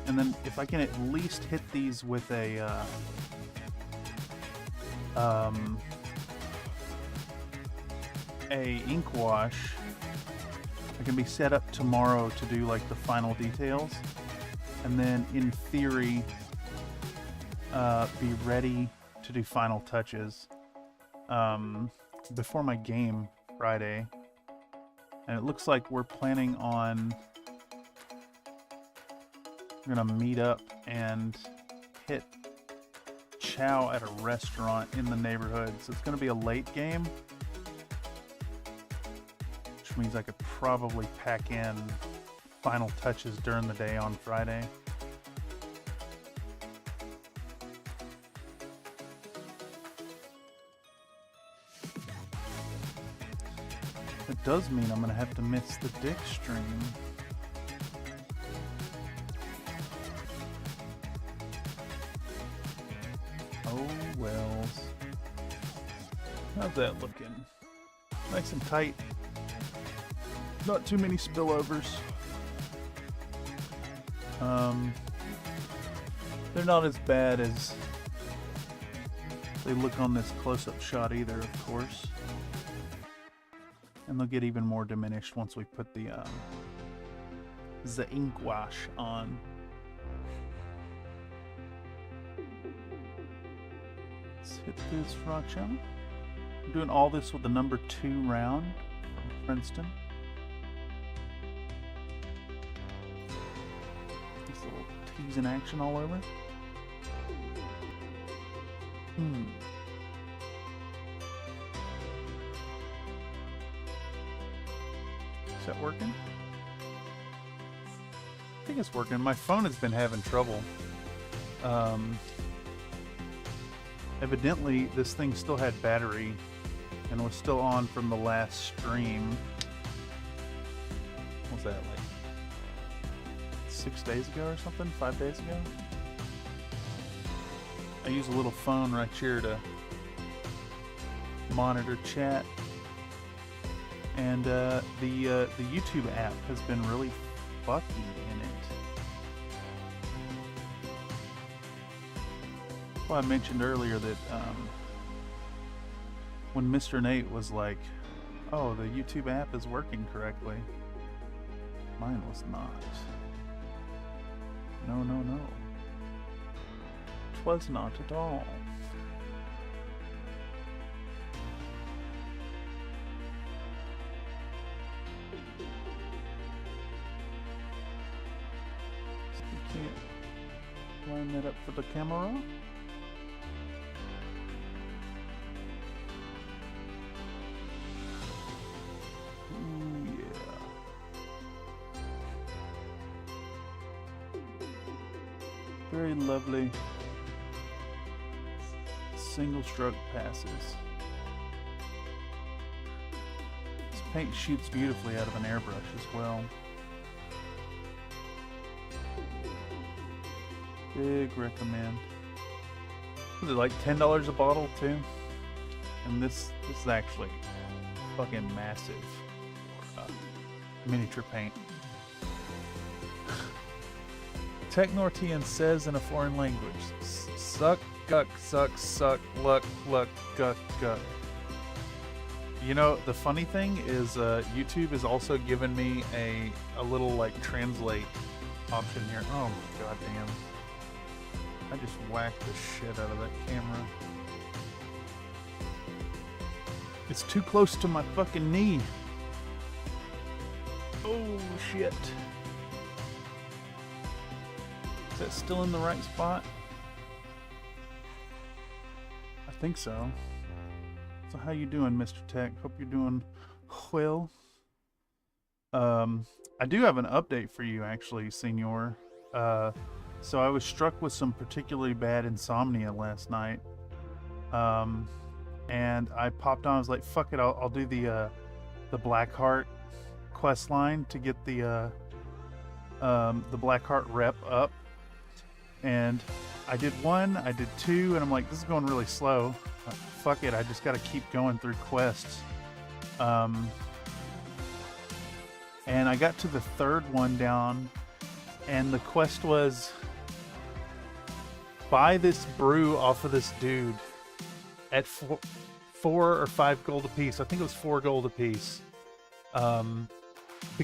And then if I can at least hit these with a ink wash, I can be set up tomorrow to do like the final details, and then in theory be ready to do final touches before my game Friday. And it looks like we're planning on gonna meet up and hit chow at a restaurant in the neighborhood, so it's gonna be a late game, which means I could probably pack in final touches during the day on Friday. It does mean I'm gonna have to miss the Dick stream. Oh wells. How's that looking? Nice and tight. Not too many spillovers. They're not as bad as they look on this close-up shot either, of course. And they'll get even more diminished once we put the ink wash on. Let's hit this rock channel. I'm doing all this with the number 2 round from Princeton. This little T's in action all over. Is that working? I think it's working. My phone has been having trouble. Evidently, this thing still had battery and was still on from the last stream. What was that, like 6 days ago or something? 5 days ago? I use a little phone right here to monitor chat. And the YouTube app has been really fucky in it. Well, I mentioned earlier that when Mr. Nate was like, oh, the YouTube app is working correctly, mine was not. No, no, no. It was not at all. that up for the camera. Ooh, yeah. Very lovely. Single stroke passes. This paint shoots beautifully out of an airbrush as well. Big recommend. Was it like $10 a bottle too? And this is actually fucking massive miniature paint. Technortian says in a foreign language, suck, guck, suck, luck, guck, guck. You know, the funny thing is YouTube has also given me a little like translate option here. Oh my goddamn. I just whacked the shit out of that camera. It's too close to my fucking knee. Oh shit. Is that still in the right spot? I think so. So how you doing, Mr. Tech? Hope you're doing well. I do have an update for you actually, Senor. So I was struck with some particularly bad insomnia last night. And I popped on, I was like, fuck it, I'll do the Blackheart quest line to get the Blackheart rep up. And I did 1, I did 2, and I'm like, this is going really slow. Fuck it, I just gotta keep going through quests. And I got to the 3rd one down, and the quest was buy this brew off of this dude at 4 or 5 gold a piece. I think it was 4 gold a piece to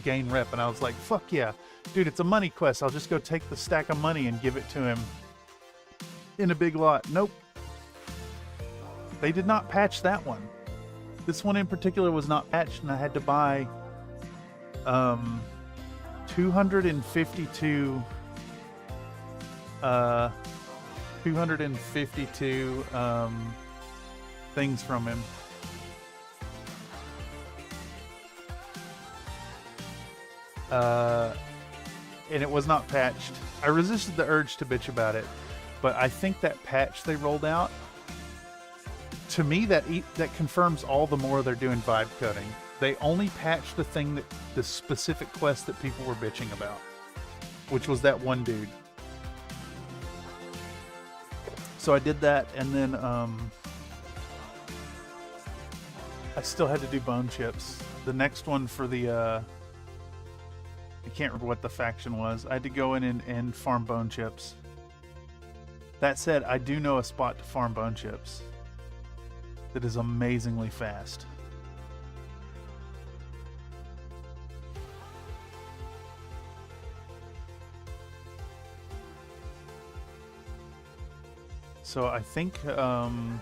gain rep. And I was like, fuck yeah. Dude, it's a money quest. I'll just go take the stack of money and give it to him in a big lot. Nope. They did not patch that one. This one in particular was not patched, and I had to buy 252 things from him. And it was not patched. I resisted the urge to bitch about it, but I think that patch they rolled out, to me, that confirms all the more they're doing vibe coding. They only patched the specific quest that people were bitching about, which was that one dude. So I did that, and then I still had to do bone chips. The next one for the I can't remember what the faction was. I had to go in and farm bone chips. That said, I do know a spot to farm bone chips that is amazingly fast. So I think I'm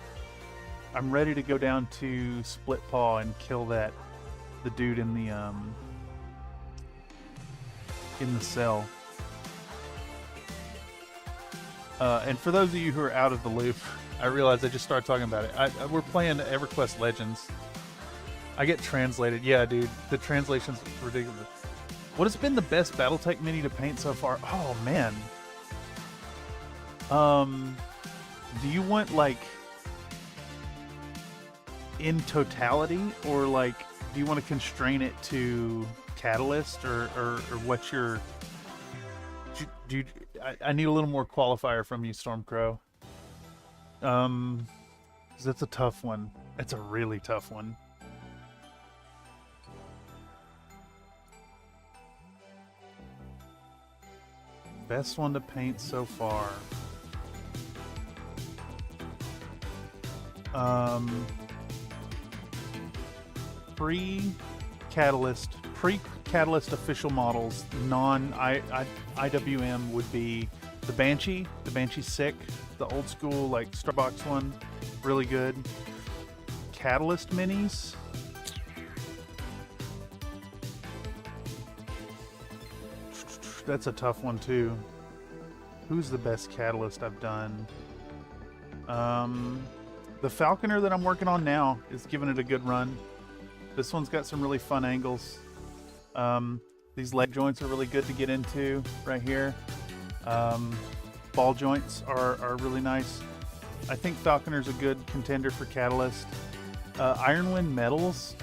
ready to go down to Split Paw and kill the dude in the cell. And for those of you who are out of the loop, I realize I just started talking about it. We're playing EverQuest Legends. I get translated. Yeah, dude, the translation's ridiculous. What has been the best BattleTech mini to paint so far? Oh man. Do you want like in totality, or like do you want to constrain it to Catalyst, or what's your? I need a little more qualifier from you, Stormcrow. 'Cause that's a tough one. It's a really tough one. Best one to paint so far. Pre-Catalyst official models, non-IWM would be the Banshee. The Banshee's sick. The old school, like, Starbucks one, really good. Catalyst minis. That's a tough one, too. Who's the best catalyst I've done? The Falconer that I'm working on now is giving it a good run. This one's got some really fun angles. These leg joints are really good to get into right here. Ball joints are really nice. I think Falconer's a good contender for catalyst. Ironwind metals.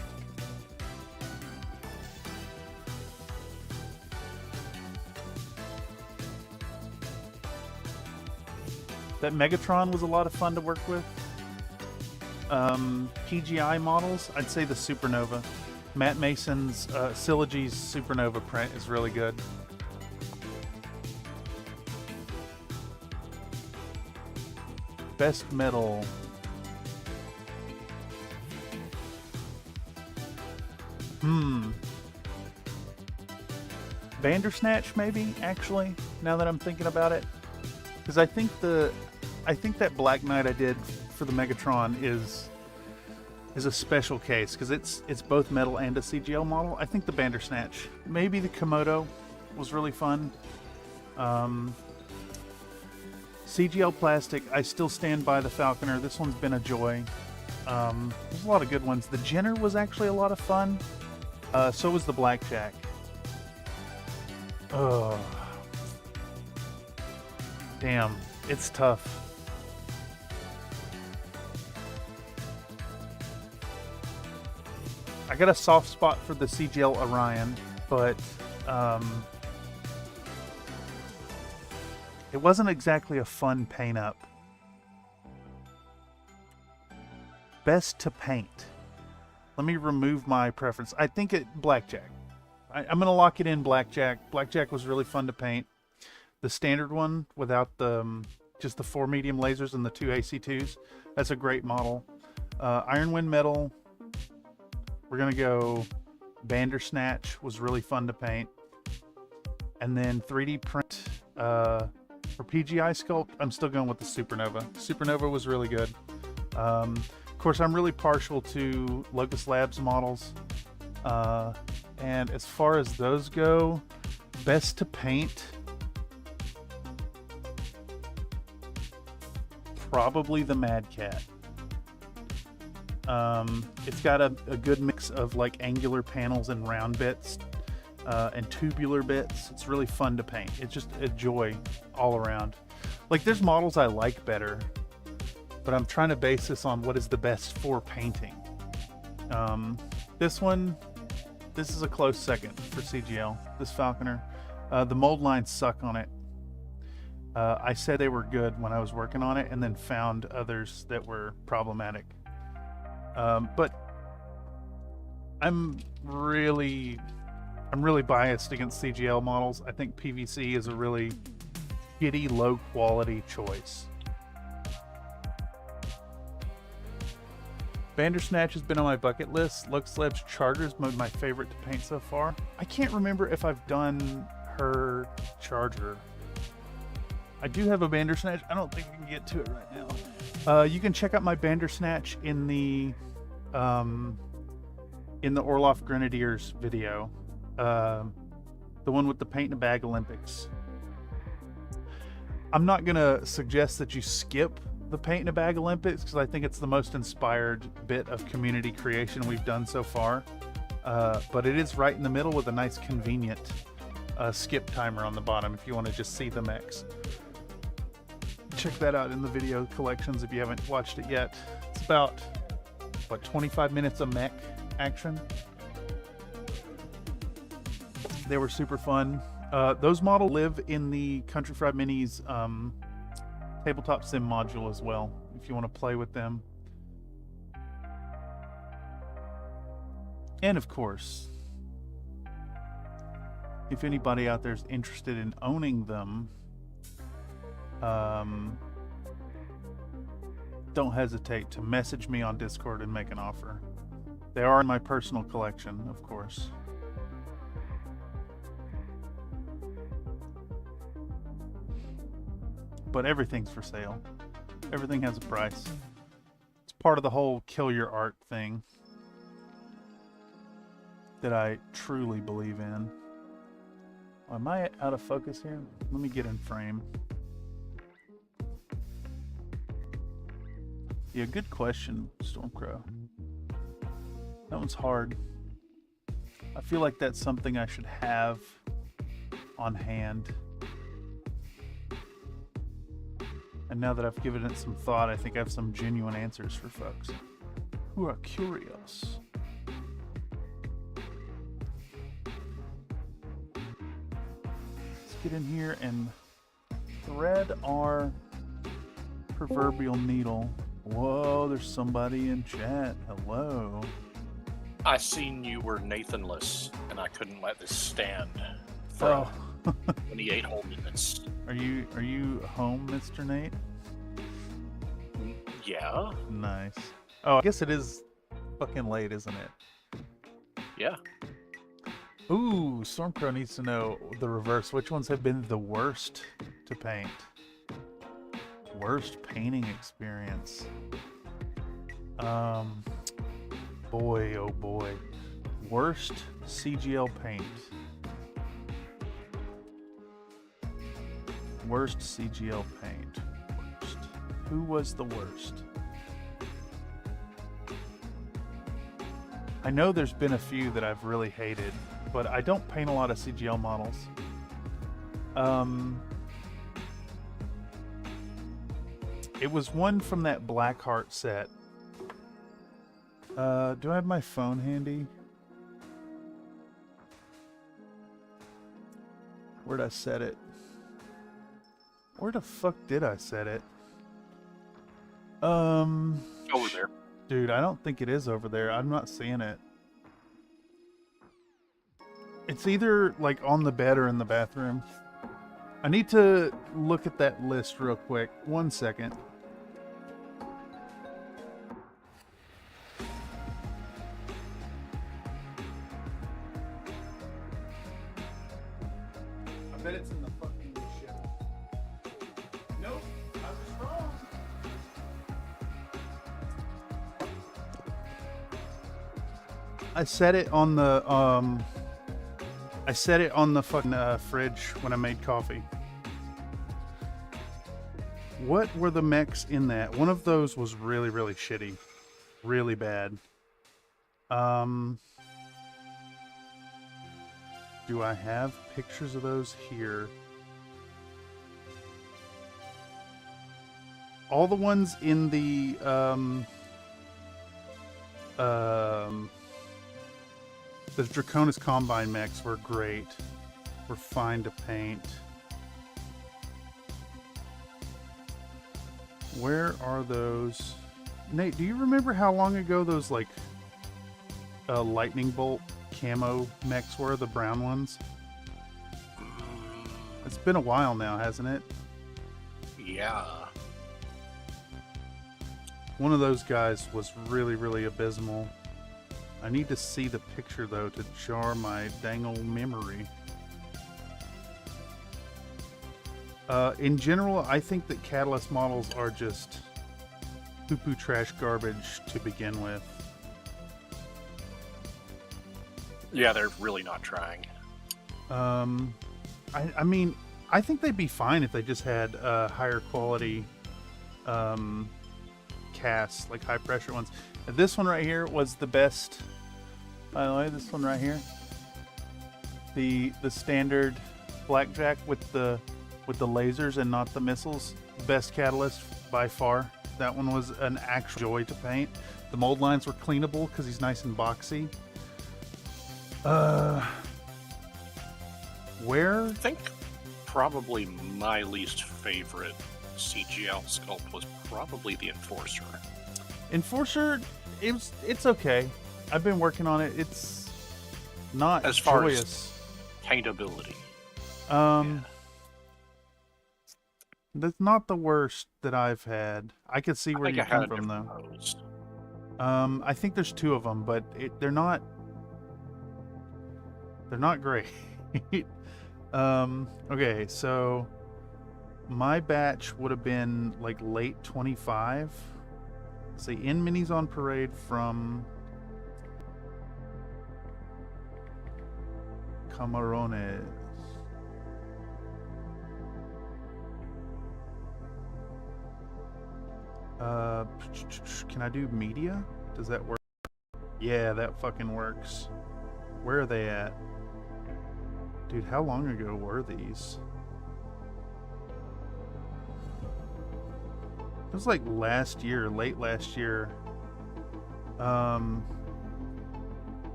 That Megatron was a lot of fun to work with. PGI models, I'd say the Supernova. Matt Mason's Syllogy's Supernova print is really good. Best metal. Bandersnatch, maybe, actually, now that I'm thinking about it. Because I think that Black Knight I did for the Megatron is a special case, because it's both metal and a CGL model. I think the Bandersnatch, maybe the Komodo was really fun. CGL plastic, I still stand by the Falconer. This one's been a joy. There's a lot of good ones. The Jenner was actually a lot of fun. So was the Blackjack. Oh, damn, it's tough. I got a soft spot for the CGL Orion, but it wasn't exactly a fun paint up. Best to paint. Let me remove my preference. I think Blackjack. I'm going to lock it in Blackjack. Blackjack was really fun to paint. The standard one without just the 4 medium lasers and the 2 AC2s. That's a great model. Ironwind metal. We're going to go Bandersnatch was really fun to paint. And then 3D print for PGI sculpt, I'm still going with the Supernova. Supernova was really good. Of course, I'm really partial to Locust Labs models. And as far as those go, best to paint, probably the Mad Cat. It's got a good mix of like angular panels and round bits and tubular bits. It's really fun to paint. It's just a joy all around. Like, there's models I like better, but I'm trying to base this on what is the best for painting. This is a close second for CGL, this Falconer. The mold lines suck on it. I said they were good when I was working on it and then found others that were problematic. But I'm really biased against CGL models. I think PVC is a really shitty, low quality choice. Bandersnatch has been on my bucket list. Locust Labs Charger is my favorite to paint so far. I can't remember if I've done her Charger. I do have a Bandersnatch. I don't think we can get to it right now. You can check out my Bandersnatch in the Orloff Grenadiers video. The one with the paint in a bag Olympics. I'm not gonna suggest that you skip the paint in a bag Olympics because I think it's the most inspired bit of community creation we've done so far. But it is right in the middle with a nice convenient skip timer on the bottom if you want to just see the mechs. Check that out in the video collections if you haven't watched it yet. It's about, what, 25 minutes of mech action. They were super fun. Those models live in the Country Fried Minis tabletop sim module as well, if you want to play with them. And of course, if anybody out there is interested in owning them, don't hesitate to message me on Discord and make an offer. They are in my personal collection, of course. But everything's for sale. Everything has a price. It's part of the whole kill your art thing that I truly believe in. Am I out of focus here? Let me get in frame. Yeah, good question, Stormcrow. That one's hard. I feel like that's something I should have on hand. And now that I've given it some thought, I think I have some genuine answers for folks who are curious. Let's get in here and thread our proverbial needle. Whoa, there's somebody in chat. Hello. I seen you were Nathanless, and I couldn't let this stand for 28 whole minutes. Are you home, Mr. Nate? Yeah. Nice. Oh, I guess it is fucking late, isn't it? Yeah. Ooh, Stormcrow needs to know the reverse. Which ones have been the worst to paint? Worst painting experience. Boy, oh boy. Worst CGL paint. Worst CGL paint. Worst. Who was the worst? I know there's been a few that I've really hated, but I don't paint a lot of CGL models. It was one from that Blackheart set. Do I have my phone handy? Where'd I set it? Where the fuck did I set it? Over there. Dude, I don't think it is over there. I'm not seeing it. It's either like on the bed or in the bathroom. I need to look at that list real quick. 1 second. I bet it's in the fucking ship. Nope, I was wrong. I set it on the fucking fridge when I made coffee. What were the mechs in that? One of those was really, really shitty. Really bad. Do I have pictures of those here? All the ones in the Draconis Combine mechs were great. Were fine to paint. Where are those? Nate, do you remember how long ago those like lightning bolt camo mechs were, the brown ones? It's been a while now, hasn't it? Yeah. One of those guys was really, really abysmal. I need to see the picture though to jar my dang old memory. In general, I think that Catalyst models are just poo-poo trash garbage to begin with. Yeah, they're really not trying. I mean, I think they'd be fine if they just had higher quality casts, like high pressure ones. This one right here was the best. By the way, this one right here, the standard blackjack with the lasers and not the missiles, best Catalyst by far. That one was an actual joy to paint. The mold lines were cleanable because he's nice and boxy. Where? I think probably my least favorite CGL sculpt was probably the Enforcer. Enforcer, it's okay. I've been working on it. It's not as far joyous. As paintability. That's not the worst that I've had. I could see where you come from though. I think there's two of them, but they're not great. Okay, so my batch would have been like late 25. Say in minis on parade from Camarones. Can I do media? Does that work? Yeah, that fucking works. Where are they at? Dude, how long ago were these? It was like last year, late last year.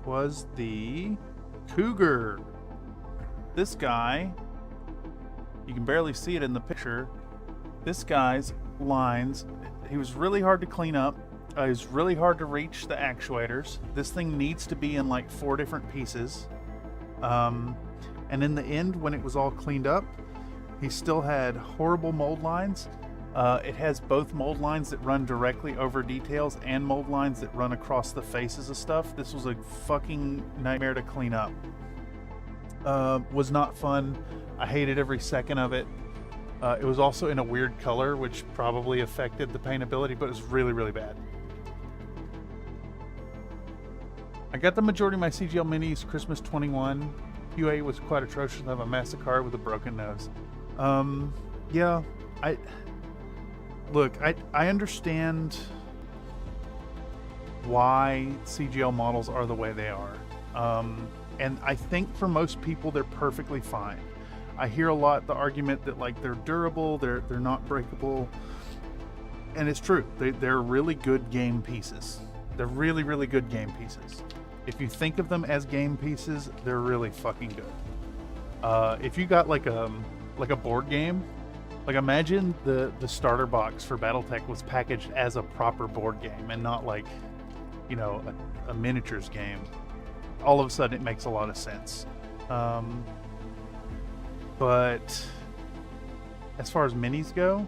Twas the Cougar. This guy, you can barely see it in the picture. This guy's lines, he was really hard to clean up. It was really hard to reach the actuators. This thing needs to be in like 4 different pieces. And in the end, when it was all cleaned up, he still had horrible mold lines. It has both mold lines that run directly over details and mold lines that run across the faces of stuff. This was a fucking nightmare to clean up. Was not fun. I hated every second of it. It was also in a weird color, which probably affected the paintability, but it was really, really bad. I got the majority of my CGL minis Christmas 21. QA was quite atrocious. I have a Massacre with a broken nose. Yeah, Look, I understand why CGL models are the way they are. And I think for most people, they're perfectly fine. I hear a lot the argument that like they're durable, they're not breakable. And it's true. They're really good game pieces. They're really, really good game pieces. If you think of them as game pieces, they're really fucking good. If you got like a board game, like imagine the starter box for BattleTech was packaged as a proper board game and not like, you know, a miniatures game. All of a sudden it makes a lot of sense. But as far as minis go,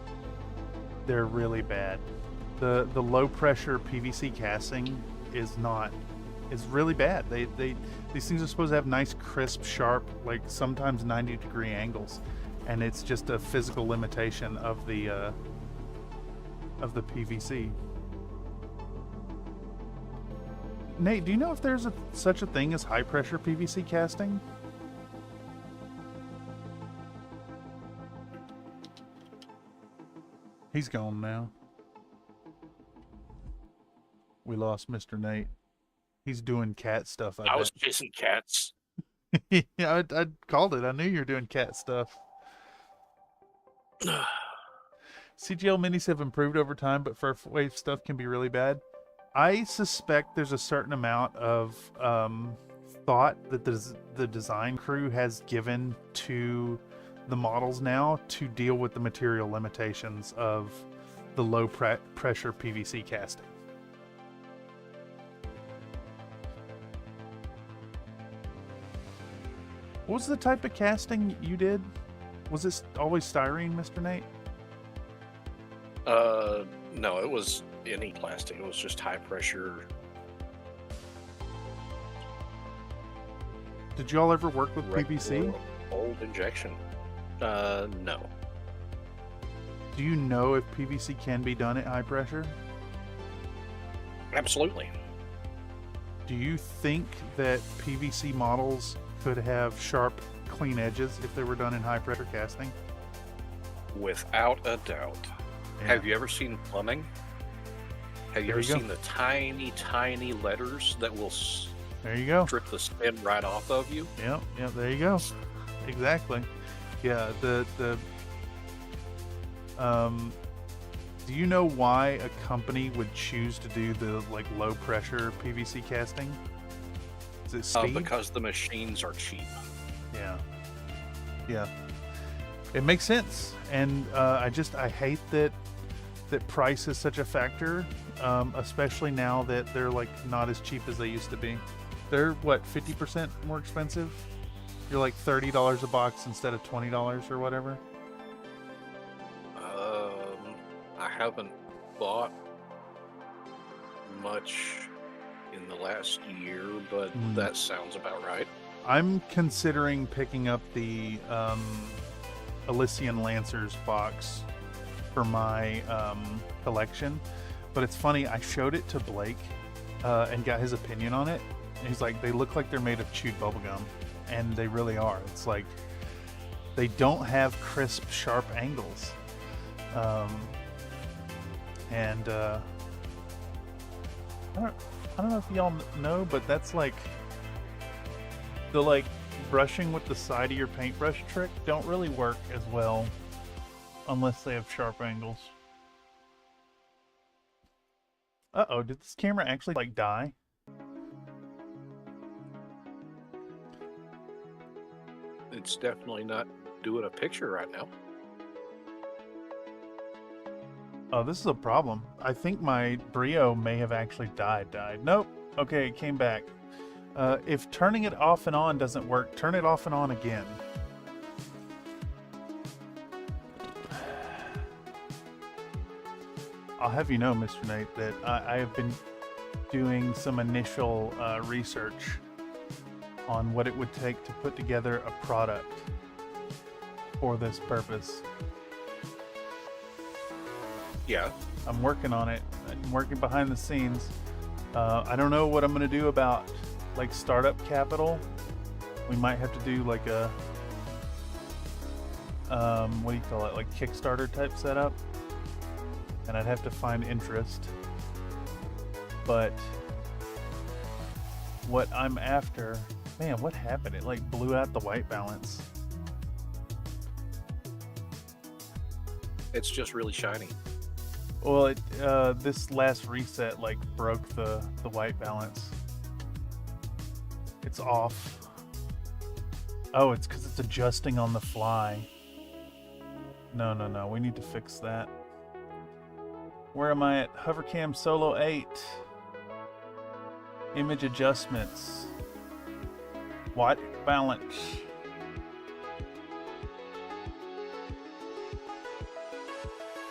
they're really bad. The low pressure PVC casting is really bad. These things are supposed to have nice, crisp, sharp, like sometimes 90-degree angles. And it's just a physical limitation of the PVC. Nate, do you know if there's such a thing as high pressure PVC casting? He's gone now. We lost Mr. Nate. He's doing cat stuff. I was chasing cats. Yeah, I called it. I knew you were doing cat stuff. CGL minis have improved over time, but first wave stuff can be really bad. I suspect there's a certain amount of thought that the design crew has given to the models now to deal with the material limitations of the low pressure PVC casting. What was the type of casting you did? Was this always styrene, Mr. Nate? No, it was any plastic. It was just high pressure. Did y'all ever work with PVC? Old injection. No. Do you know if PVC can be done at high pressure? Absolutely. Do you think that PVC models could have sharp, clean edges if they were done in high pressure casting? Without a doubt. Yeah. Have you ever seen plumbing? Have you There ever you go. seen the tiny, tiny letters that will There you go. strip the spin right off of you? Yep, there you go. Exactly. Yeah, do you know why a company would choose to do the like low pressure PVC casting? Is it speed? Because the machines are cheap. Yeah. It makes sense, and I hate that price is such a factor, especially now that they're like not as cheap as they used to be. They're what, 50% more expensive? You're like $30 a box instead of $20 or whatever. I haven't bought much in the last year, but that sounds about right. I'm considering picking up the Elysian Lancers box for my collection, but it's funny, I showed it to Blake and got his opinion on it, and he's like, they look like they're made of chewed bubblegum, and they really are. It's like they don't have crisp, sharp angles. And I don't know if y'all know, but that's like the brushing with the side of your paintbrush trick don't really work as well unless they have sharp angles. Uh-oh, did this camera actually die? It's definitely not doing a picture right now. Oh, this is a problem. I think my Brio may have actually died. Nope. Okay, it came back. If turning it off and on doesn't work, turn it off and on again. I'll have you know, Mr. Nate, that I have been doing some initial research on what it would take to put together a product for this purpose. Yeah. I'm working on it. I'm working behind the scenes. I don't know what I'm going to do about like startup capital. We might have to do like a what do you call it, like Kickstarter type setup, and I'd have to find interest. But what I'm after, man, what happened? It like blew out the white balance. It's just really shiny. Well, this last reset like broke the white balance. It's off. Oh, it's because it's adjusting on the fly. No, we need to fix that. Where am I at? Hovercam Solo 8. Image adjustments. White balance.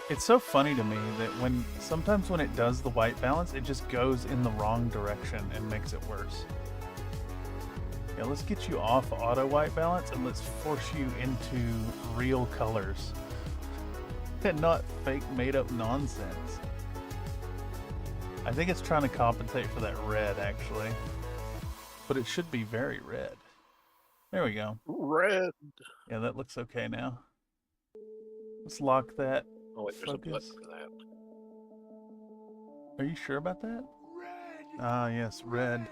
It's so funny to me that sometimes when it does the white balance, it just goes in the wrong direction and makes it worse. Yeah, let's get you off auto white balance and let's force you into real colors. And not fake made up nonsense. I think it's trying to compensate for that red actually. But it should be very red. There we go. Red. Yeah, that looks okay now. Let's lock that. Oh wait, there's a button Focus. for that. Are you sure about that? Ah, yes, red.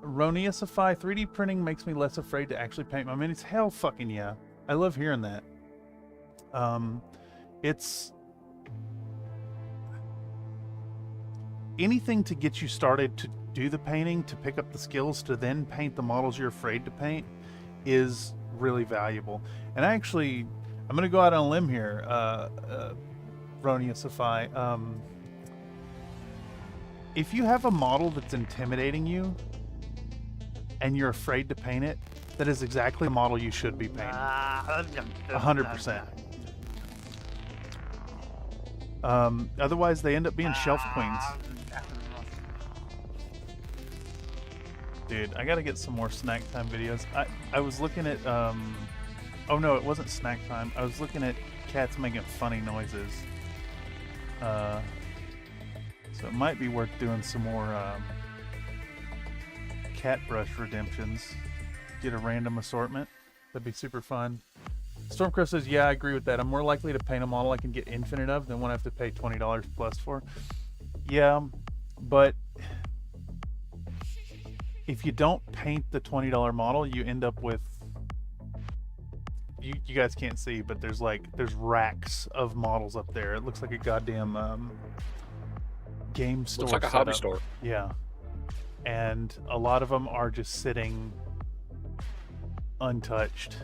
Roniusify 3D printing makes me less afraid to actually paint my minis. Hell fucking yeah. I love hearing that. It's anything to get you started to do the painting, to pick up the skills, to then paint the models you're afraid to paint is really valuable. And I'm going to go out on a limb here, Roniusify. If you have a model that's intimidating you and you're afraid to paint it, that is exactly the model you should be painting. 100%. Otherwise, they end up being shelf queens. Dude, I gotta get some more snack time videos. I was looking at, oh no, it wasn't snack time. I was looking at cats making funny noises. So it might be worth doing some more cat brush redemptions. Get a random assortment. That'd be super fun. Stormcrow says, yeah, I agree with that. I'm more likely to paint a model I can get infinite of than one I have to pay $20 plus for. Yeah, but if you don't paint the $20 model, you end up with, you guys can't see, but there's racks of models up there. It looks like a goddamn game store. Looks like a setup. hobby store. Yeah. And a lot of them are just sitting untouched.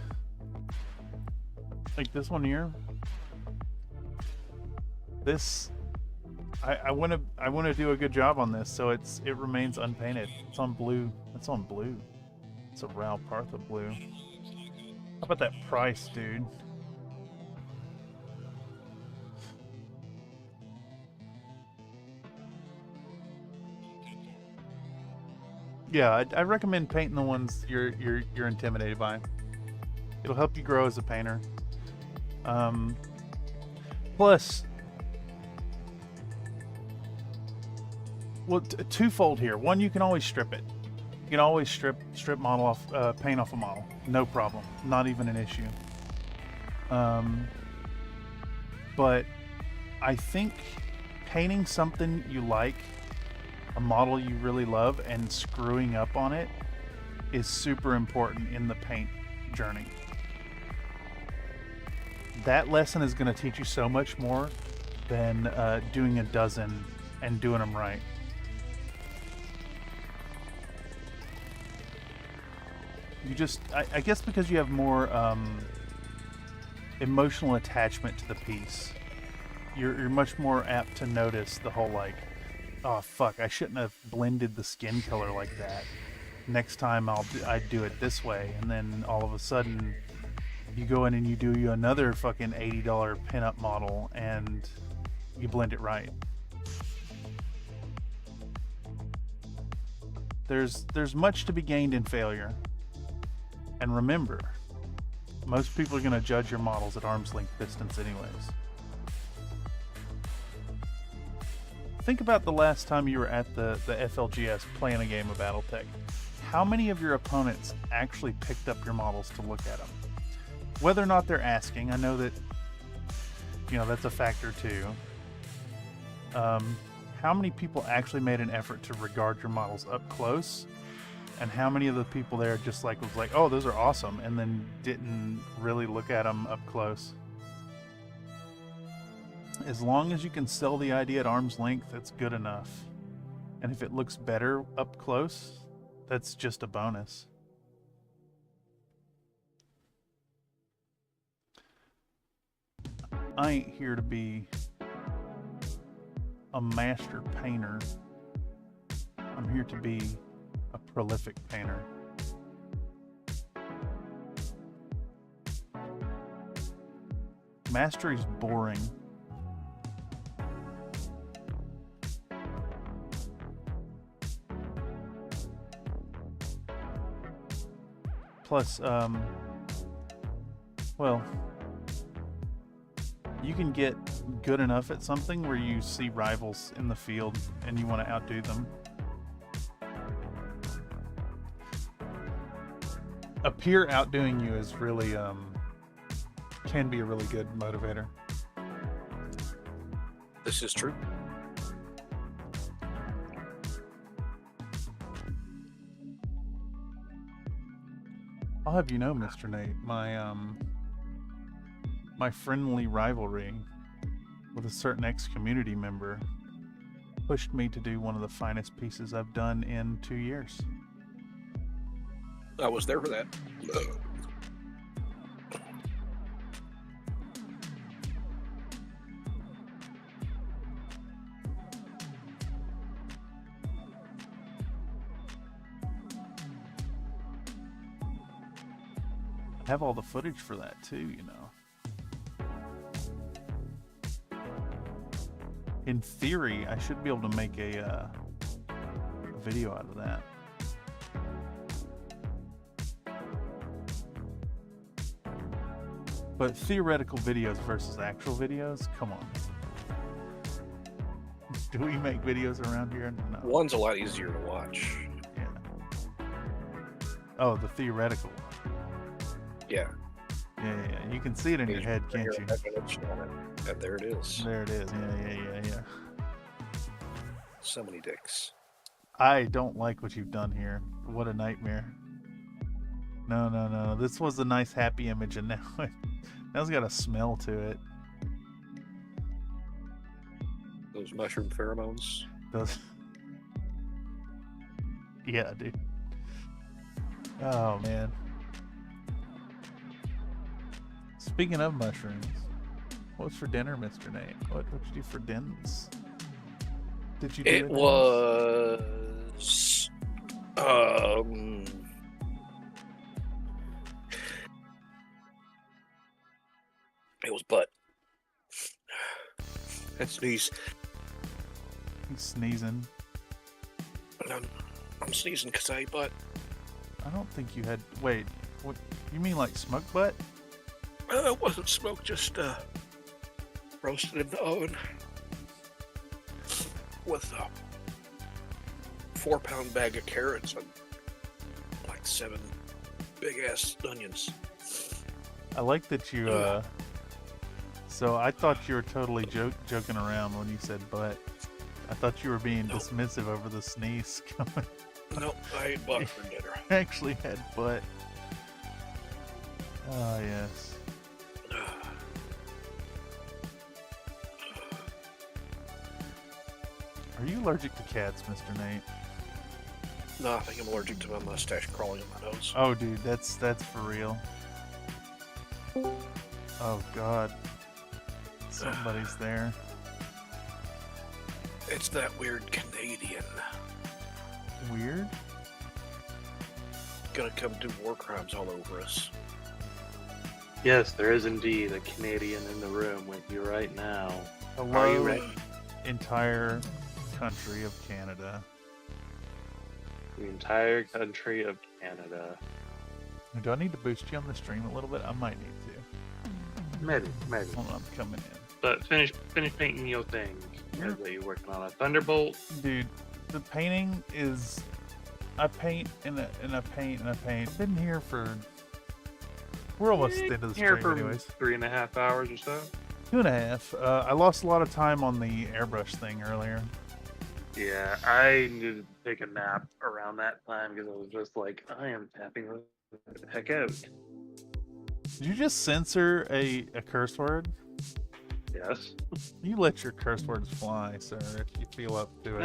Like this one here. This I want to do a good job on this, so it remains unpainted. It's on blue. It's on blue. It's a Ral Partha blue. How about that price, dude? Yeah, I recommend painting the ones you're intimidated by. It'll help you grow as a painter. Plus, well, twofold here. One, you can always strip it. You can always strip model off, paint off a model, no problem, not even an issue. But I think painting something you like, a model you really love, and screwing up on it is super important in the paint journey. That lesson is going to teach you so much more than doing a dozen and doing them right. You just, I guess because you have more emotional attachment to the piece, you're much more apt to notice the whole like, oh fuck, I shouldn't have blended the skin color like that. Next time I'd do it this way. And then all of a sudden you go in and you do you another fucking $80 pinup model and you blend it right. There's much to be gained in failure. And remember, most people are going to judge your models at arm's length distance anyways. Think about the last time you were at the FLGS playing a game of Battletech. How many of your opponents actually picked up your models to look at them? Whether or not they're asking, I know that, you know, that's a factor too. How many people actually made an effort to regard your models up close? And how many of the people there just like was like, oh, those are awesome, and then didn't really look at them up close? As long as you can sell the idea at arm's length, that's good enough. And if it looks better up close, that's just a bonus. I ain't here to be a master painter. I'm here to be a prolific painter. Mastery's boring. Plus, well, you can get good enough at something where you see rivals in the field and you want to outdo them. A peer outdoing you is really, can be a really good motivator. This is true. I'll have you know, Mr. Nate, my friendly rivalry with a certain ex-community member pushed me to do one of the finest pieces I've done in 2 years. I was there for that. I have all the footage for that too, you know. In theory, I should be able to make a video out of that. But theoretical videos versus actual videos, come on. Do we make videos around here? No. One's a lot easier to watch. Yeah. Oh, the theoretical. Yeah. Yeah. You can see it in your head, can't you? And there it is. There it is. Yeah. So many dicks. I don't like what you've done here. What a nightmare. No. This was a nice happy image, and now it's got a smell to it. Those mushroom pheromones. Those. Yeah, dude. Oh man. Speaking of mushrooms, what's for dinner, Mr. Nate? What did you do for dinners? Did you do It was it was butt. I sneeze. He's sneezing. I'm sneezing because I ate butt. I don't think you had. Wait, what? You mean like smoked butt? It wasn't smoked, just roasted in the oven with a 4-pound bag of carrots and like 7 big ass onions. I like that you So I thought you were totally joking around when you said butt. I thought you were being dismissive over the sneeze. Nope, I ate butt for dinner. I actually had butt. Oh, yes. Are you allergic to cats, Mr. Nate? No, I think I'm allergic to my mustache crawling in my nose. Oh, dude, that's for real. Oh, God. Somebody's there. It's that weird Canadian. Weird? Gonna come do war crimes all over us. Yes, there is indeed a Canadian in the room with you right now. Hello, Are you ready? entire country of Canada. The entire country of Canada. Do I need to boost you on the stream a little bit? I might need to. Maybe. Hold on, I'm coming in. But finish painting your thing. That's what you're working on. A thunderbolt. Dude, the painting is... I paint and I paint and I paint. I've been here for... We're almost at the end of the Here stream for anyways. 3.5 hours or so. 2.5. I lost a lot of time on the airbrush thing earlier. Yeah, I needed to take a nap around that time because I was just like, I am tapping the heck out. Did you just censor a curse word? Yes. You let your curse words fly, sir, if you feel up to it.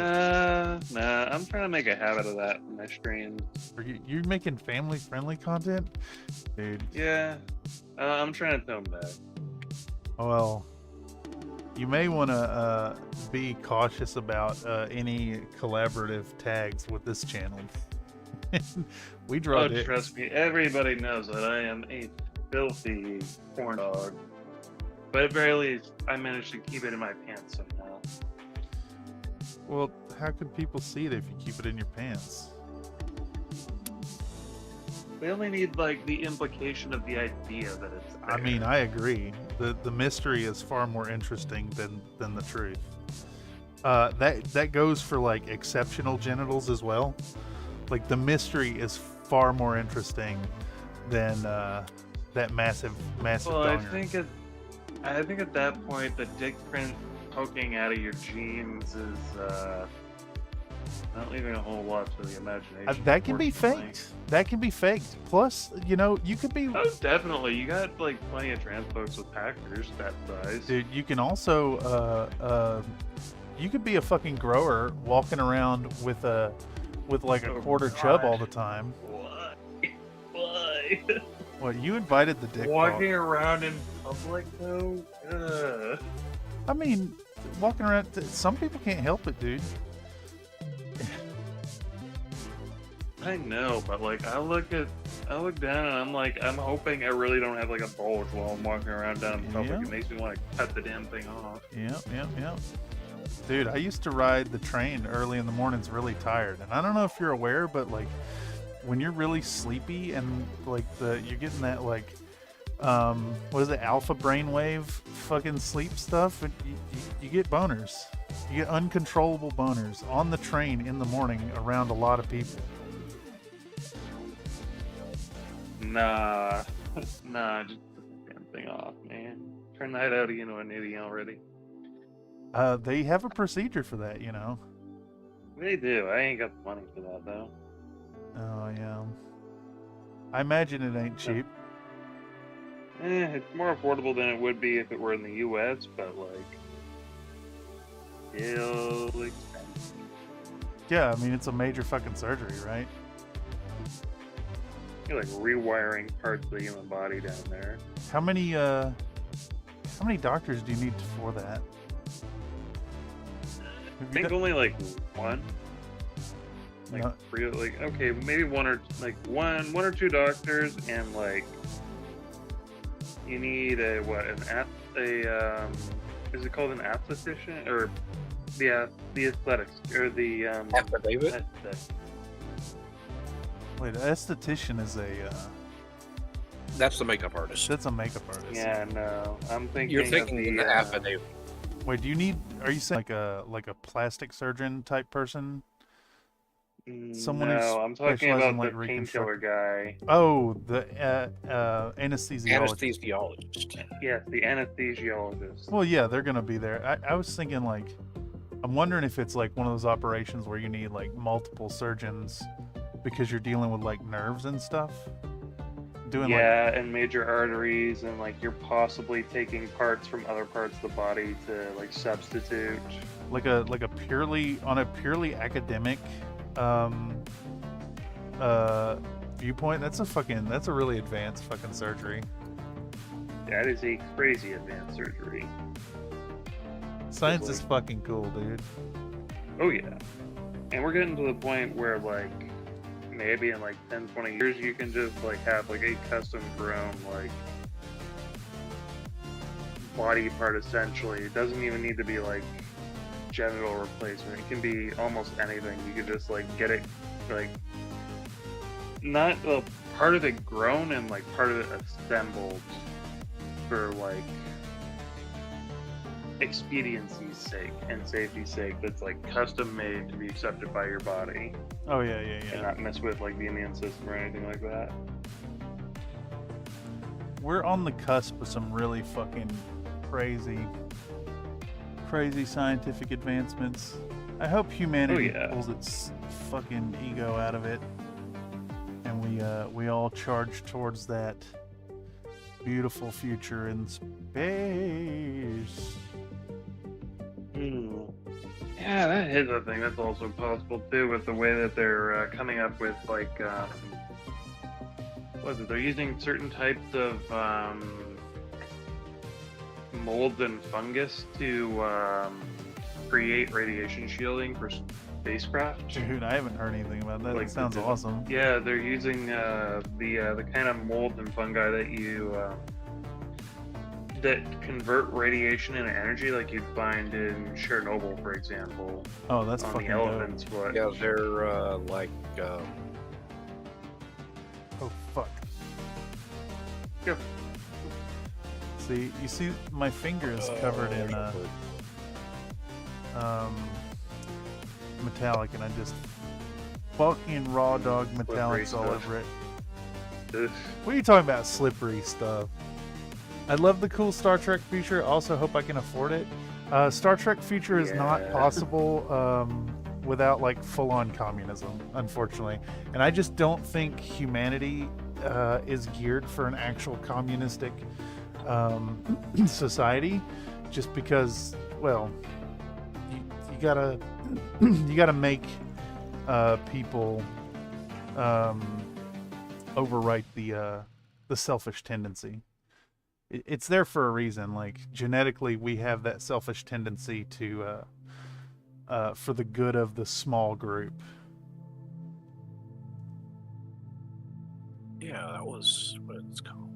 Nah, I'm trying to make a habit of that in my streams. You're making family-friendly content? Dude. Yeah, I'm trying to tone back. Well, you may want to be cautious about any collaborative tags with this channel. We draw Oh, trust me, everybody knows that I am a filthy porn dog. But at very least, I managed to keep it in my pants somehow. Well, how could people see it if you keep it in your pants? They only need, like, the implication of the idea that it's there. I mean, I agree. The mystery is far more interesting than the truth. That goes for, like, exceptional genitals as well. Like, the mystery is far more interesting than that massive Well, donger. I think at that point, the dick print poking out of your jeans is not leaving a whole lot to the imagination. That can be faked. That can be faked. Plus, you know, you could be... Oh, definitely. You got, like, plenty of trans folks with packers that size. Dude, you can also... you could be a fucking grower walking around with like a quarter chub all the time. Why? What, you invited the dick Walking dog. around in public, though? Ugh. I mean, walking around... Some people can't help it, dude. I know, but, like, I look down and I'm like, I'm hoping I really don't have, like, a bulge while I'm walking around down in public. Yeah. It makes me want to cut the damn thing off. Yep. Dude, I used to ride the train early in the mornings really tired. And I don't know if you're aware, but, like, when you're really sleepy and, like, you're getting that, like, what is it, alpha brainwave fucking sleep stuff, and you get boners. You get uncontrollable boners on the train in the morning around a lot of people. Nah, just put the damn thing off, man. Turn the Hideout into an idiot already. They have a procedure for that, you know. They do. I ain't got the money for that, though. Oh, yeah. I imagine it ain't cheap. It's more affordable than it would be if it were in the U.S., but, like, still expensive. Yeah, I mean, it's a major fucking surgery, right? You're, like, rewiring parts of the human body down there. How many doctors do you need for that? I think only, like, one. Like, No. Okay, maybe one or two doctors, and, like, you need is it called an aesthetician? Or the aesthetics, or the, Affidavit? aesthetics. Wait, an esthetician is That's the makeup artist. that's a makeup artist. Yeah, no, I'm thinking. You're thinking of in the the affidavit. Wait, are you saying like a plastic surgeon type person? Someone no, who I'm talking specializes about in, like, the painkiller guy. Oh, the anesthesiologist. Anesthesiologist. Yes, the anesthesiologist. Well, yeah, they're gonna be there. I was thinking, like, I'm wondering if it's like one of those operations where you need like multiple surgeons because you're dealing with like nerves and stuff. Yeah, and major arteries, and like you're possibly taking parts from other parts of the body to like substitute. like a purely academic viewpoint. That's a really advanced fucking surgery. That is a crazy advanced surgery. Science is fucking cool, dude. Oh yeah. And we're getting to the point where like maybe in like 10-20 years you can just like have like a custom grown like body part essentially. It doesn't even need to be like genital replacement. It can be almost anything. You could just like get it like not part of it grown and like part of it assembled for like expediency's sake and safety's sake, that's like custom made to be accepted by your body. Oh yeah. And not mess with like the immune system or anything like that. We're on the cusp of some really fucking crazy scientific advancements. I hope humanity pulls its fucking ego out of it, and we all charge towards that beautiful future in space. Yeah, that is a thing that's also possible too, with the way that they're coming up with like what is it? They're using certain types of molds and fungus to create radiation shielding for spacecraft. Dude, I haven't heard anything about that. Like, that sounds awesome. Yeah, they're using the kind of molds and fungi that you that convert radiation into energy, like you'd find in Chernobyl, for example. Oh, that's on fucking the elephant's foot. Yeah, they're like. Oh fuck. Yep. See, you see, my finger is covered in metallic, and I just fucking raw dog metallics all over it. What are you talking about, slippery stuff? I love the cool Star Trek future. Also, hope I can afford it. Star Trek future is not possible without like full-on communism, unfortunately. And I just don't think humanity is geared for an actual communistic society, just because, well, you gotta make people overwrite the selfish tendency. It's there for a reason. Like, genetically, we have that selfish tendency to for the good of the small group. Yeah, that was what it's called.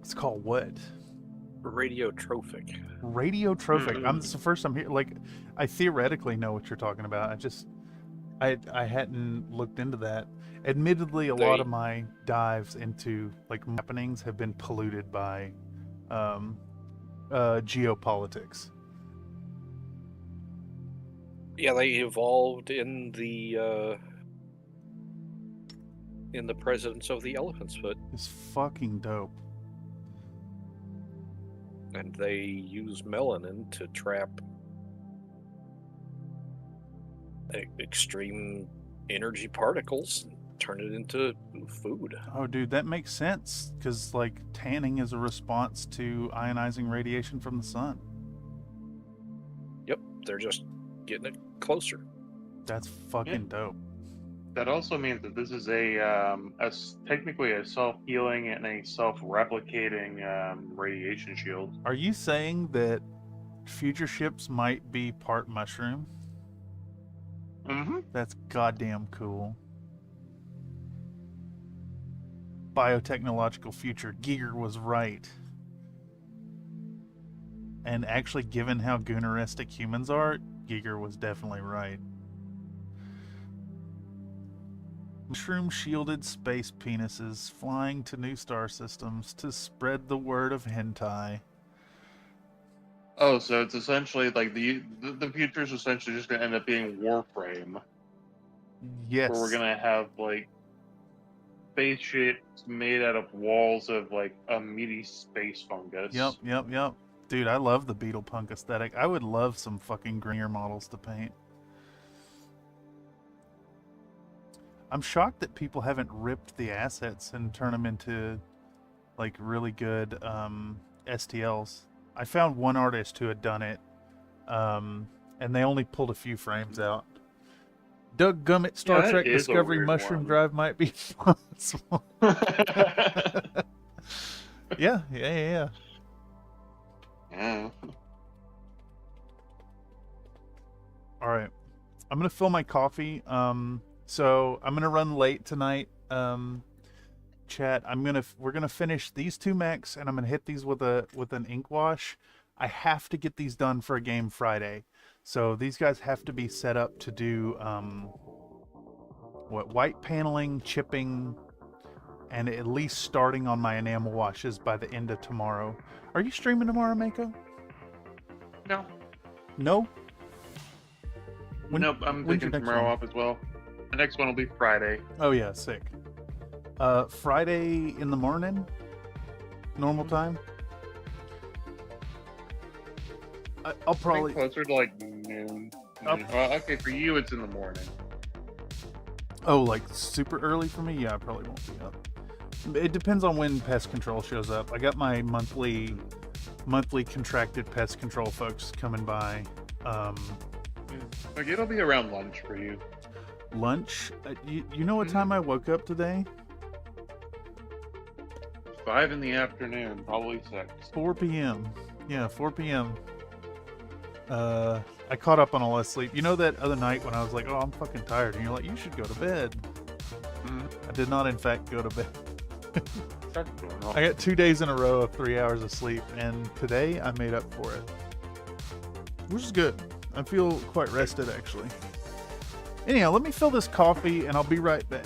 It's called what? Radiotrophic. Radiotrophic. It's the first time here. Like, I theoretically know what you're talking about. I hadn't looked into that. Admittedly, a lot of my dives into like happenings have been polluted by geopolitics. Yeah, they evolved in the presence of the elephant's foot. It's fucking dope. And they use melanin to trap extreme energy particles and turn it into food. Oh, dude, that makes sense, because like tanning is a response to ionizing radiation from the sun. Yep, they're just getting it closer. That's fucking dope. That also means that this is technically a self-healing and a self-replicating radiation shield. Are you saying that future ships might be part mushroom? Mm-hmm. That's goddamn cool. Biotechnological future. Giger was right. And actually, given how gooneristic humans are, Giger was definitely right. Mushroom-shielded space penises flying to new star systems to spread the word of hentai. Oh, so it's essentially like the future is essentially just gonna end up being Warframe. Yes. Where we're gonna have like spaceships made out of walls of like a meaty space fungus. Yep. Dude, I love the beetle punk aesthetic. I would love some fucking greener models to paint. I'm shocked that people haven't ripped the assets and turned them into like really good STLs. I found one artist who had done it, and they only pulled a few frames out. Doug Gummit, Star Trek Discovery Mushroom Drive might be possible. Yeah. Yeah. All right, I'm gonna fill my coffee. So I'm gonna run late tonight. Chat. We're gonna finish these two mechs, and I'm gonna hit these with an ink wash. I have to get these done for a game Friday, so these guys have to be set up to do white paneling, chipping, and at least starting on my enamel washes by the end of tomorrow. Are you streaming tomorrow, Mako? No. No? Nope, I'm taking tomorrow off as well. The next one will be Friday. Oh yeah, sick. Friday in the morning? Normal time? I'll probably... closer to like noon. Well, okay, for you it's in the morning. Oh, like super early for me? Yeah, I probably won't be up. It depends on when pest control shows up. I got my monthly contracted pest control folks coming by. Like it'll be around lunch for you. Lunch? You know what time I woke up today? 5 in the afternoon, probably 6. 4 p.m. Yeah, 4 p.m. I caught up on all that sleep. You know that other night when I was like, oh, I'm fucking tired, and you're like, you should go to bed. I did not, in fact, go to bed. I got 2 days in a row of 3 hours of sleep, and today I made up for it. Which is good. I feel quite rested, actually. Anyhow, let me fill this coffee, and I'll be right back.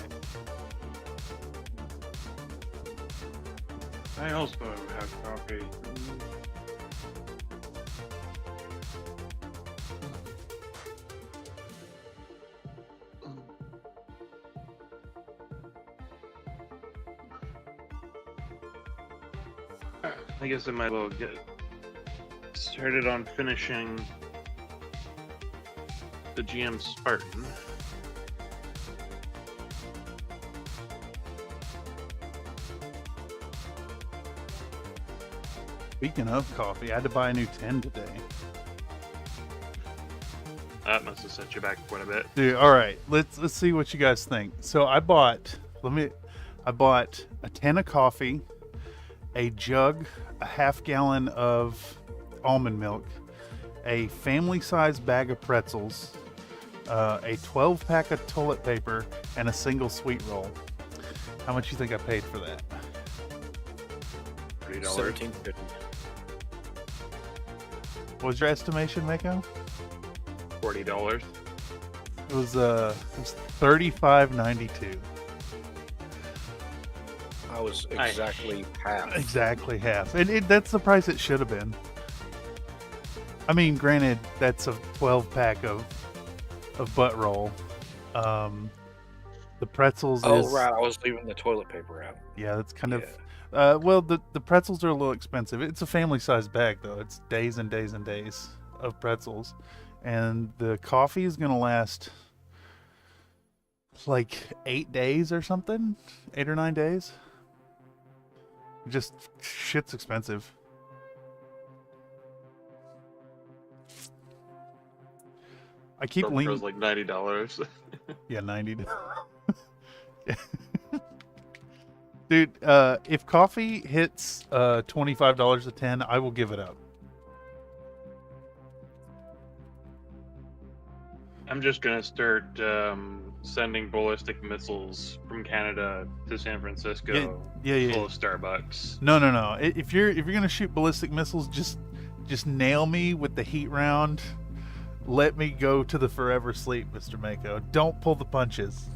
I also have coffee. I guess I might as well get started on finishing the GM Spartan. Speaking of coffee, I had to buy a new tin today. That must have set you back quite a bit. Dude, all right, let's see what you guys think. So I bought a tin of coffee, a jug, a half gallon of almond milk, a family-sized bag of pretzels, a 12-pack of toilet paper, and a single sweet roll. How much you think I paid for that? $30. $17.50. What was your estimation, Mako? $40. It was $35.92. I was exactly half. Exactly half. And that's the price it should have been. I mean, granted, that's a 12-pack of butt roll. The pretzels is... right. I was leaving the toilet paper out. Yeah, that's kind of... well, the pretzels are a little expensive. It's a family-sized bag, though. It's days and days and days of pretzels. And the coffee is going to last like 8 days or something. 8 or 9 days. Just shit's expensive. I keep It was like $90. Yeah, $90. Dude, if coffee hits $25 a 10, I will give it up. I'm just gonna start sending ballistic missiles from Canada to San Francisco. Yeah. Full of Starbucks. No. If you're gonna shoot ballistic missiles, just nail me with the heat round. Let me go to the forever sleep, Mr. Mako. Don't pull the punches.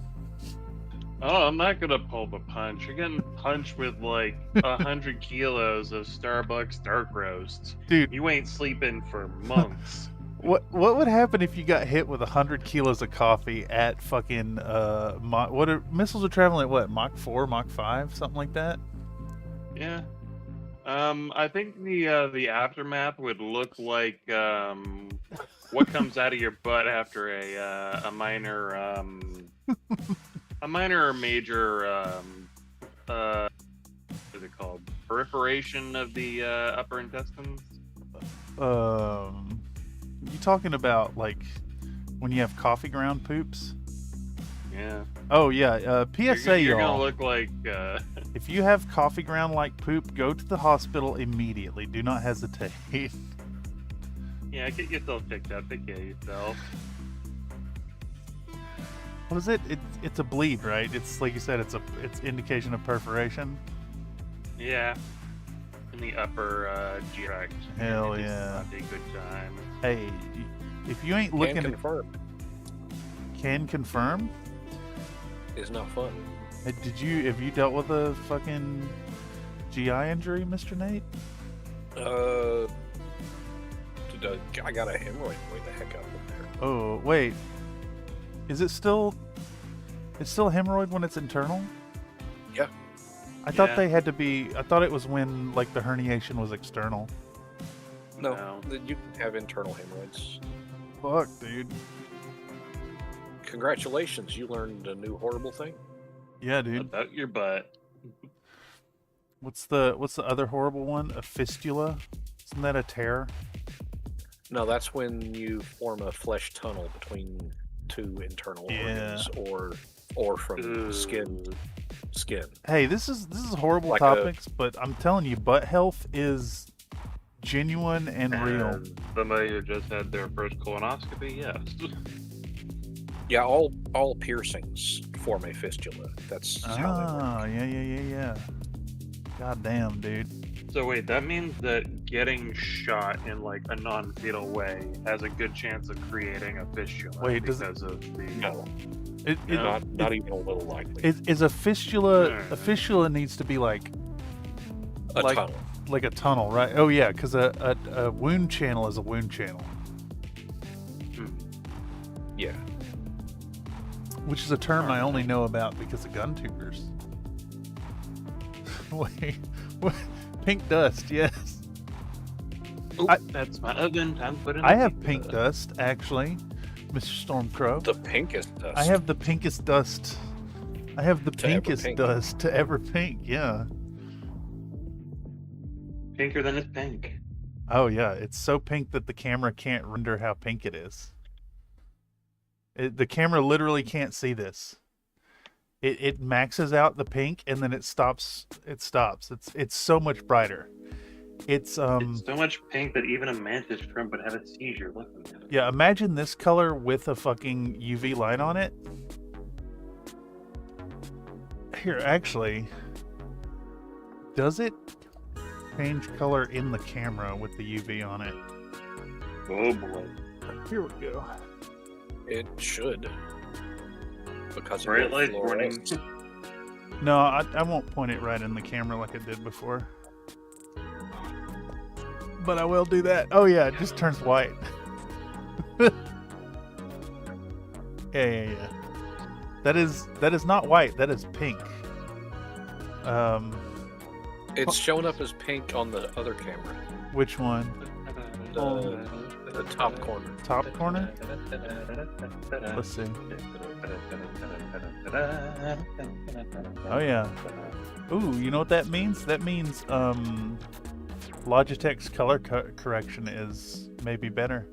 Oh, I'm not gonna pull the punch. You're getting punched with like 100 kilos of Starbucks dark roast. Dude, you ain't sleeping for months. What would happen if you got hit with 100 kilos of coffee at fucking missiles are traveling at what, Mach 4, Mach 5, something like that? Yeah. I think the aftermath would look like what comes out of your butt after a minor a minor or major what is it called? Perforation of the upper intestines. You talking about like when you have coffee ground poops? Yeah. Oh yeah. PSA, you're y'all. gonna look like. If you have coffee ground like poop, go to the hospital immediately. Do not hesitate. Yeah, get yourself checked out. Take care of yourself. What is it? It's a bleed, right? It's like you said. It's indication of perforation. Yeah. In the upper GI tract. Hell It's yeah. not a good time. Hey, if you ain't looking, Can confirm. Is not fun. Hey, have you dealt with a fucking GI injury, Mr. Nate? I got a hemorrhoid way the heck out of there. Oh wait, is it still? It's still a hemorrhoid when it's internal? Yeah. I thought they had to be. I thought it was when like the herniation was external. No. You can have internal hemorrhoids. Fuck, dude. Congratulations, you learned a new horrible thing. Yeah, dude. About your butt. What's the other horrible one? A fistula? Isn't that a tear? No, that's when you form a flesh tunnel between two internal organs, or from skin. Hey, this is horrible Like topics, but I'm telling you, butt health is genuine and real. Somebody who just had their first colonoscopy, yes. Yeah, all piercings form a fistula. That's how they work. Yeah. God damn, dude. So wait, that means that getting shot in like a non-fatal way has a good chance of creating a fistula. Wait, because of the no. Not even a little likely. Is a fistula? A fistula needs to be like a tunnel. Like a tunnel, right? Oh yeah, because a wound channel is a wound channel. Yeah. Which is a term I only know about because of gun tubers. Wait, what? Pink dust, yes. That's my oven. Time to put in. I have pink dust, actually, Mr. Stormcrow. The pinkest dust. I have the pinkest dust. I have the pinkest pink. dust to ever pink. Yeah. Pinker than it's pink. Oh yeah, it's so pink that the camera can't render how pink it is. The camera literally can't see this. It maxes out the pink and then it stops. It's so much brighter. It's so much pink that even a mantis shrimp would have a seizure looking at it. Yeah, imagine this color with a fucking UV light on it. Here, actually, does it change color in the camera with the UV on it? Oh boy. Here we go. It should. Because bright light warning. No, I won't point it right in the camera like I did before. But I will do that. Oh yeah, it just turns white. Yeah. That is not white. That is pink. It's showing up as pink on the other camera. Which one? The top corner. Top corner? Let's see. Oh yeah. Ooh, you know what that means? That means Logitech's color correction is maybe better.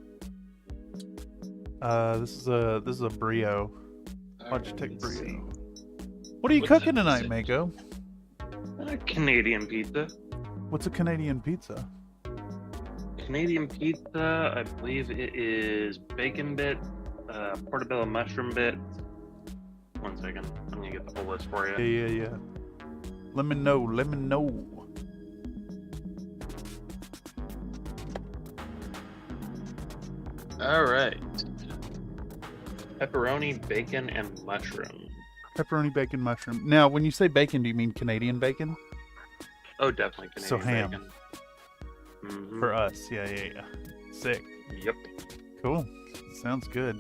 This is a Brio. Logitech Brio. What are you cooking tonight, Mako? Canadian pizza. What's a Canadian pizza? Canadian pizza, I believe it is bacon bit, portobello mushroom bit. 1 second, I'm gonna get the whole list for you. Yeah. Let me know. All right. Pepperoni, bacon, and mushroom. Pepperoni, bacon, mushroom. Now, when you say bacon, do you mean Canadian bacon? Oh, definitely Canadian So ham. bacon. Mhm. For us, yeah. Sick. Yep. Cool. Sounds good.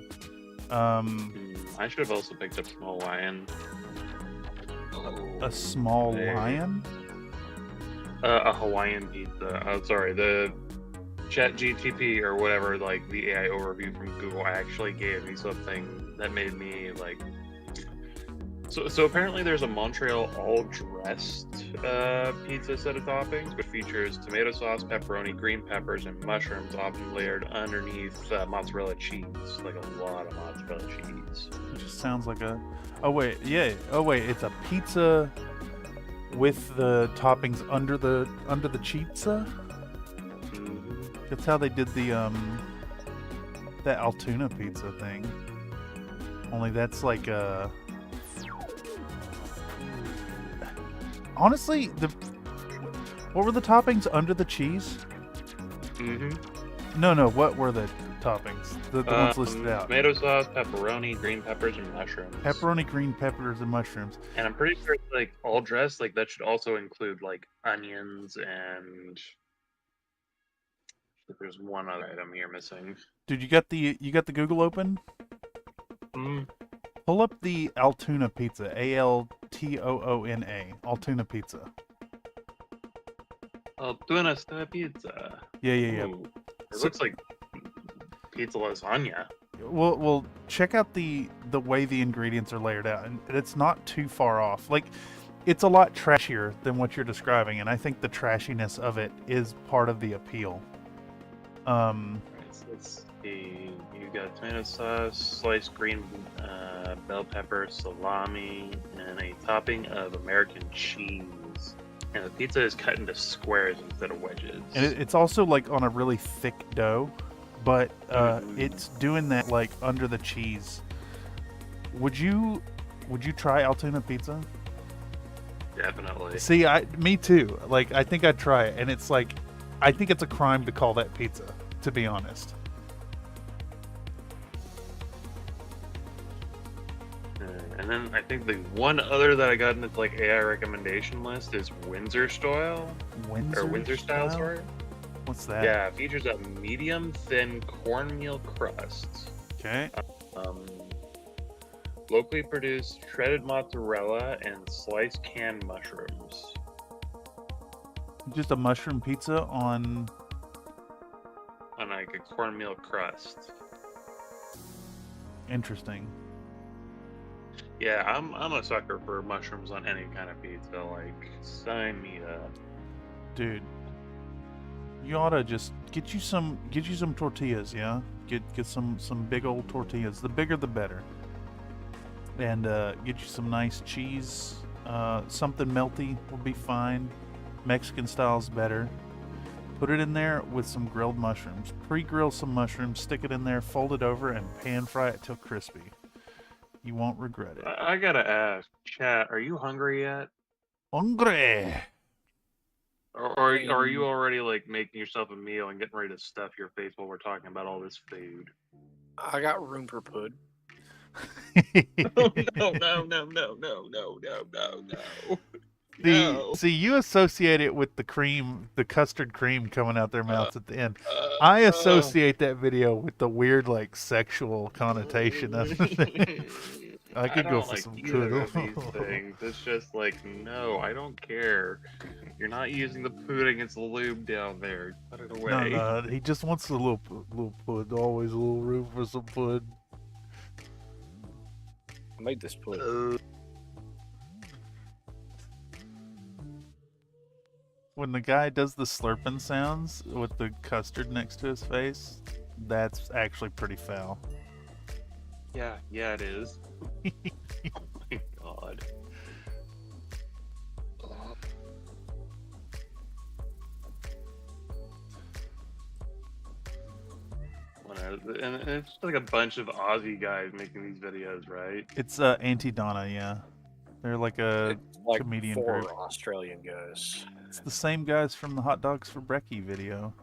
I should have also picked up some Hawaiian. A small Hey. lion? A Hawaiian pizza. Oh, sorry. The ChatGTP or whatever, like the AI overview from Google actually gave me something that made me like. So apparently there's a Montreal all-dressed pizza set of toppings, which features tomato sauce, pepperoni, green peppers, and mushrooms, often layered underneath mozzarella cheese, like a lot of mozzarella cheese. It just sounds like a. Oh wait, yeah. Oh wait, it's a pizza with the toppings under the pizza. That's how they did the that Altoona pizza thing. Only that's like a. Honestly, what were the toppings under the cheese? No. What were the toppings? The ones listed out. Tomato sauce, pepperoni, green peppers, and mushrooms. Pepperoni, green peppers, and mushrooms. And I'm pretty sure, like all dressed, like that should also include like onions and. I think there's one other item here missing. Dude, you got the Google open? Pull up the Altoona pizza. Altoona. Altoona pizza. Altoona pizza. Yeah. Ooh, it looks like pizza lasagna. Well, check out the way the ingredients are layered out, and it's not too far off. Like, it's a lot trashier than what you're describing, and I think the trashiness of it is part of the appeal. Let's see. You got tomato sauce, sliced green bell pepper, salami, and a topping of American cheese. And the pizza is cut into squares instead of wedges. And it's also like on a really thick dough, but it's doing that like under the cheese. Would you try Altoona pizza? Definitely. See, me too. Like, I think I'd try it, and it's like, I think it's a crime to call that pizza, to be honest. And then I think the one other that I got in this like AI recommendation list is Windsor style. Windsor style, sorry. What's that? Yeah, it features a medium thin cornmeal crust. Okay. Locally produced shredded mozzarella and sliced canned mushrooms. Just a mushroom pizza on like a cornmeal crust. Interesting. Yeah, I'm a sucker for mushrooms on any kind of pizza. Like, sign me up. Dude, you ought to just get you some tortillas, yeah? Get some big old tortillas. The bigger the better. And get you some nice cheese. Something melty will be fine. Mexican style's better. Put it in there with some grilled mushrooms. Pre-grill some mushrooms, stick it in there, fold it over, and pan fry it till crispy. You won't regret it. I gotta ask, chat, are you hungry yet? Hungry! Or are you already like making yourself a meal and getting ready to stuff your face while we're talking about all this food? I got room for pud. Oh, no. See, you associate it with the cream, the custard cream coming out their mouths at the end. I associate that video with the weird, like, sexual connotation of it. I could go for like some either of poodle. these things. It's just like, no, I don't care. You're not using the pud against the lube down there. Put it away. No, he just wants a little pud. Always a little room for some pud. I made this pud. When the guy does the slurping sounds with the custard next to his face, that's actually pretty foul. Yeah, it is. Oh my god. And it's just like a bunch of Aussie guys making these videos, right? It's Anti-Donna, yeah. They're like a Like comedian 4 group. Australian guys. It's the same guys from the Hot Dogs for Brekkie video.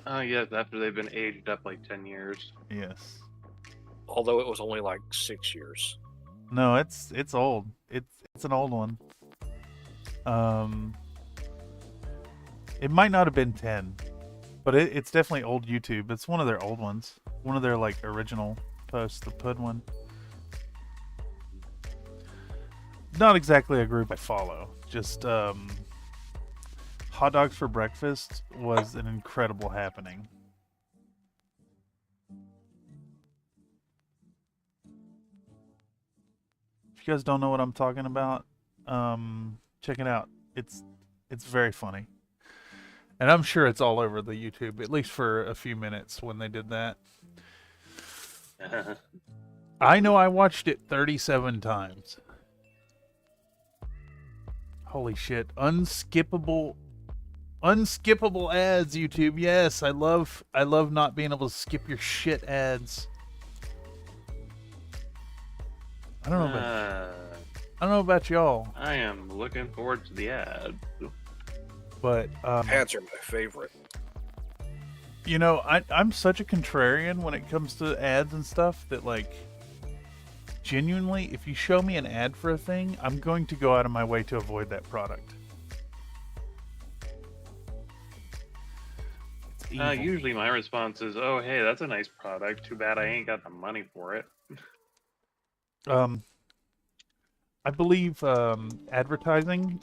Oh, yes, after they've been aged up like 10 years. Yes. Although it was only like 6 years. No, it's old. It's an old one. It might not have been 10, but it's definitely old YouTube. It's one of their old ones. One of their like original posts, the Pud one. Not exactly a group I follow. Just hot dogs for breakfast was an incredible happening. If you guys don't know what I'm talking about, check it out. It's very funny. And I'm sure it's all over the YouTube, at least for a few minutes when they did that. I know I watched it 37 times. Holy shit. Unskippable ads, YouTube. Yes, I love not being able to skip your shit ads. I don't know about y'all. I am looking forward to the ad. But ads are my favorite. You know, I'm such a contrarian when it comes to ads and stuff that, like, genuinely, if you show me an ad for a thing, I'm going to go out of my way to avoid that product. Usually my response is, oh, hey, that's a nice product. Too bad I ain't got the money for it. I believe advertising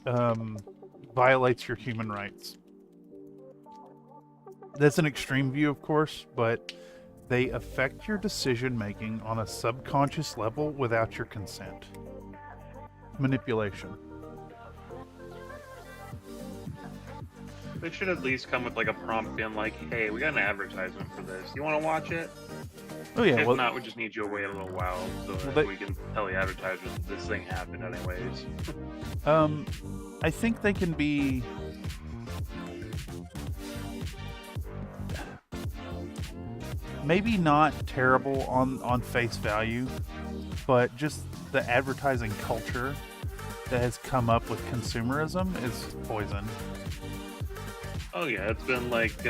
violates your human rights. That's an extreme view, of course, but they affect your decision making on a subconscious level without your consent. Manipulation. They should at least come with like a prompt being like, hey, we got an advertisement for this. You want to watch it? Oh yeah. If not, we just need you to wait a little while so that we can tell the advertisers that this thing happened anyways. I think they can be maybe not terrible on face value, but just the advertising culture that has come up with consumerism is poison. Oh yeah, it's been like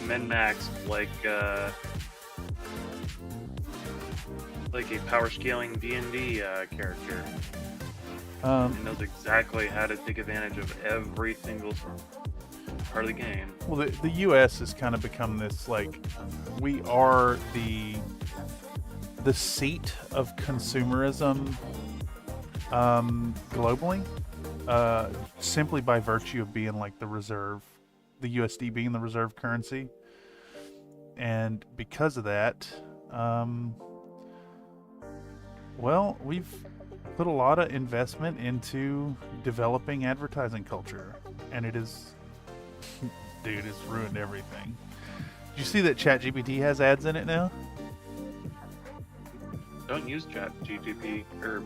min-maxed like a power scaling D&D character. It knows exactly how to take advantage of every single part of the game. Well, the U.S. has kind of become this, like, we are the seat of consumerism globally, simply by virtue of being like the USD being the reserve currency. And because of that, well, we've put a lot of investment into developing advertising culture, and it is, dude, it's ruined everything. Did you see that ChatGPT has ads in it now? Don't use ChatGPT, or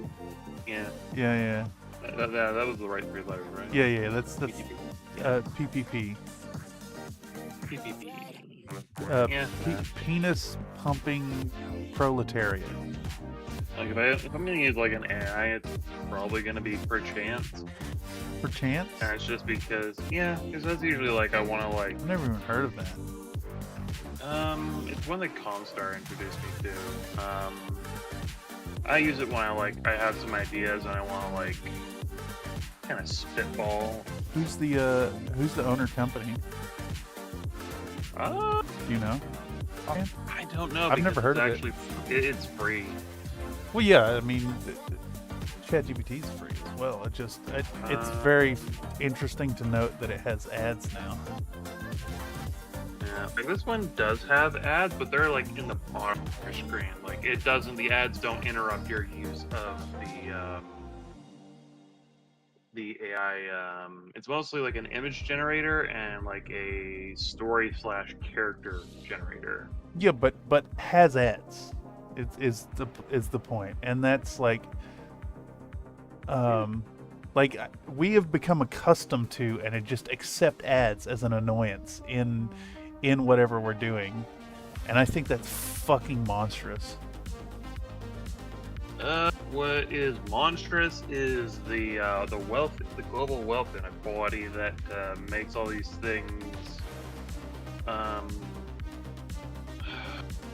yeah. Yeah. That was the right 3 letters, right? Yeah. That's PPP. PPP. Yeah. Penis pumping proletariat. Like if I'm gonna use like an AI, it's probably gonna be perchance. Perchance? And it's just because that's usually like I want to like. I've never even heard of that. It's one that Comstar introduced me to. I use it when I have some ideas and I want to like kind of spitball. Who's the owner company? Do you know? I don't know. I've never heard of it. It's free. Well, yeah, I mean, ChatGPT is free as well. It's very interesting to note that it has ads now. Yeah, like this one does have ads, but they're like in the bottom of your screen. Like it doesn't. The ads don't interrupt your use of the AI. It's mostly like an image generator and like a story/character generator. Yeah, but has ads. Is the point, and that's like we have become accustomed to and just accept ads as an annoyance in whatever we're doing, and I think that's fucking monstrous. What is monstrous is the global wealth inequality that makes all these things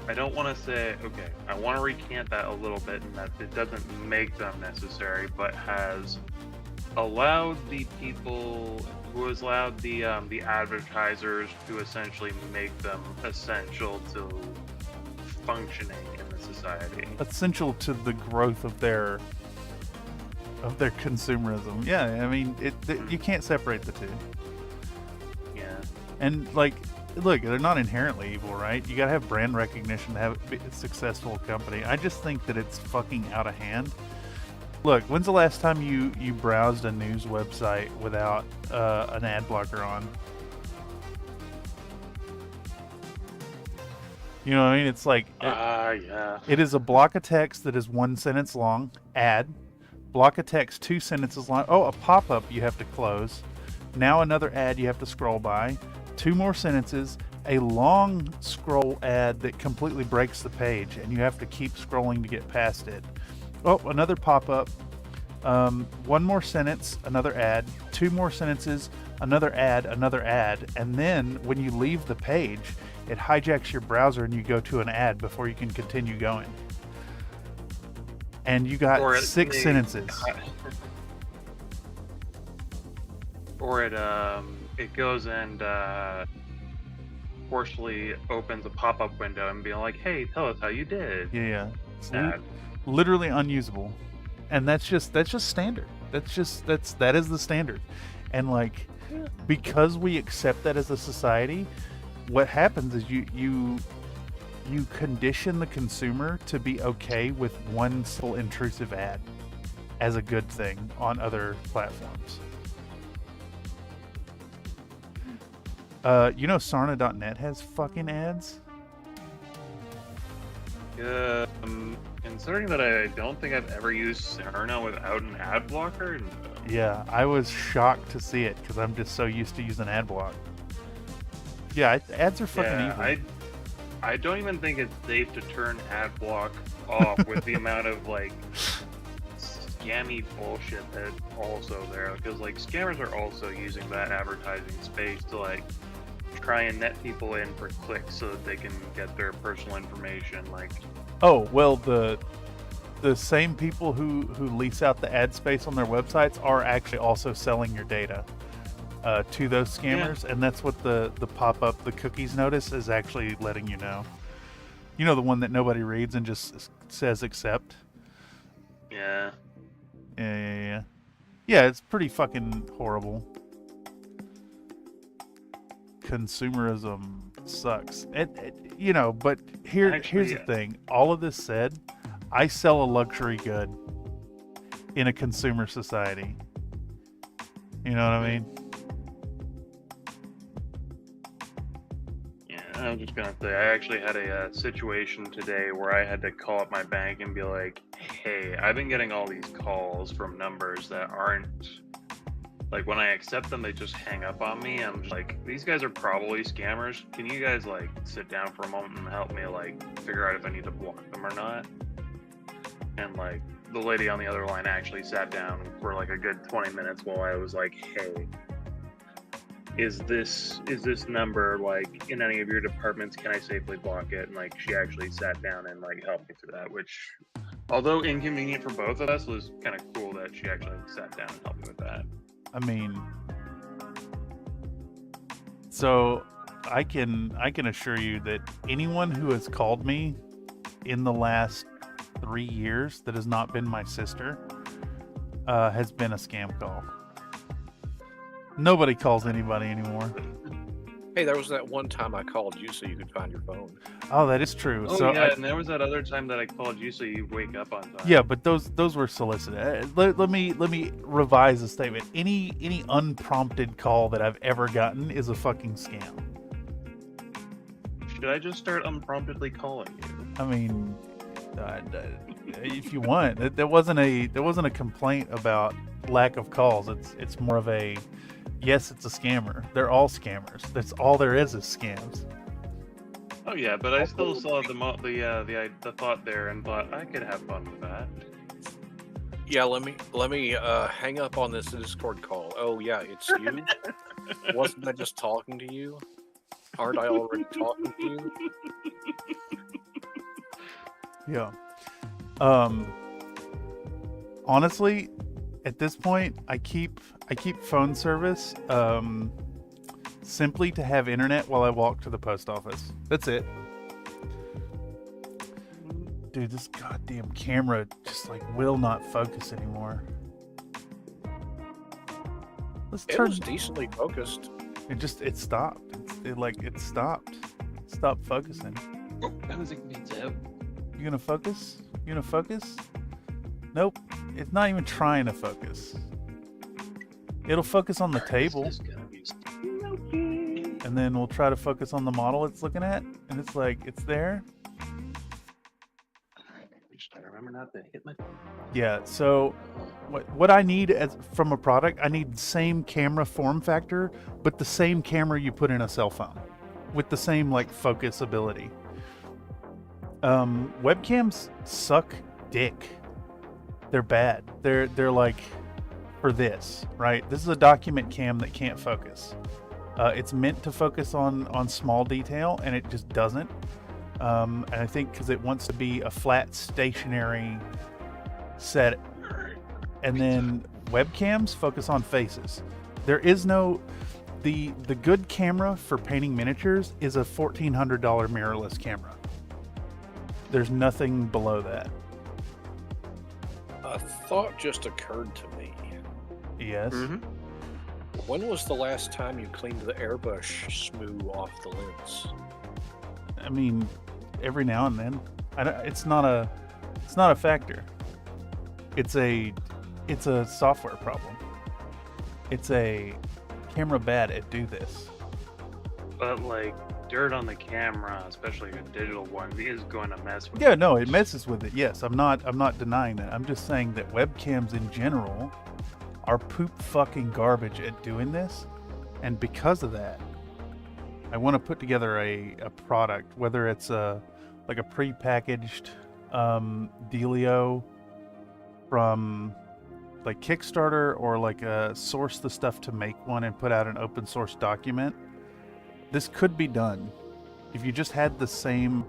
I don't want to say, okay, I want to recant that a little bit in that it doesn't make them necessary, but has allowed the people, who has allowed the advertisers to essentially make them essential to functioning in the society. Essential to the growth of their consumerism. Yeah, I mean, you can't separate the two. Yeah. And like, look, they're not inherently evil, right? You gotta have brand recognition to have a successful company. I just think that it's fucking out of hand. Look, when's the last time you browsed a news website without an ad blocker on? You know what I mean? It's like, yeah. It is a block of text that is 1 sentence long, ad. Block of text 2 sentences long. Oh, a pop-up you have to close. Now another ad you have to scroll by. 2 more sentences. A long scroll ad that completely breaks the page, and you have to keep scrolling to get past it. Oh, another pop-up. 1 more sentence, another ad. 2 more sentences, another ad, and then when you leave the page, it hijacks your browser and you go to an ad before you can continue going. And you got 6 sentences. Or it goes and forcefully opens a pop-up window and being like, "Hey, tell us how you did." Yeah. Sad. Literally unusable. And that's just standard. That is the standard. And like, because we accept that as a society, what happens is you condition the consumer to be okay with one simple intrusive ad as a good thing on other platforms. You know Sarna.net has fucking ads? Considering that I don't think I've ever used Sarna without an ad blocker. No. Yeah, I was shocked to see it because I'm just so used to using ad block. Yeah, ads are fucking evil. I don't even think it's safe to turn ad block off with the amount of like scammy bullshit that's also there, because like scammers are also using that advertising space to like try and net people in for clicks so that they can get their personal information. Like, oh well, the same people who lease out the ad space on their websites are actually also selling your data to those scammers, and that's what the pop-up, the cookies notice is actually letting you know. You know, the one that nobody reads and just says accept. Yeah. Yeah, it's pretty fucking horrible. Consumerism sucks. You know, but here's the thing. All of this said, I sell a luxury good in a consumer society. You know what I mean? Yeah, I was just gonna say, I actually had a situation today where I had to call up my bank and be like, "Hey, I've been getting all these calls from numbers that aren't, like, when I accept them, they just hang up on me. I'm just like, these guys are probably scammers. Can you guys, like, sit down for a moment and help me, like, figure out if I need to block them or not?" And, like, the lady on the other line actually sat down for, like, a good 20 minutes while I was like, "Hey, is this number, like, in any of your departments? Can I safely block it?" And, like, she actually sat down and, like, helped me through that, which, although inconvenient for both of us, was kind of cool that she actually sat down and helped me with that. I mean, so I can assure you that anyone who has called me in the last 3 years that has not been my sister has been a scam call. Nobody calls anybody anymore. Hey, there was that one time I called you so you could find your phone. Oh, that is true. Oh, so yeah, and there was that other time that I called you so you wake up on time. Yeah, but those were solicited. Let me revise the statement. Any unprompted call that I've ever gotten is a fucking scam. Should I just start unpromptedly calling you? I mean, if you want, there wasn't a complaint about lack of calls. It's more of a, yes, it's a scammer. They're all scammers. That's all there is scams. Oh yeah, but I still saw the thought there and thought I could have fun with that. Yeah, let me hang up on this Discord call. Oh yeah, it's you. Wasn't I just talking to you? Aren't I already talking to you? Yeah. Honestly, at this point, I keep phone service simply to have internet while I walk to the post office. That's it. Dude, this goddamn camera just like will not focus anymore. It was decently focused. It stopped. It stopped. Stopped focusing. Oh, that was a pizza. You gonna focus? You gonna focus? Nope. It's not even trying to focus. It'll focus on the table. And then we'll try to focus on the model it's looking at. And it's like, it's there. I remember not to hit my. Yeah, so what I need from a product, I need the same camera form factor, but the same camera you put in a cell phone with the same like focus ability. Webcams suck dick. They're bad. They're like for this, right? This is a document cam that can't focus. It's meant to focus on small detail, and it just doesn't. And I think because it wants to be a flat, stationary set, and then webcams focus on faces. There is no the good camera for painting miniatures is a $1,400 mirrorless camera. There's nothing below that. A thought just occurred to me. Yes. Mm-hmm. When was the last time you cleaned the airbrush smooth off the lens? I mean, every now and then. It's not a factor. It's a software problem. It's a camera bad at do this. But like dirt on the camera, especially a digital one, is going to mess with. Yeah, no, it messes with it. Yes, I'm not denying that. I'm just saying that webcams in general are poop fucking garbage at doing this, and because of that, I want to put together a product, whether it's like a pre-packaged dealio from like Kickstarter, or like source the stuff to make one and put out an open source document. This could be done if you just had the same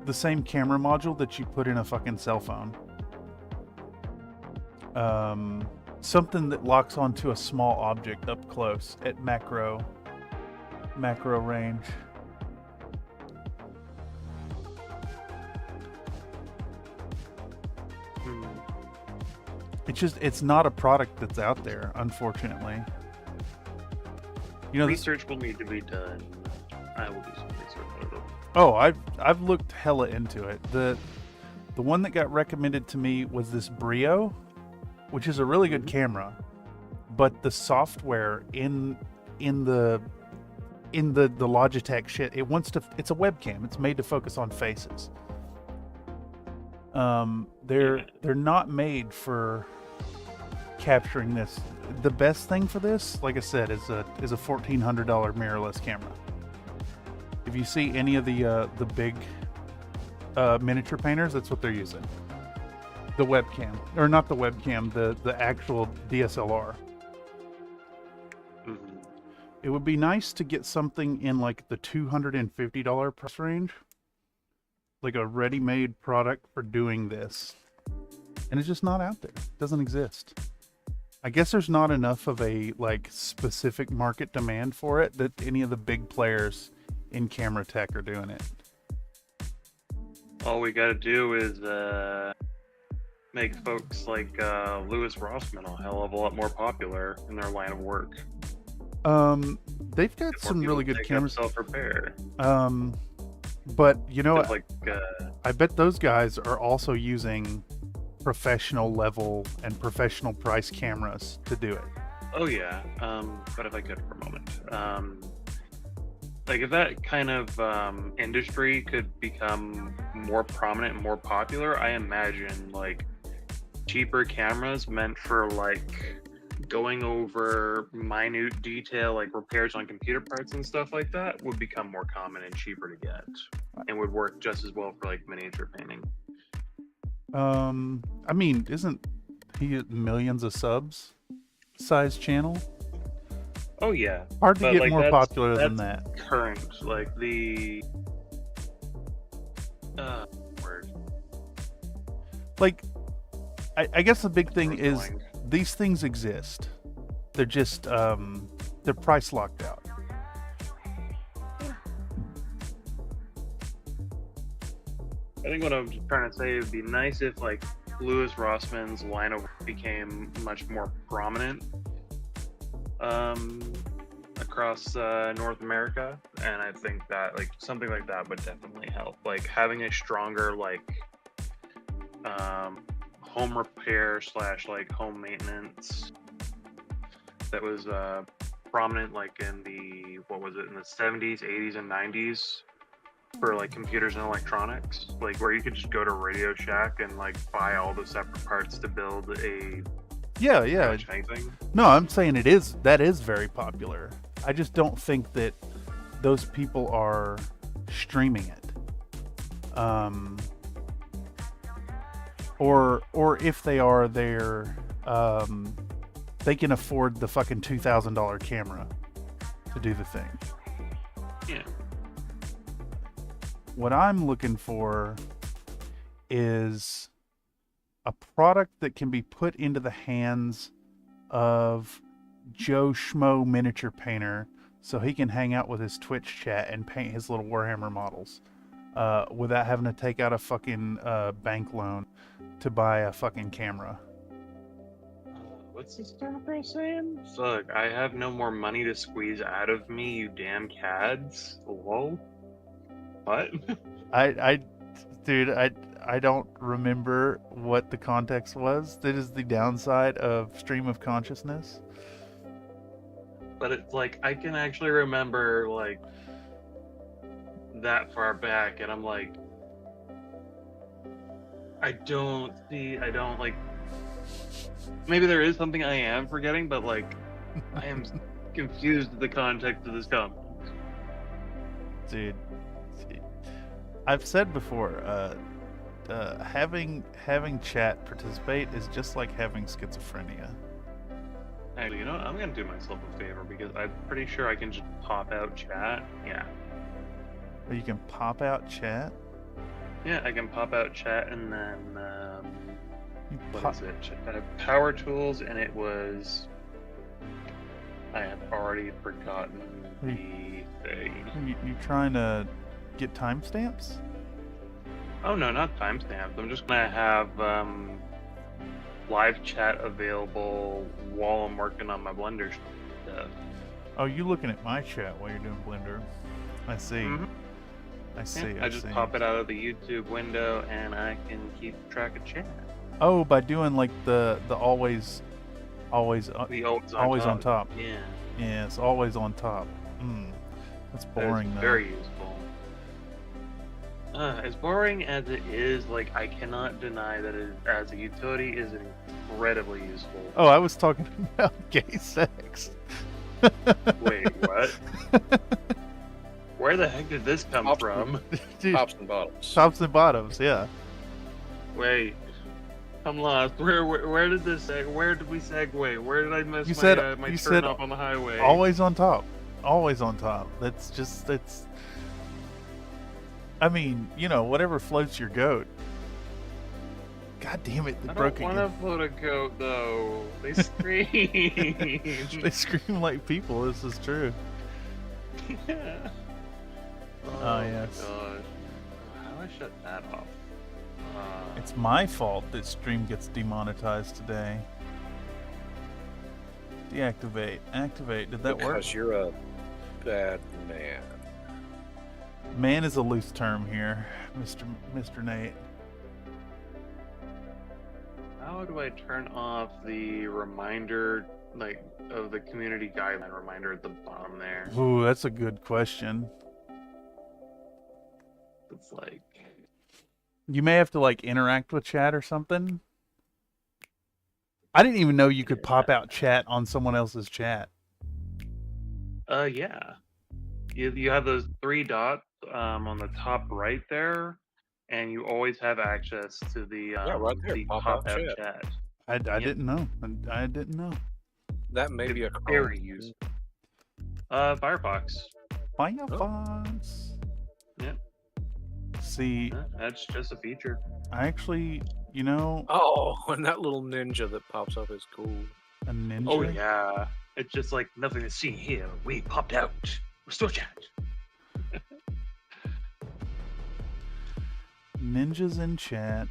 camera module that you put in a fucking cell phone. Something that locks onto a small object up close at macro range. It's not a product that's out there, unfortunately. You know, research will need to be done. I will do some research. Oh, I've looked hella into it. The one that got recommended to me was this Brio, which is a really good camera, but the software in the Logitech shit, it's a webcam. It's made to focus on faces. They're not made for capturing this. The best thing for this, like I said, is a $1,400 mirrorless camera. If you see any of the big miniature painters, that's what they're using. The webcam, or not the webcam, the actual DSLR. Mm-hmm. It would be nice to get something in like the $250 price range, like a ready-made product for doing this, and it's just not out there. It doesn't exist. I guess there's not enough of a like specific market demand for it that any of the big players in camera tech are doing it. All we got to do is make folks like Louis Rossman a hell of a lot more popular in their line of work. They've got some really good cameras. Self-repair. But you know, like, I bet those guys are also using professional level and professional price cameras to do it. Oh yeah. But if I could for a moment, like if that kind of industry could become more prominent and more popular, I imagine like cheaper cameras meant for like going over minute detail, like repairs on computer parts and stuff like that, would become more common and cheaper to get, and would work just as well for like miniature painting. I mean, isn't he millions of subs size channel? Oh yeah, hard to but, get like, more popular than that. Current, like the word. like, I guess the big thing is annoying. these things exist. They're just they're price locked out. I think what I'm trying to say would be nice if like Louis Rossman's line of work became much more prominent across North America, and I think that like something like that would definitely help. Like having a stronger like home repair / like home maintenance that was prominent like in the in the 70s, 80s, and 90s for like computers and electronics, like where you could just go to Radio Shack and like buy all the separate parts to build a Yeah. anything. No, I'm saying that is very popular. I just don't think that those people are streaming it. Or if they are, they can afford the fucking $2,000 camera to do the thing. Yeah. What I'm looking for is a product that can be put into the hands of Joe Schmo miniature painter so he can hang out with his Twitch chat and paint his little Warhammer models without having to take out a fucking bank loan to buy a fucking camera. What's this damn girl saying? Fuck, I have no more money to squeeze out of me, you damn cads. Lol. What? Dude, I don't remember what the context was. That is the downside of stream of consciousness. But it's like, I can actually remember, like, that far back, and I'm like, I don't, like, maybe there is something I am forgetting, but, like, I am confused with the context of this comment. Dude, I've said before, having chat participate is just like having schizophrenia. Actually, you know what? I'm gonna do myself a favor because I'm pretty sure I can just pop out chat. Yeah. Or you can pop out chat? Yeah, I can pop out chat and then what is it? Power tools, and it was. I have already forgotten the thing. You trying to get timestamps? Oh no, not timestamps. I'm just gonna have live chat available while I'm working on my Blender stuff. Oh, you looking at my chat while you're doing Blender? I see. Mm-hmm. I see. Yeah, I just pop it out of the YouTube window and I can keep track of chat. Oh, by doing like the always on top. Yeah. Yeah, it's always on top. That's boring though. Very useful. As boring as it is, like I cannot deny that it, as a utility, is incredibly useful. Oh, I was talking about gay sex. Wait, what? Where the heck did this come from? Dude, Tops and bottoms. Tops and bottoms, yeah. Wait, I'm lost. Where did this? Where did we segue? Where did I miss my turn off on the highway? Always on top. Always on top. That's. I mean, you know, whatever floats your goat. God damn it! I don't want to float a goat though. They scream. They scream like people. This is true. Yeah. Oh yes. Gosh. How do I shut that off? It's my fault that stream gets demonetized today. Deactivate. Activate. Did that work? Because you're a bad man. Man is a loose term here, Mr. Nate. How do I turn off the reminder, like, of the community guideline reminder at the bottom there? Ooh, that's a good question. It's like... You may have to, like, interact with chat or something. I didn't even know you could pop out chat on someone else's chat. Yeah. You have those 3 dots on the top right there, and you always have access to the, right there, the pop-out pop-out chat. chat. I didn't know. I didn't know. That may be a very useful. Firefox. Firefox. Yep. See, That's just a feature. I actually, you know, Oh, and that little ninja that pops up is cool. a ninja. Oh yeah, it's just like nothing to see here. We popped out. Restore chat. Ninjas in chat.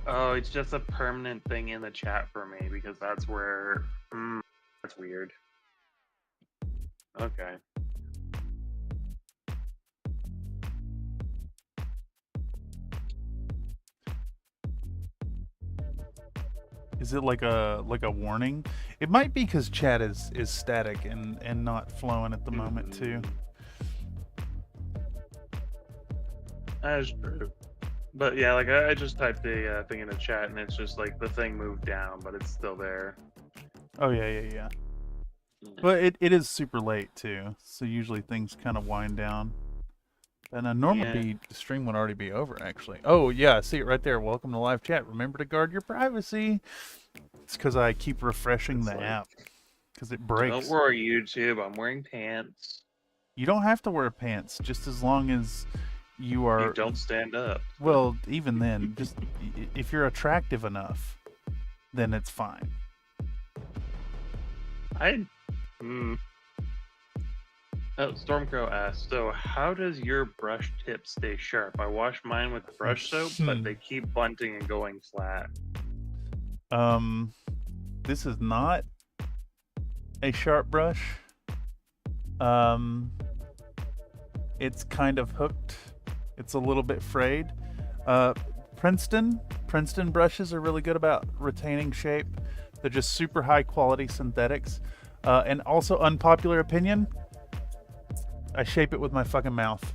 Oh, it's just a permanent thing in the chat for me because that's where. That's weird. Okay. Is it like a warning? It might be because chat is static and not flowing at the moment too. That is true. But yeah, like I just typed a thing in the chat and it's just like the thing moved down, but it's still there. Oh yeah. But it is super late too, so usually things kind of wind down. And normally the stream would already be over, actually. Oh yeah, I see it right there. Welcome to live chat. Remember to guard your privacy. It's because I keep refreshing the app because it breaks. Don't worry, YouTube. I'm wearing pants. You don't have to wear pants, just as long as you are. You don't stand up. Well, even then, just if you're attractive enough, then it's fine. Oh, Stormcrow asked, so how does your brush tip stay sharp? I wash mine with brush soap, but they keep bunting and going flat. This is not a sharp brush. It's kind of hooked. It's a little bit frayed. Princeton brushes are really good about retaining shape. They're just super high quality synthetics. And also, unpopular opinion, I shape it with my fucking mouth.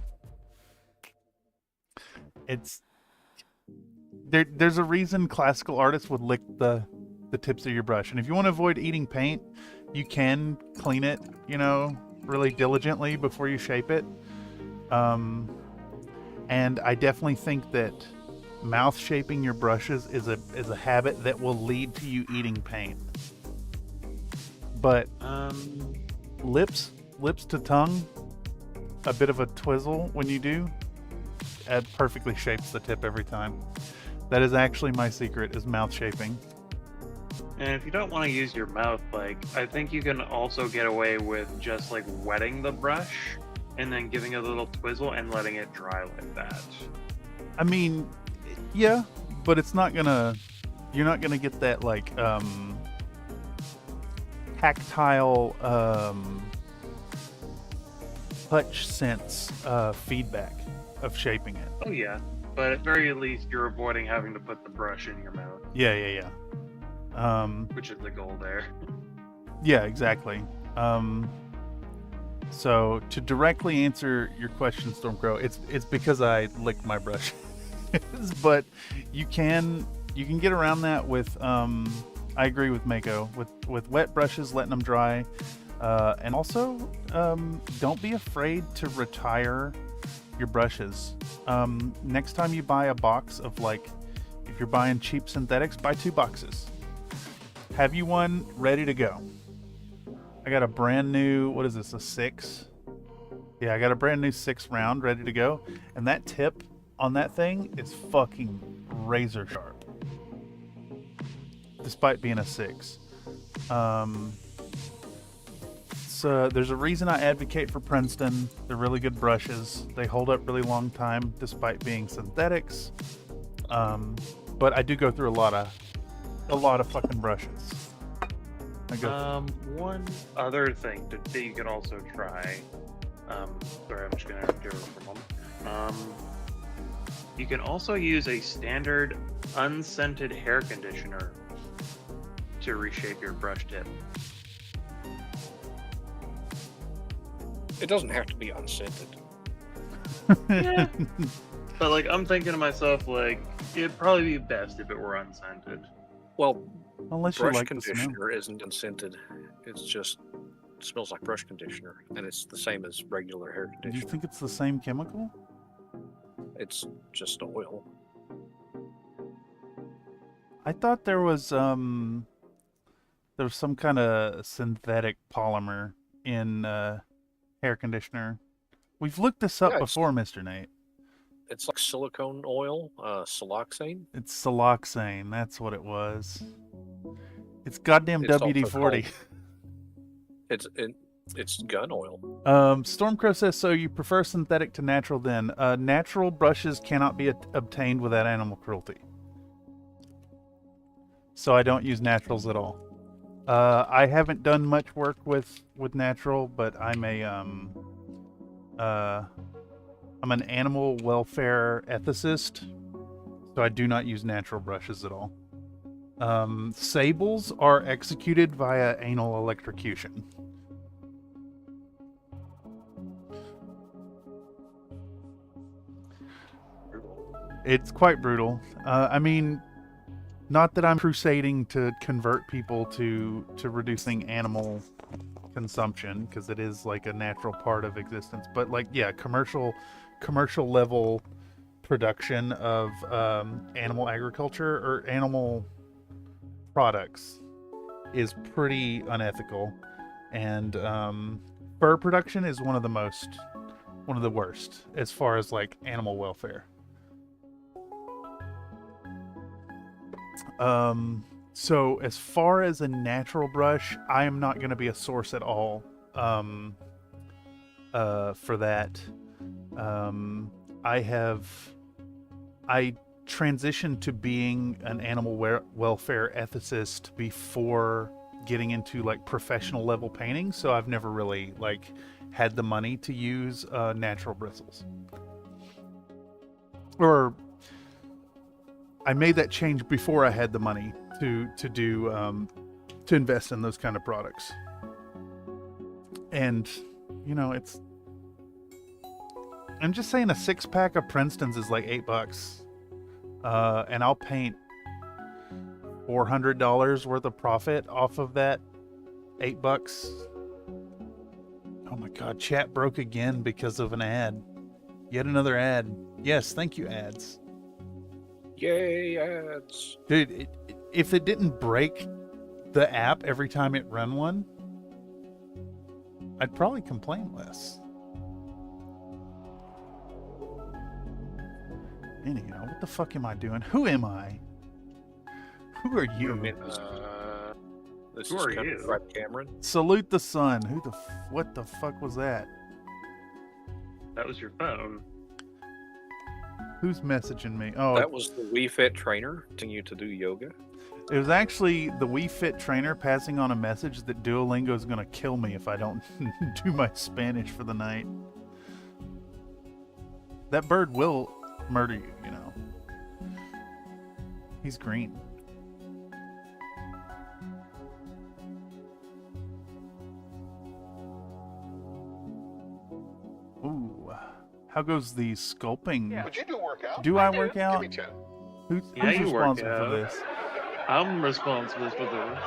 There's a reason classical artists would lick the tips of your brush. And if you want to avoid eating paint, you can clean it, really diligently before you shape it. And I definitely think that mouth shaping your brushes is a habit that will lead to you eating paint. But lips to tongue, a bit of a twizzle when you do, it perfectly shapes the tip every time. That is actually my secret, is mouth shaping. And if you don't want to use your mouth, I think you can also get away with just wetting the brush and then giving it a little twizzle and letting it dry like that. I mean, yeah, but you're not gonna get that tactile touch sense feedback of shaping it. Oh yeah, but at very least you're avoiding having to put the brush in your mouth. Yeah. Which is the goal there. Yeah, exactly. So to directly answer your question, Stormcrow, it's because I lick my brush. But you can get around that with I agree with Mako with wet brushes, letting them dry, and also don't be afraid to retire your brushes. Next time you buy a box of if you're buying cheap synthetics, buy 2 boxes. Have you one ready to go? I got a brand new, what is this, a 6? Yeah, I got a brand new 6 round ready to go, and that tip on that thing is fucking razor sharp, despite being a 6. So there's a reason I advocate for Princeton. They're really good brushes. They hold up really long time despite being synthetics. But I do go through a lot of fucking brushes. One other thing that you can also try. Sorry, I'm just gonna do it for a moment. You can also use a standard unscented hair conditioner to reshape your brush tip. It doesn't have to be unscented. Yeah. But I'm thinking to myself, it'd probably be best if it were unscented. Well, unless brush you like conditioner isn't unscented. It smells like brush conditioner, and it's the same as regular hair Do conditioner. you think it's the same chemical? It's just oil. I thought there was some kind of synthetic polymer in hair conditioner. We've looked this up before, Mr. Nate. It's like silicone oil, siloxane. It's siloxane. That's what it was. It's goddamn It's also WD-40. It's gun oil. Stormcrow says, so you prefer synthetic to natural then. Natural brushes cannot be obtained without animal cruelty. So I don't use naturals at all. I haven't done much work with natural, but I'm an animal welfare ethicist, so I do not use natural brushes at all. Sables are executed via anal electrocution. It's quite brutal. I mean, not that I'm crusading to convert people to reducing animal consumption, because it is like a natural part of existence. But like, yeah, commercial level production of animal agriculture or animal products is pretty unethical, and fur production is one of the worst as far as like animal welfare. So as far as a natural brush, I am not going to be a source at all for that. I transitioned to being an animal welfare ethicist before getting into like professional level painting, so I've never really like had the money to use natural bristles. Or I made that change before I had the money to invest in those kind of products. And you know, I'm just saying a 6-pack of Princeton's is like $8. And I'll paint $400 worth of profit off of that $8. Oh my god, chat broke again because of an ad. Yet another ad. Yes, thank you, ads. Yay, ads. Dude, if it didn't break the app every time it ran one, I'd probably complain less. Anyhow, what the fuck am I doing? Who am I? Who are you? This Who is are you? Fred Cameron. Salute the sun. What the fuck was that? That was your phone. Who's messaging me? Oh, That was the Wii Fit trainer teaching you to do yoga. it was actually the Wii Fit trainer passing on a message that Duolingo is going to kill me if I don't do my Spanish for the night. That bird will murder you, you know. He's green. Ooh. How goes the sculpting? Yeah. Would you do workout? Do I work out? Give me 10. Who's Yeah, you work responsible out. for this? I'm responsible for this.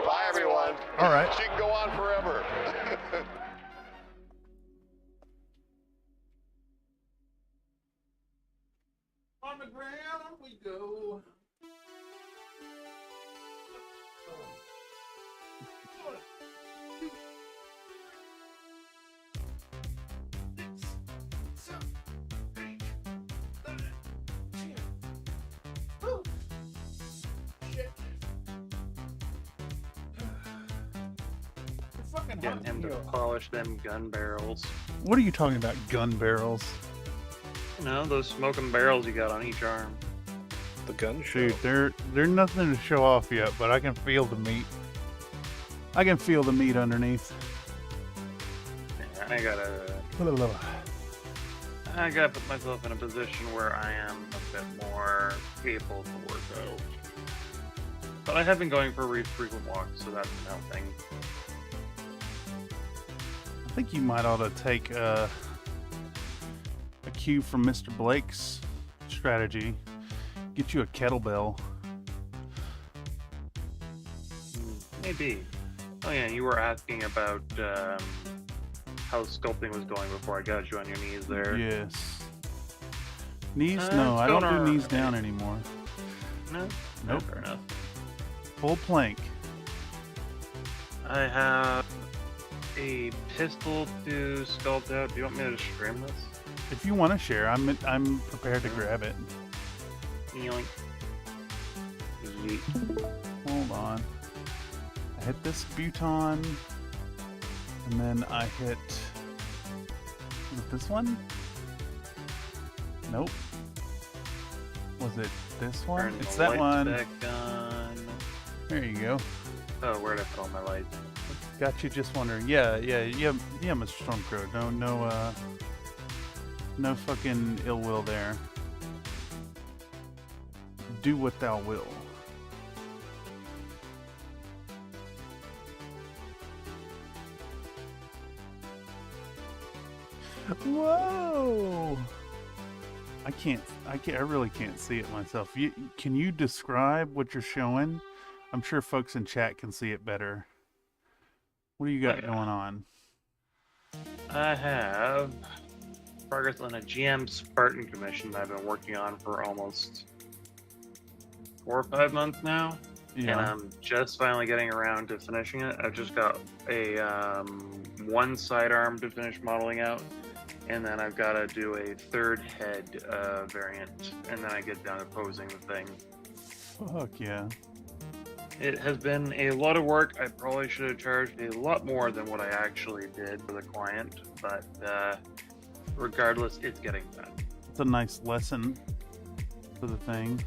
Bye, everyone. All right. She can go on forever. On the ground we go. Getting him to polish them gun barrels. What are you talking about, gun barrels? You know, those smoking barrels you got on each arm. The gun show. Dude, they're nothing to show off yet, but I can feel the meat. I can feel the meat underneath. Yeah, I gotta put myself in a position where I am a bit more able to work out. But I have been going for frequent walks, so that's been helping. I think you might ought to take a cue from Mr. Blake's strategy. Get you a kettlebell. Maybe. Oh yeah, you were asking about how sculpting was going before I got you on your knees there. Yes. Knees? No, It's I don't going do knees alright. down anymore. No? Nope. Fair enough. Full plank. I have a pistol to sculpt out. Do you want me to stream this? If you want to share, I'm prepared to grab it. Yoink. Yeet. Hold on. I hit this Buton, and then I hit. Was it this one? Nope. Was it this one? Turn It's the that lights one. back on. There you go. Oh, where'd I put all my lights? Got you just wondering. Yeah, Mr. Stormcrow. No fucking ill will there. Do what thou will. Whoa! I really can't see it myself. Can you describe what you're showing? I'm sure folks in chat can see it better. What do you got going on? I have progress on a GM Spartan commission that I've been working on for almost 4 or 5 months now. Yeah. And I'm just finally getting around to finishing it. I've just got a one sidearm to finish modeling out, and then I've got to do a third head variant, and then I get done posing the thing. Fuck yeah. It has been a lot of work. I probably should have charged a lot more than what I actually did for the client, but regardless, it's getting done. It's a nice lesson for the thing.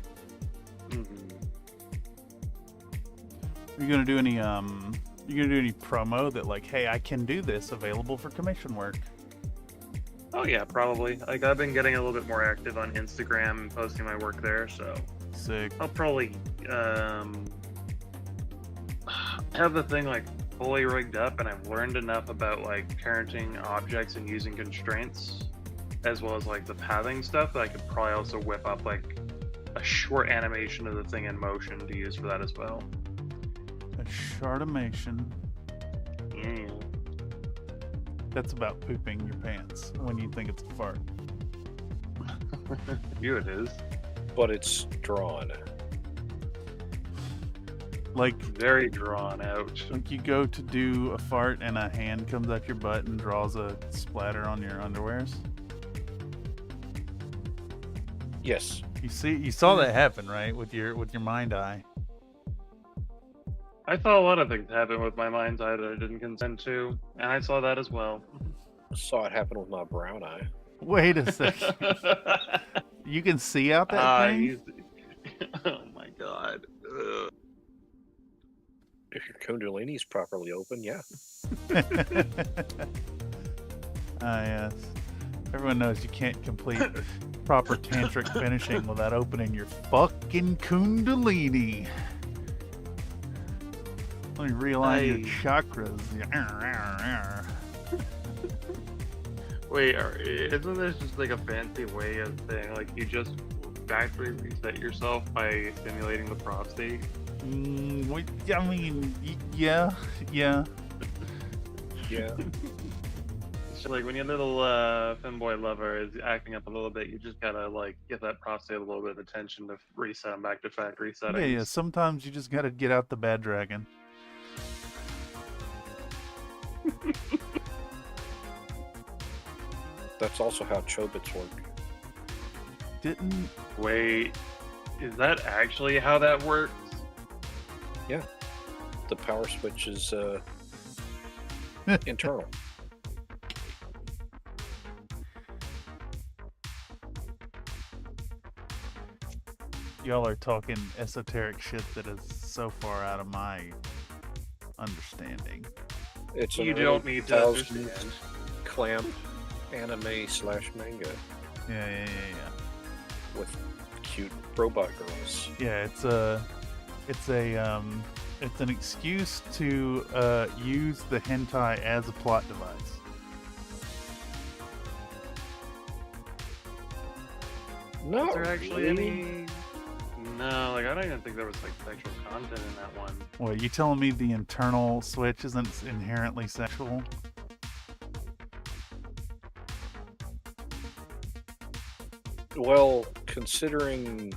Mm-hmm. Are you gonna do any promo that like, hey, I can do this, available for commission work? Oh yeah, probably. Like I've been getting a little bit more active on Instagram and posting my work there, so sick. I'll probably have the thing like fully rigged up, and I've learned enough about like parenting objects and using constraints, as well as like the pathing stuff, that I could probably also whip up like a short animation of the thing in motion to use for that as well. A shardimation. Yeah. That's about pooping your pants when you think it's a fart. You it is. But it's drawn. Like very drawn out. Like you go to do a fart and a hand comes out your butt and draws a splatter on your underwears. Yes. You saw that happen, right? With your mind eye. I saw a lot of things happen with my mind's eye that I didn't consent to, and I saw that as well. Saw it happen with my brown eye. Wait a second. You can see out that thing? Oh my god. Ugh. If your kundalini's properly open, yeah. Yes. Everyone knows you can't complete proper tantric finishing without opening your fucking kundalini. Let me realign your chakras. Wait, isn't this just like a fancy way of saying like you just factory reset yourself by stimulating the prostate? I mean, yeah. Yeah. It's like when your little femboy lover is acting up a little bit, you just gotta like give that prostate a little bit of attention to reset him back to factory settings. Yeah. Sometimes you just gotta get out the bad dragon. That's also how Chobits work. Wait, is that actually how that works? Yeah. The power switch is internal. Y'all are talking esoteric shit that is so far out of my understanding. It's you don't need to understand. Clamp anime/manga. Yeah. With cute robot girls. Yeah, it's an excuse to use the hentai as a plot device. No, is there actually any? No, like I don't even think there was like sexual content in that one. Well, you telling me the internal switch isn't inherently sexual? Well, considering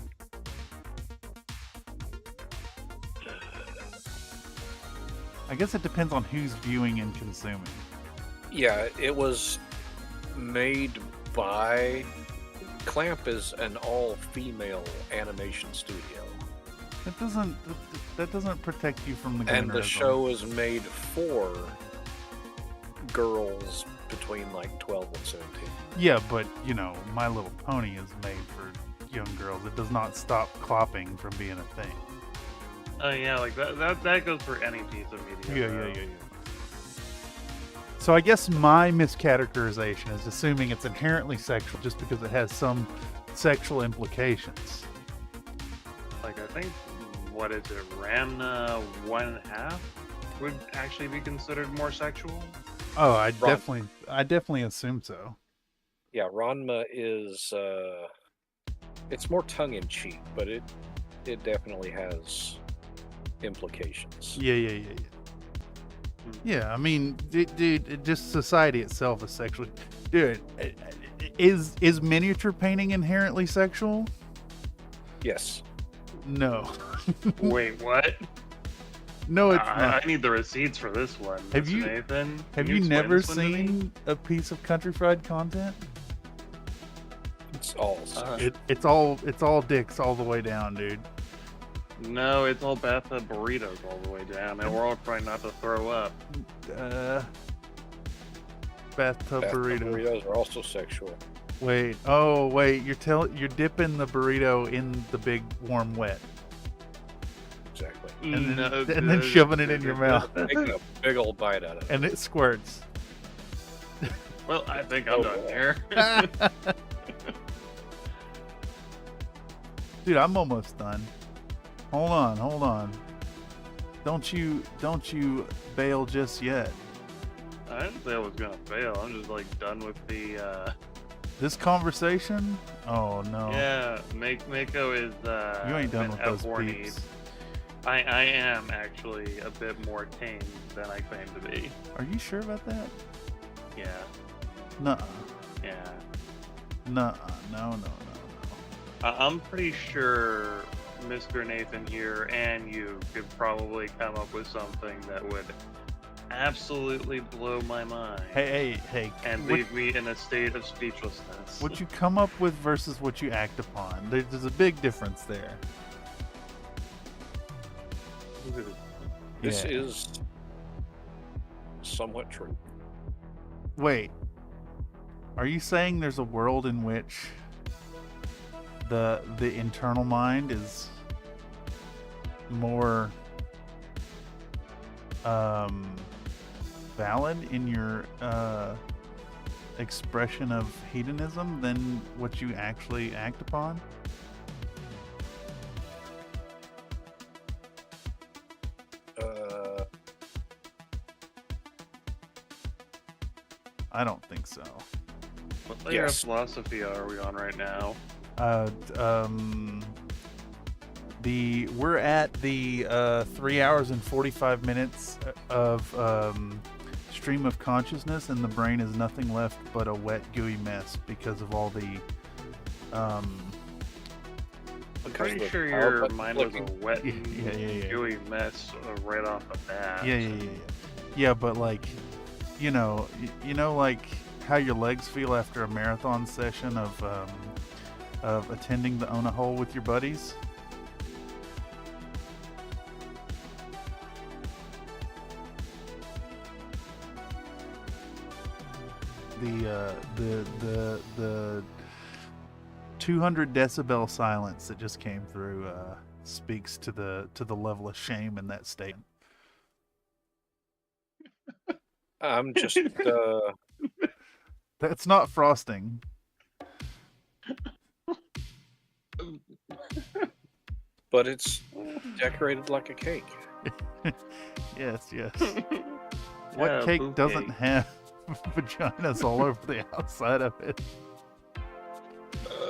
I guess it depends on who's viewing and consuming. Yeah, it was made by Clamp is an all-female animation studio. That doesn't protect you from the And the Gunnerism. show is made for girls between like 12 and 17. Yeah, but you know, My Little Pony is made for young girls. It does not stop clopping from being a thing. Oh yeah, like that goes for any piece of media. Yeah. So I guess my miscategorization is assuming it's inherently sexual just because it has some sexual implications. Like I think, what is it, Ramna 1/2 would actually be considered more sexual? Oh, I definitely assume so. Yeah, Ranma is it's more tongue-in-cheek, but it definitely has implications. Yeah. Yeah, I mean, dude, just society itself is sexual. Dude, is miniature painting inherently sexual? Yes. No. Wait, what? No, it's not. I need the receipts for this one. Have Mr. you Nathan? have Can you explain never this one to me? seen a piece of country fried content? It's all It's all dicks all the way down, dude. No, it's all bathtub burritos all the way down, and we're all trying not to throw up. Bathtub burrito. Burritos are also sexual. Wait, you're dipping the burrito in the big warm wet. Exactly. And then shoving it in your mouth. Taking a big old bite out of it. And it squirts. Well, I think I'm done here. Dude, I'm almost done. Hold on. Don't you bail just yet. I didn't say I was gonna fail. I'm just like done with the. This conversation? Oh no. Yeah, Mako is. You ain't done been with those outwornied. peeps. I am actually a bit more tame than I claim to be. Are you sure about that? Yeah. Nuh-uh. Yeah. Nuh-uh. No. I'm pretty sure Mr. Nathan here and you could probably come up with something that would absolutely blow my mind. Hey. And leave me in a state of speechlessness. What you come up with versus what you act upon. There's a big difference there. This Yeah. is somewhat true. Wait. Are you saying there's a world in which the internal mind is more valid in your expression of hedonism than what you actually act upon? I don't think so. What layer of philosophy are we on right now? We're at the 3 hours and 45 minutes of stream of consciousness, and the brain is nothing left but a wet, gooey mess because of all the. I'm pretty sure your mind was a wet, yeah. gooey mess right off the bat. Yeah, but like, you know, like how your legs feel after a marathon session of attending the Ona hole with your buddies. The 200 decibel silence that just came through speaks to the level of shame in that statement. I'm just That's not frosting. but it's decorated like a cake. Yes. What cake bouquet. doesn't have vaginas all over the outside of it?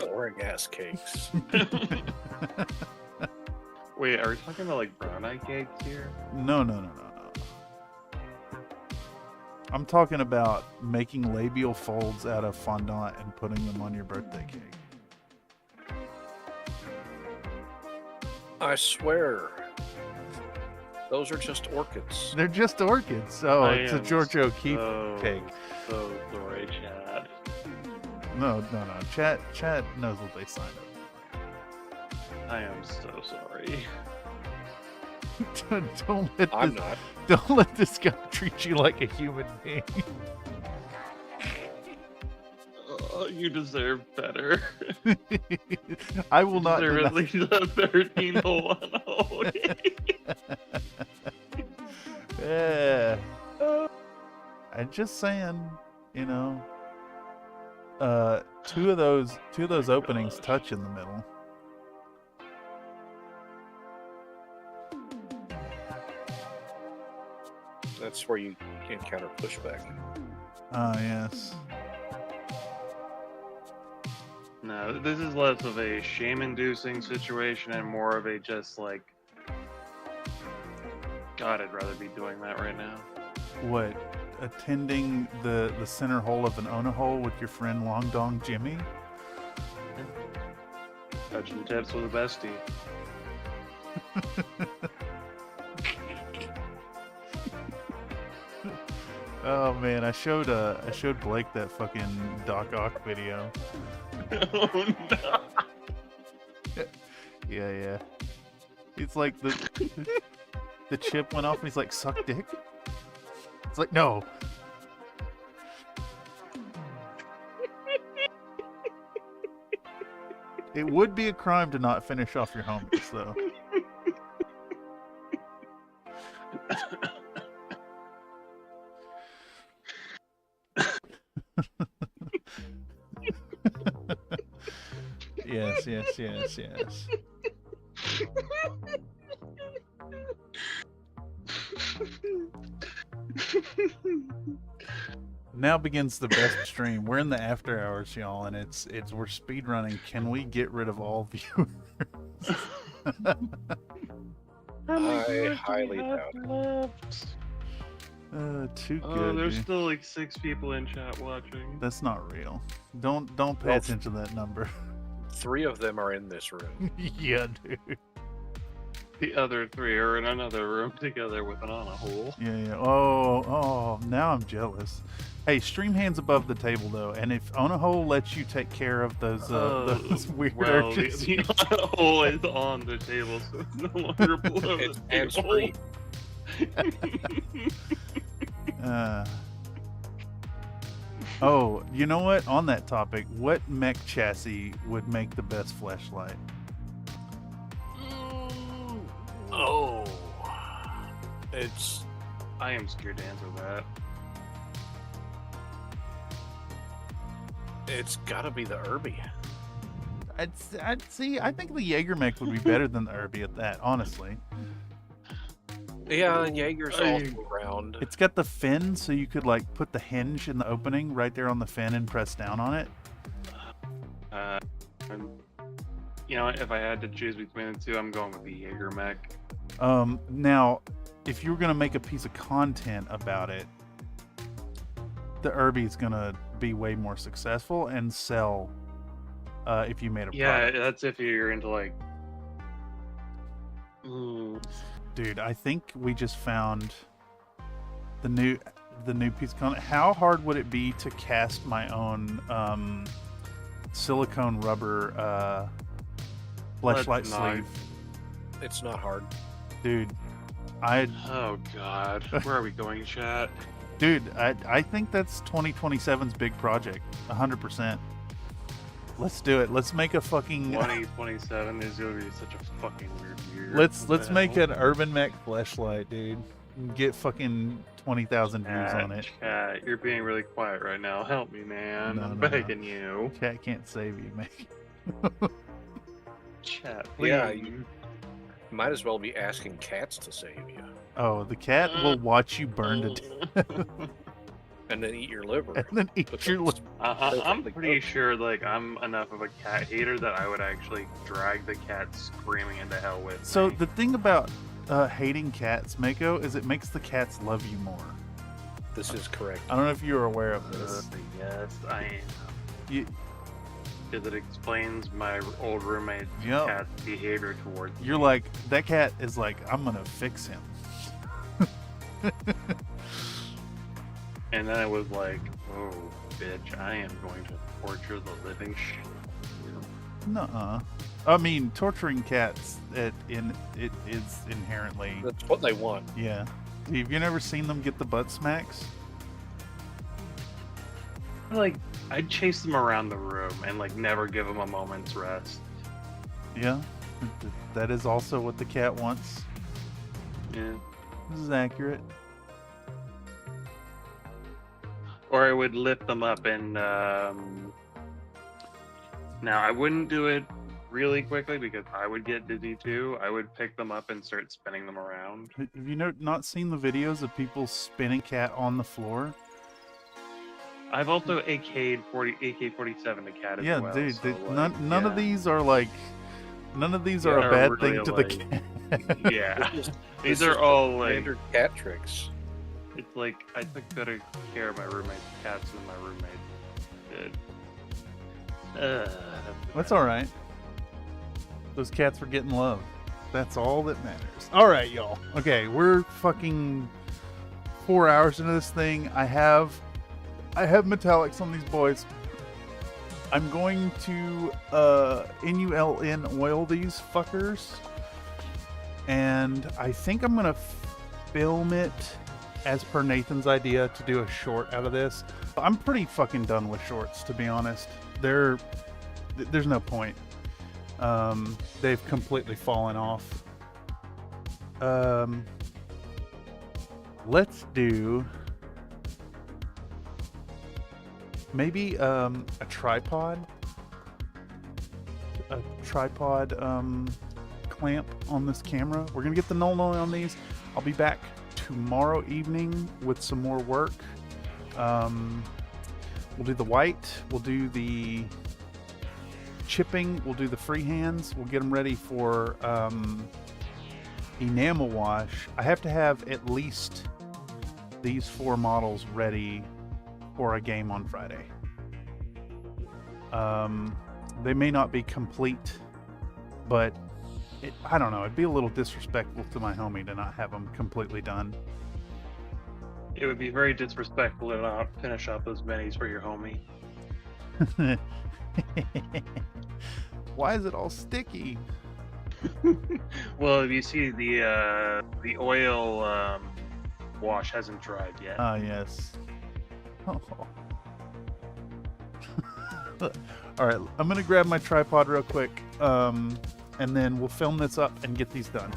Boring ass cakes. Wait, are we talking about like brown eye cakes here? No. I'm talking about making labial folds out of fondant and putting them on your birthday cake. I swear, Those are just orchids. They're just orchids. Oh, I it's a am Giorgio keep so, cake. So sorry, Chad. No. Chat knows what they signed up. I am so sorry. Don't let this guy treat you like a human being. You deserve better. I will not deserve deny. at least a 13-hole one. Yeah. I'm just saying, you know. Two of those openings touch in the middle. That's where you encounter pushback. Ah, yes. No, this is less of a shame-inducing situation and more of a just like, God, I'd rather be doing that right now. What? Attending the center hole of an Ona hole with your friend Long Dong Jimmy? Touching tips with a bestie. Oh man, I showed Blake that fucking Doc Ock video. Oh no. Yeah. It's like the chip went off and he's like, suck dick? It's like, no. It would be a crime to not finish off your homies, though. Yes. Now begins the best stream. We're in the after hours, y'all, and we're speed running. Can we get rid of all viewers? I highly doubt it. Too good. Oh, there's dude. still like 6 people in chat watching. That's not real. Don't pay Well, attention to that number. 3 of them are in this room. Yeah, dude. The other 3 are in another room together with an on a hole. Yeah. Oh, now I'm jealous. Hey, stream hands above the table though, and if Onahole lets you take care of those weird urges, the on a hole is on the table, so it's no longer below It's the table. hands-free. Oh, you know what? On that topic, what mech chassis would make the best fleshlight? Oh. I am scared to answer that. It's gotta be the Irby. I'd see. I think the Jaeger mech would be better than the Irby at that, honestly. Yeah, and Jaeger's also round. It's got the fin, so you could like put the hinge in the opening right there on the fin and press down on it. You know, if I had to choose between the two, I'm going with the Jaeger mech. Now, if you were gonna make a piece of content about it, the Irby is gonna be way more successful and sell. If you made a product. That's if you're into like. Dude, I think we just found the new piece of content. How hard would it be to cast my own silicone rubber fleshlight sleeve? It's not hard. Dude, Oh God, where are we going, chat? Dude, I think that's 2027's big project. 100%. Let's do it. Let's make a fucking 2027 is gonna be such a fucking weird year. Let's make an urban mech fleshlight, dude. And get fucking 20,000 views on it. Chat, you're being really quiet right now. Help me, man. I'm begging you. Chat can't save you, man. Chat, please. Yeah, you might as well be asking cats to save you. Oh, the cat will watch you burn to death. And then eat your liver. And then eat your liver. I'm pretty sure, like, I'm enough of a cat hater that I would actually drag the cat screaming into hell with So me. the thing about hating cats, Mako, is it makes the cats love you more. This is correct. I don't know if you were aware of this. Yes, I am. You, Because it explains my old roommate's Yep. cat's behavior towards me. You're like, that cat is like, I'm gonna fix him. And then it was like, oh, bitch, I am going to torture the living shit. Nuh-uh. I mean, torturing cats, it is inherently... That's what they want. Yeah. Have you never seen them get the butt smacks? Like, I'd chase them around the room and, like, never give them a moment's rest. Yeah. That is also what the cat wants. Yeah. This is accurate. Or I would lift them up and, now I wouldn't do it really quickly because I would get dizzy too. I would pick them up and start spinning them around. Have you not seen the videos of people spinning cat on the floor? I've also AK-47 the cat as Yeah, well. dude. So, none of these are like... None of these are a bad thing to the cat. Yeah. These are all like... standard cat tricks. It's like, I took better care of my roommate's cats than my roommate did. That's alright. Those cats were getting love. That's all that matters. Alright, y'all. Okay, we're fucking 4 hours into this thing. I have metallics on these boys. I'm going to NULN oil these fuckers. And I think I'm going to film it as per Nathan's idea to do a short out of this. I'm pretty fucking done with shorts, to be honest. There's no point. They've completely fallen off. Let's do maybe a tripod clamp on this camera. We're gonna get the null on these. I'll be back tomorrow evening with some more work. We'll do the white, we'll do the chipping, we'll do the freehands, we'll get them ready for enamel wash. I have to have at least these 4 models ready for a game on Friday. They may not be complete, but I don't know, it'd be a little disrespectful to my homie to not have them completely done. It would be very disrespectful to not finish off those minis for your homie. Why is it all sticky? Well, you see the oil wash hasn't dried yet. Ah, yes. Oh. All right, I'm gonna grab my tripod real quick, and then we'll film this up and get these done.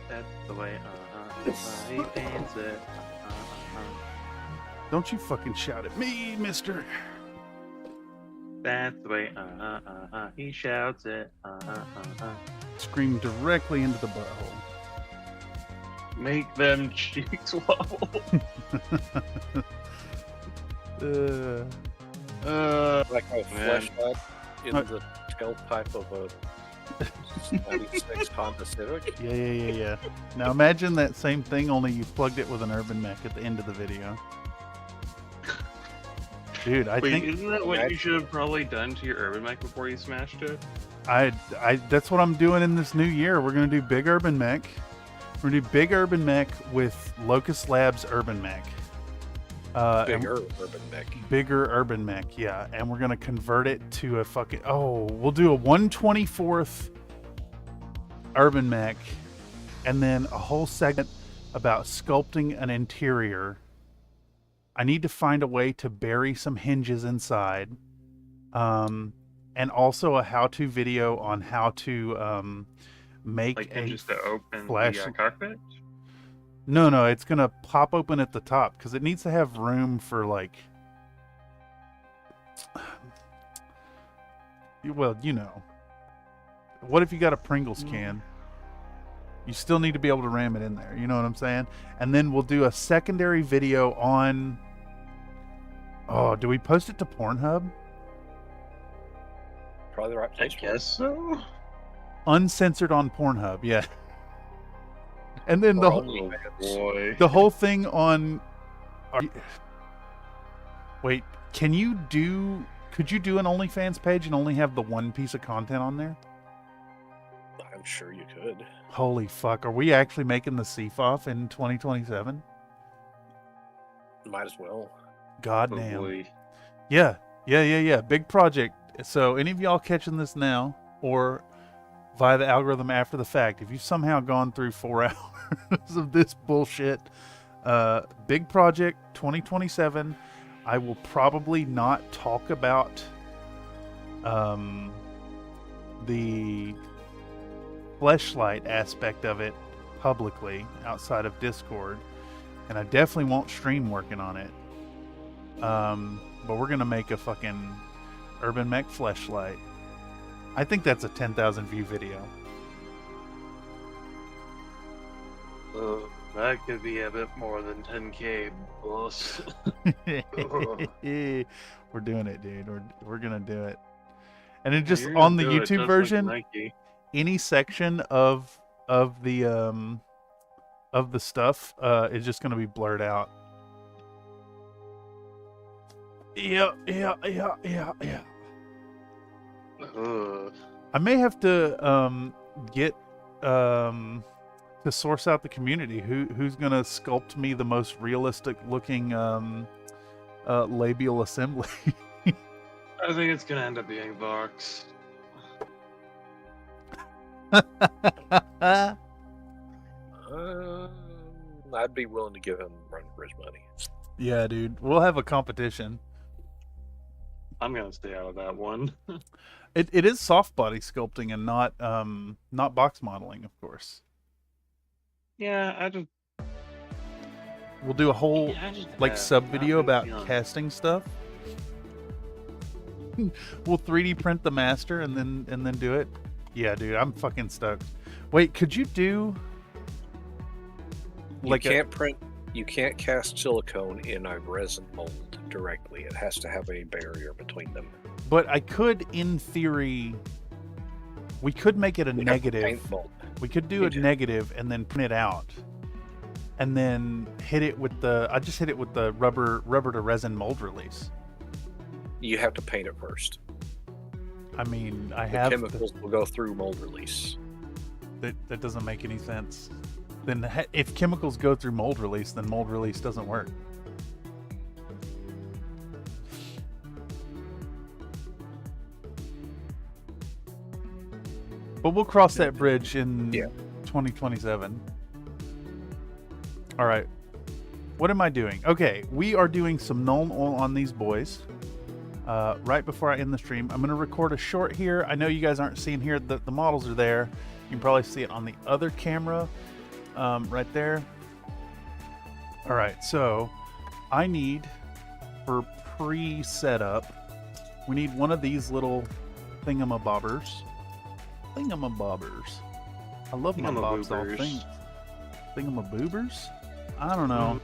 That's the way, he paints it. Don't you fucking shout at me, mister. That's the way, he shouts it, Scream directly into the butthole. Make them cheeks wobble. Like a flashlight in the tailpipe of a 96 Honda Civic. Yeah. Now imagine that same thing, only you plugged it with an Urban Mech at the end of the video. Dude, I think... Isn't that what you should have probably done to your Urban Mech before you smashed it? That's what I'm doing in this new year. We're going to do big Urban Mech. We're going to do big Urban Mech with Locust Labs Urban Mech. Bigger Urban Mech. Bigger Urban Mech, yeah. And we're going to convert it to a fucking... Oh, we'll do a 1/24th Urban Mech. And then a whole segment about sculpting an interior. I need to find a way to bury some hinges inside. And also a how-to video on how to make like a hinges to open flash... the cockpit? No, it's gonna pop open at the top because it needs to have room for like, well, you know, what if you got a Pringles can? You still need to be able to ram it in there. You know what I'm saying? And then we'll do a secondary video on. Oh, do we post it to Pornhub? probably the right I place for guess so. Uncensored on Pornhub, yeah. And then the Oh, boy. the whole thing on. Wait, could you do an OnlyFans page and only have the one piece of content on there? I'm sure you could. Holy fuck! Are we actually making the CFOF in 2027? Might as well. God Oh, damn. boy. Yeah. Big project. So any of y'all catching this now or via the algorithm after the fact, if you've somehow gone through 4 hours of this bullshit, big project 2027. I will probably not talk about the fleshlight aspect of it publicly outside of Discord, and I definitely won't stream working on it. But we're gonna make a fucking Urban Mech fleshlight. I think that's a 10,000 view video. That could be a bit more than 10K, boss. We're doing it, dude. We're gonna do it. And then just You're on gonna the do it YouTube just like version, Nike. any section of the stuff is just gonna be blurred out. Yeah. I may have to get to source out the community who's gonna sculpt me the most realistic looking labial assembly. I think it's gonna end up being Vox. I'd be willing to give him run for his money. Yeah, dude. We'll have a competition. I'm gonna stay out of that one. It is soft body sculpting and not box modeling, of course. Yeah, We'll do a whole sub video about feeling. casting stuff. We'll 3D print the master and then do it. Yeah, dude, I'm fucking stoked. Wait, could you do You can't cast silicone in a resin mold directly. It has to have a barrier between them. But I could, in theory, we could make it a negative. We could do a negative and then print it out, and then hit it with the. I just hit it with the rubber to resin mold release. You have to paint it first. I mean, I The have chemicals will go through mold release. That doesn't make any sense. Then if chemicals go through mold release, then mold release doesn't work. But we'll cross that bridge in 2027. All right. What am I doing? Okay, we are doing some null oil on these boys. Right before I end the stream, I'm going to record a short here. I know you guys aren't seeing here. The models are there. You can probably see it on the other camera right there. All right, so I need, for pre-setup, we need one of these little thingamabobbers. I love my bobs all things. Thingamaboobers? I don't know.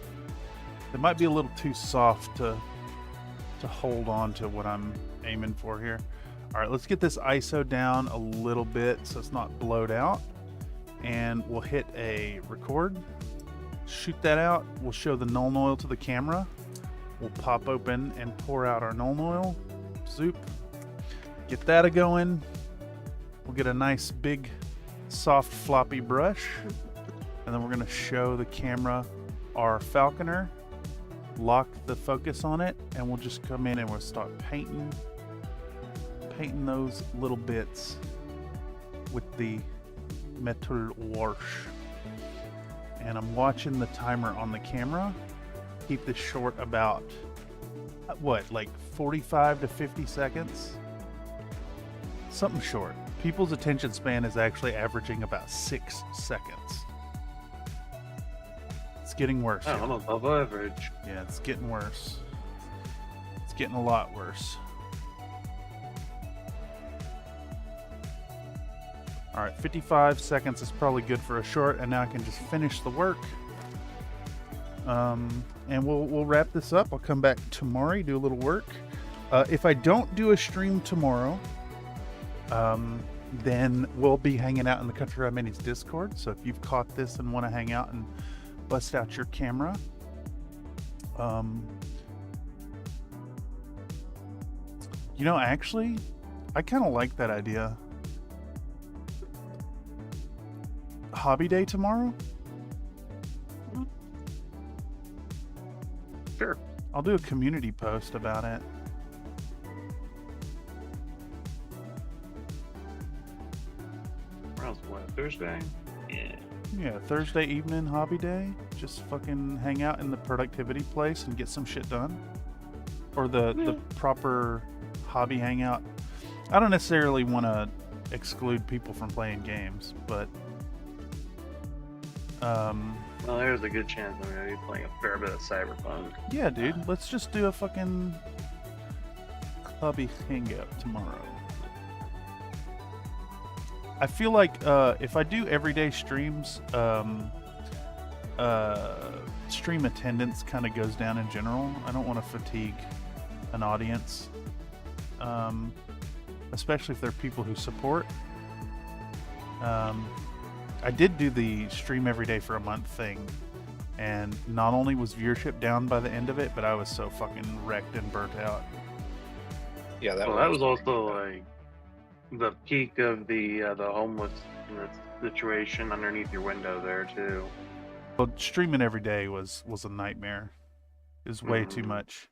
It might be a little too soft to hold on to what I'm aiming for here. All right, let's get this ISO down a little bit so it's not blowed out. And we'll hit a record. Shoot that out. We'll show the null oil to the camera. We'll pop open and pour out our null oil. Zoop. Get that a-going. We'll get a nice big soft floppy brush. And then we're going to show the camera our falconer. Lock the focus on it, and we'll just come in and we'll start painting those little bits with the metal wash. And I'm watching the timer on the camera. Keep this short about like 45 to 50 seconds, something short. People's attention span is actually averaging about 6 seconds. It's getting worse. Oh, I'm above average. Yeah, it's getting worse. It's getting a lot worse. All right, 55 seconds is probably good for a short, and now I can just finish the work. And we'll wrap this up. I'll come back tomorrow, do a little work. If I don't do a stream tomorrow, Then we'll be hanging out in the Country Road Minis Discord. So if you've caught this and want to hang out and bust out your camera, you know, actually, I kind of like that idea. Hobby day tomorrow? Sure. I'll do a community post about it. What, Thursday? Yeah. Yeah, Thursday evening hobby day. Just fucking hang out in the productivity place and get some shit done. Or the proper hobby hangout. I don't necessarily want to exclude people from playing games, but well, there's a good chance I'm gonna be playing a fair bit of Cyberpunk. yeah, dude, let's just do a fucking hobby hangout tomorrow. I feel like if I do everyday streams, stream attendance kind of goes down in general. I don't want to fatigue an audience, especially if they're people who support. I did do the stream every day for a month thing, and not only was viewership down by the end of it, but I was so fucking wrecked and burnt out. Yeah, that was also like the peak of the homelessness situation underneath your window there too. Well, streaming every day was a nightmare. It was way too much.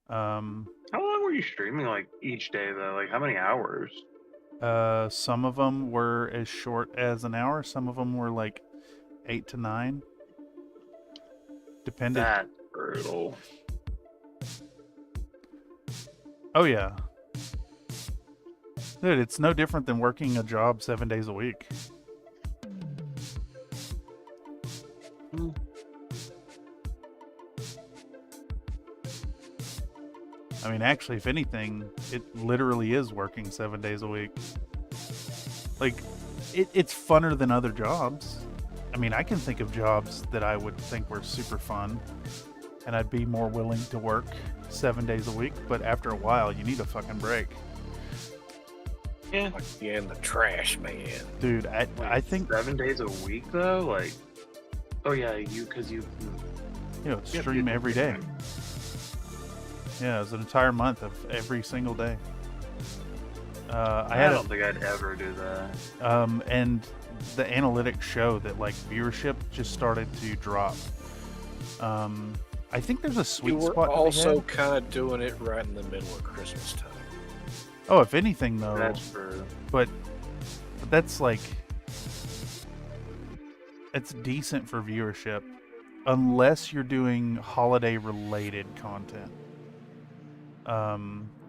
How long were you streaming like each day though? Like how many hours? Some of them were as short as an hour. Some of them were like 8 to 9. Depended. That's brutal. Oh yeah. Dude, it's no different than working a job 7 days a week. I mean, actually, if anything, it literally is working 7 days a week. Like, it's funner than other jobs. I mean, I can think of jobs that I would think were super fun, and I'd be more willing to work 7 days a week, but after a while, you need a fucking break. Yeah. Like being the trash man. Dude, I think 7 days a week though, like, oh yeah, you know, stream every day. Yeah, it was an entire month of every single day. I don't think I'd ever do that. And the analytics show that like viewership just started to drop. I think there's a sweet You were spot. also kind of doing it right in the middle of Christmas time. Oh, if anything though, That's true. But that's like, it's decent for viewership, unless you're doing holiday related content.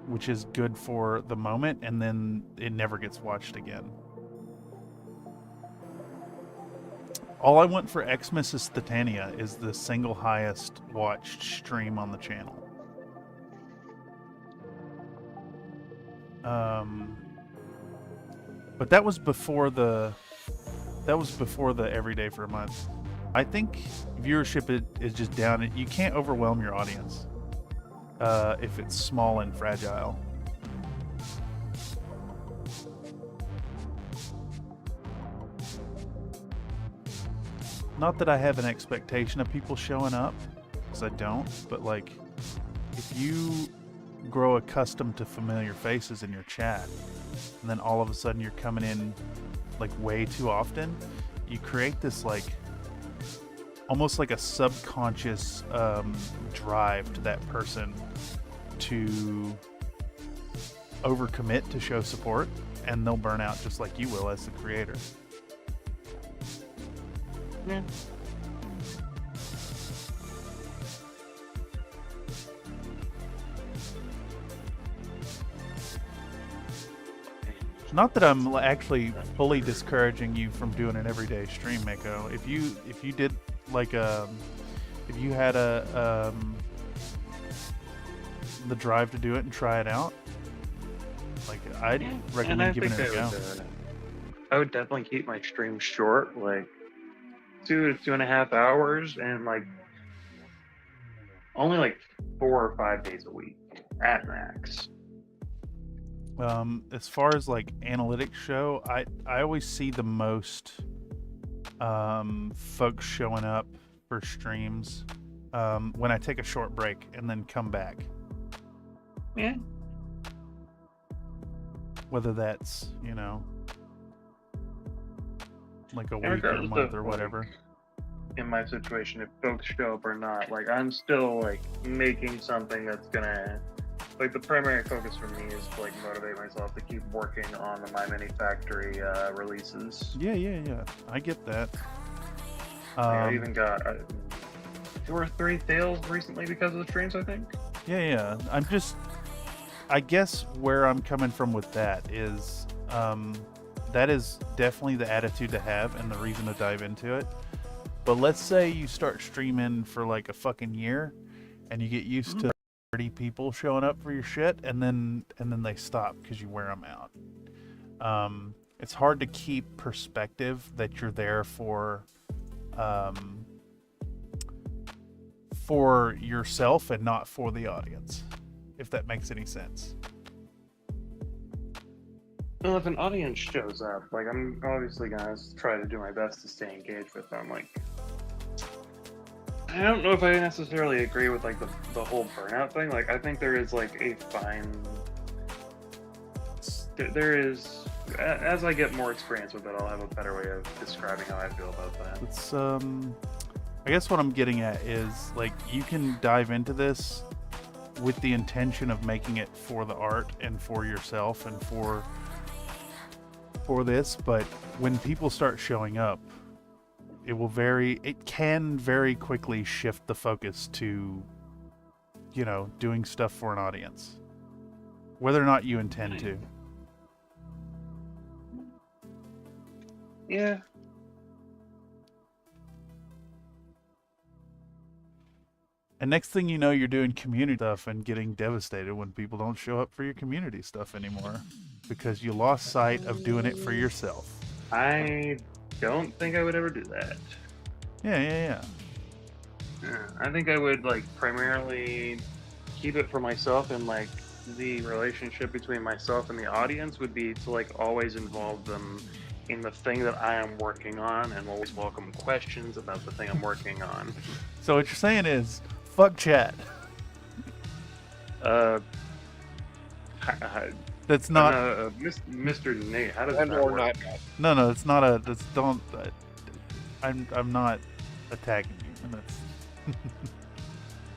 Which is good for the moment, and then it never gets watched again. All I want for Xmas is Titania is the single highest watched stream on the channel. But that was before the everyday for a month. I think viewership is just down. You can't overwhelm your audience if it's small and fragile. Not that I have an expectation of people showing up, because I don't, but like, if you grow accustomed to familiar faces in your chat, and then all of a sudden you're coming in like way too often, you create this like almost like a subconscious drive to that person to overcommit to show support, and they'll burn out just like you will as the creator. Yeah. Not that I'm actually fully discouraging you from doing an everyday stream, Mako. If you did like if you had the drive to do it and try it out, like I'd recommend giving it a go. I would definitely keep my stream short, like 2 to 2.5 hours, and like only like 4 or 5 days a week at max. As far as like analytics show, I always see the most folks showing up for streams when I take a short break and then come back. Yeah. Whether that's, you know, like a week or a Regardless month of, or whatever. In my situation, if folks show up or not, like I'm still like making something that's gonna, like the primary focus for me is to like motivate myself to keep working on the My Mini Factory releases. Yeah. I get that. I even got 2 or 3 sales recently because of the streams, I think. Yeah. I guess where I'm coming from with that is, that is definitely the attitude to have and the reason to dive into it. But let's say you start streaming for like a fucking year and you get used to 30 people showing up for your shit and then they stop because you wear them out. It's hard to keep perspective that you're there for yourself and not for the audience, if that makes any sense. Well, if an audience shows up, like I'm obviously gonna try to do my best to stay engaged with them. Like, I don't know if I necessarily agree with like the whole burnout thing. Like, I think there is like a fine. There is, as I get more experience with it, I'll have a better way of describing how I feel about that. It's I guess what I'm getting at is like you can dive into this with the intention of making it for the art and for yourself and for this, but when people start showing up, it can very quickly shift the focus to, you know, doing stuff for an audience, whether or not you intend to. Yeah. And next thing you know, you're doing community stuff and getting devastated when people don't show up for your community stuff anymore because you lost sight of doing it for yourself. I don't think I would ever do that. Yeah. I think I would like primarily keep it for myself, and like the relationship between myself and the audience would be to like always involve them in the thing that I am working on and always welcome questions about the thing I'm working on. So what you're saying is fuck chat. That's not Mr. Nate. How does And that or work? not. No, it's not a. That's don't. I'm not attacking you. And that's.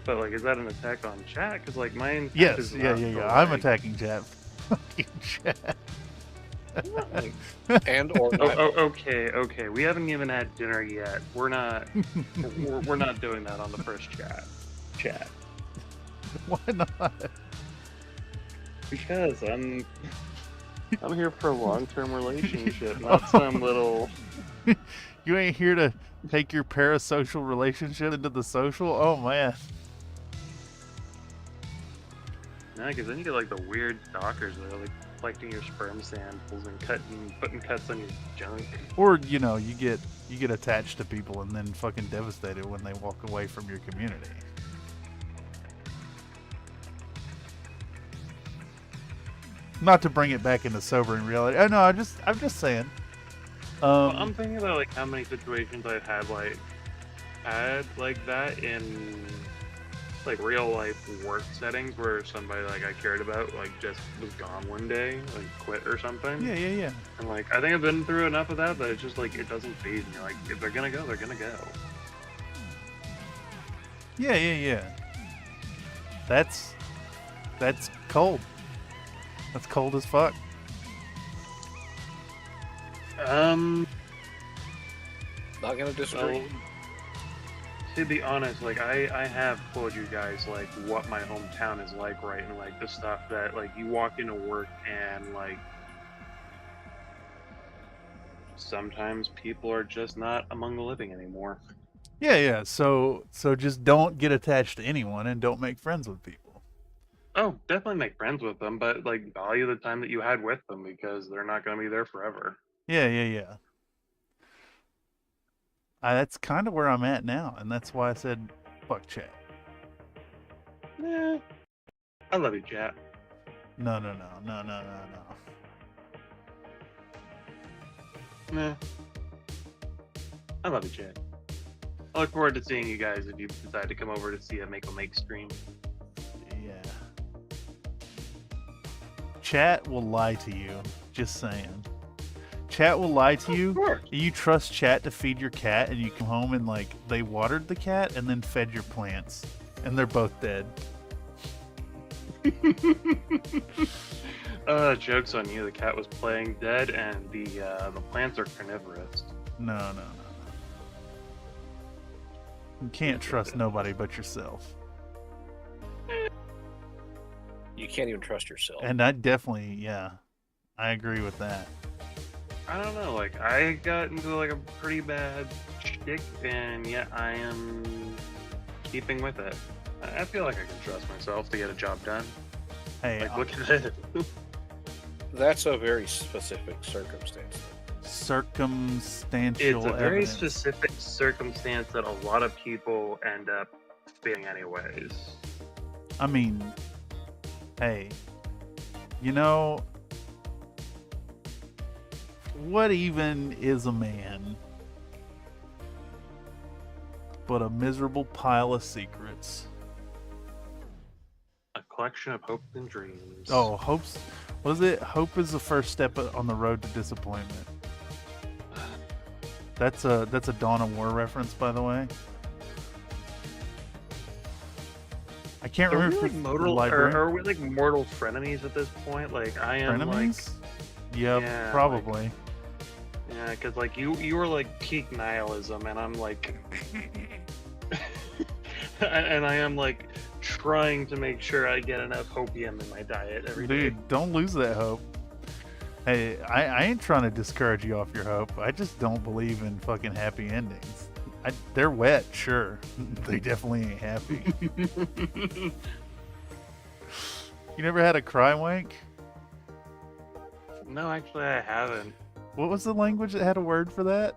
But like, is that an attack on chat? Because like my intent Yes, is yeah. not I'm attacking chat. Fucking chat. And or not. Okay. We haven't even had dinner yet. We're not. we're not doing that on the first chat. Why not? Because I'm here for a long-term relationship, not some little. You ain't here to take your parasocial relationship into the social? Oh man. No, because then you get like the weird stalkers that are like collecting your sperm samples and putting cuts on your junk. Or you know, you get attached to people and then fucking devastated when they walk away from your community. Not to bring it back into sobering reality. Oh no, I'm just saying. Well, I'm thinking about like how many situations I've had like that in like real life work settings where somebody like I cared about like just was gone one day, like quit or something. Yeah. And like I think I've been through enough of that that it's just like it doesn't phase me. Like if they're gonna go, they're gonna go. Yeah. That's cold. That's cold as fuck. Not gonna disagree. Well, to be honest, like I have told you guys like what my hometown is like, right? And like the stuff that like you walk into work and like sometimes people are just not among the living anymore. Yeah. So just don't get attached to anyone and don't make friends with people. Oh, definitely make friends with them, but like value the time that you had with them because they're not going to be there forever. Yeah. That's kind of where I'm at now, and that's why I said fuck chat. Yeah, I love you, chat. No. Nah. I love you, Chad. I look forward to seeing you guys if you decide to come over to see a Make stream. Yeah. Chat will lie to you. Just saying. Chat will lie to you. You trust chat to feed your cat, and you come home and like they watered the cat and then fed your plants, and they're both dead. Joke's on you. The cat was playing dead, and the plants are carnivorous. No. You can't trust nobody but yourself. You can't even trust yourself. And I definitely, yeah, I agree with that. I don't know. Like, I got into like a pretty bad shtick, and yet I am keeping with it. I feel like I can trust myself to get a job done. Hey, like, look at it. That's a very specific circumstance. Circumstantial It's a very evidence. specific circumstance that a lot of people end up being anyways. I mean, hey, you know, what even is a man but a miserable pile of secrets? A collection of hopes and dreams. Oh, hopes. Was it? Hope is the first step on the road to disappointment. That's a Dawn of War reference, by the way. I can't remember if like it's mortal, the library. are we like mortal frenemies at this point? Like I am Frenemies? like Yeah, probably. Like, yeah, because like you were like peak nihilism, and I'm like, and I am like trying to make sure I get enough hopium in my diet every day. Dude, don't lose that hope. Hey, I ain't trying to discourage you off your hope. I just don't believe in fucking happy endings. They're wet, sure. They definitely ain't happy. You never had a cry wank? No, actually, I haven't. What was the language that had a word for that?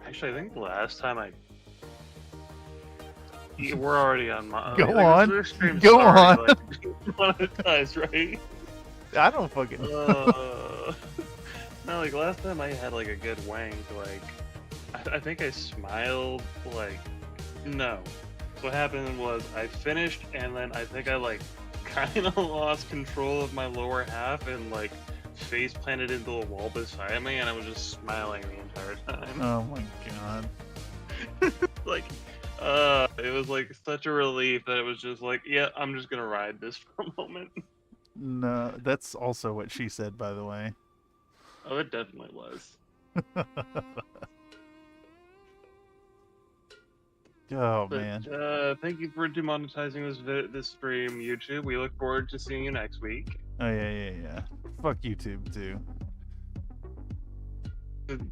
Actually, I think the last time we're already on my. Go like, on. this stream's Go already, on. like, monetized, right? I don't fucking. No, like last time I had like a good wank, like I think I smiled. Like no, what happened was I finished, and then I think I like kind of lost control of my lower half and like face planted into the wall beside me, and I was just smiling the entire time. Oh my god. Like it was like such a relief that it was just like, yeah, I'm just gonna ride this for a moment. No, that's also what she said, by the way. Oh, it definitely was. Oh, But, man. thank you for demonetizing this stream, YouTube. We look forward to seeing you next week. Oh, yeah. Fuck YouTube, too.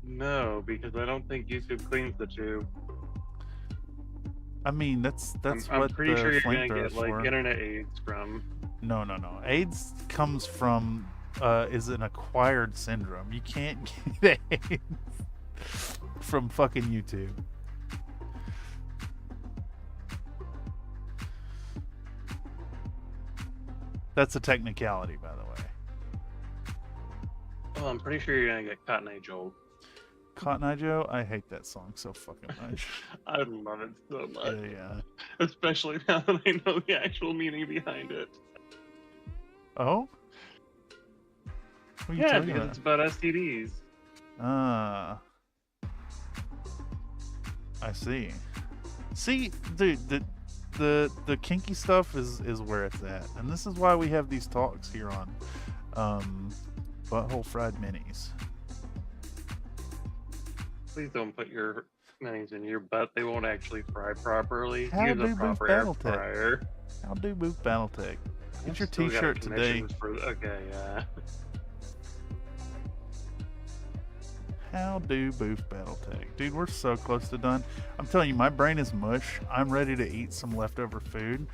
No, because I don't think YouTube cleans the tube. I mean, that's I'm what pretty the sure you're gonna flamethrowers get like for. internet AIDS from. No. AIDS comes from is an acquired syndrome. You can't get AIDS from fucking YouTube. That's a technicality, by the way. Oh, I'm pretty sure you're gonna get Cotton Eye Joe. Cotton Eye Joe, I hate that song so fucking much. I love it so much. Yeah. Especially now that I know the actual meaning behind it. Oh? What are you Yeah, talking because about? it's about STDs. Ah. I see. See, dude, the kinky stuff is where it's at. And this is why we have these talks here on Butthole Fried Minis. Please don't put your minis in your butt. They won't actually fry properly. How Use do a Booth proper air Battletech? fryer. How do Booth Battletech? Get your Still got t-shirt today. commissions for- okay, yeah. How do Booth Battletech? Dude, we're so close to done. I'm telling you, my brain is mush. I'm ready to eat some leftover food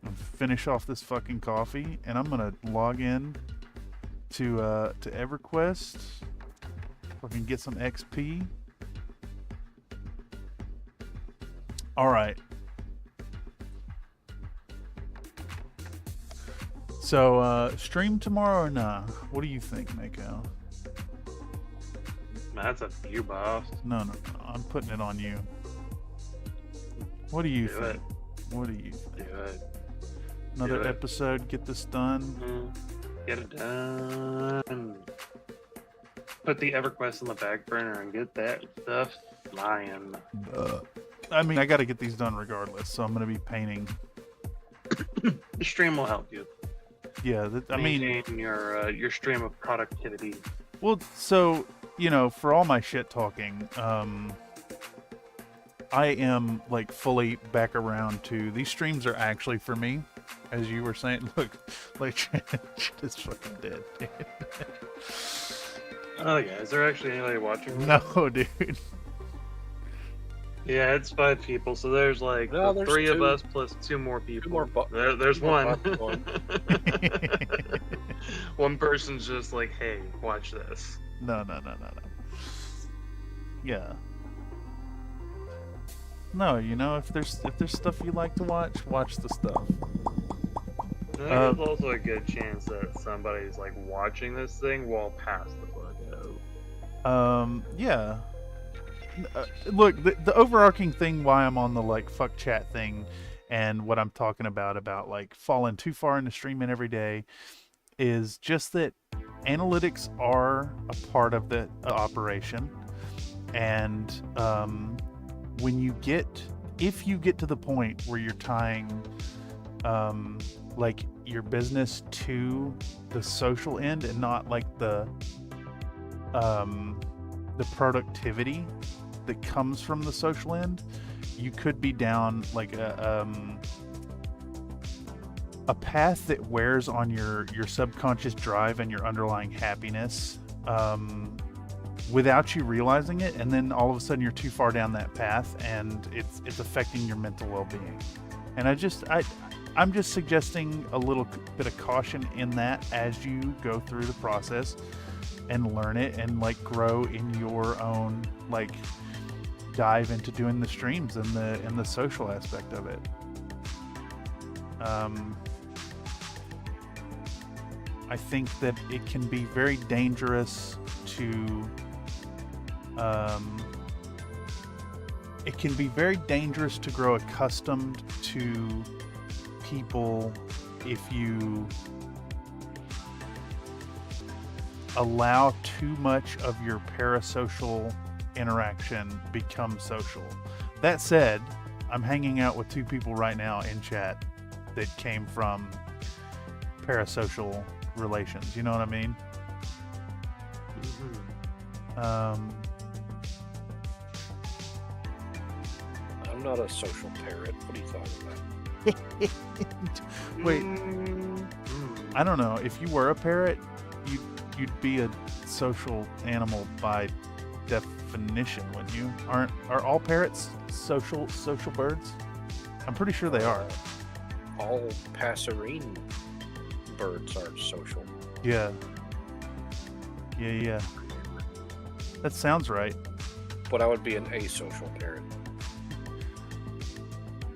and finish off this fucking coffee. And I'm gonna log in to EverQuest. Fucking get some XP. All right. So, stream tomorrow or nah? What do you think, Mako? That's up to you, boss. No. I'm putting it on you. What do you Do think? it. What do you think? Do it. Another Do it. episode, get this done. Get it done. Put the EverQuest on the back burner and get that stuff flying. I mean, I got to get these done regardless, so I'm going to be painting. The stream will help you. Yeah, I mean, maintain your stream of productivity. well, so for all my shit talking, I am like fully back around to these streams are actually for me, as you were saying. Look, like shit is fucking dead, dude. Oh yeah, is there actually anybody watching? No, dude. Yeah, it's 5 people, so there's like No, the there's 3 of 2. us plus 2 more people. more there's two more one. One person's just like, hey, watch this. No. Yeah. No, if there's stuff you like to watch the stuff. I think there's also a good chance that somebody's like watching this thing while past the fuck out. Yeah. Look, the overarching thing why I'm on the like fuck chat thing and what I'm talking about like falling too far into streaming every day is just that analytics are a part of the operation. And if you get to the point where you're tying like your business to the social end and not like the productivity that comes from the social end, you could be down like a path that wears on your subconscious drive and your underlying happiness without you realizing it, and then all of a sudden you're too far down that path and it's affecting your mental well-being. And I'm just suggesting a little bit of caution in that as you go through the process and learn it and like grow in your own like dive into doing the streams and the social aspect of it. I think that it can be very dangerous to grow accustomed to people if you allow too much of your parasocial interaction become social. That said, I'm hanging out with 2 people right now in chat that came from parasocial relations. You know what I mean? I'm not a social parrot. What are you talking about? Wait, I don't know. If you were a parrot, you'd be a social animal by definition, wouldn't you? Are all parrots social birds? I'm pretty sure they are. All passerine birds are social. Yeah. That sounds right. But I would be an asocial parrot.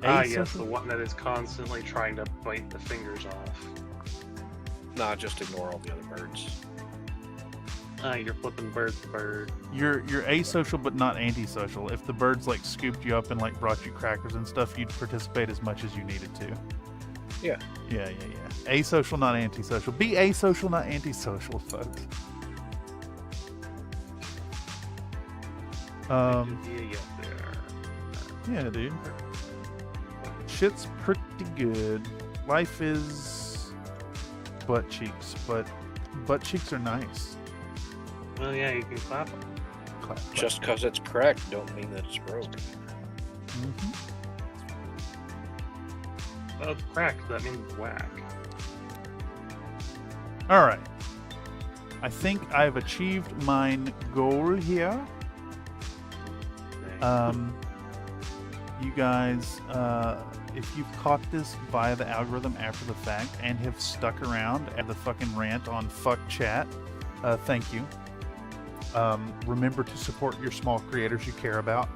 Yes, the one that is constantly trying to bite the fingers off. Nah, just ignore all the other birds. You're flipping bird to bird. You're asocial but not antisocial. If the birds like scooped you up and like brought you crackers and stuff, you'd participate as much as you needed to. Yeah. Yeah. Asocial, not antisocial. Be asocial, not antisocial, folks. Yeah, dude. Shit's pretty good. Life is butt cheeks, but butt cheeks are nice. Well, yeah, you can clap them. Clap. Just because it's cracked don't mean that it's broke. Mm-hmm. Well, it's cracked. That means whack. All right. I think I've achieved my goal here. You guys, if you've caught this via the algorithm after the fact and have stuck around at the fucking rant on fuck chat, thank you. Remember to support your small creators you care about.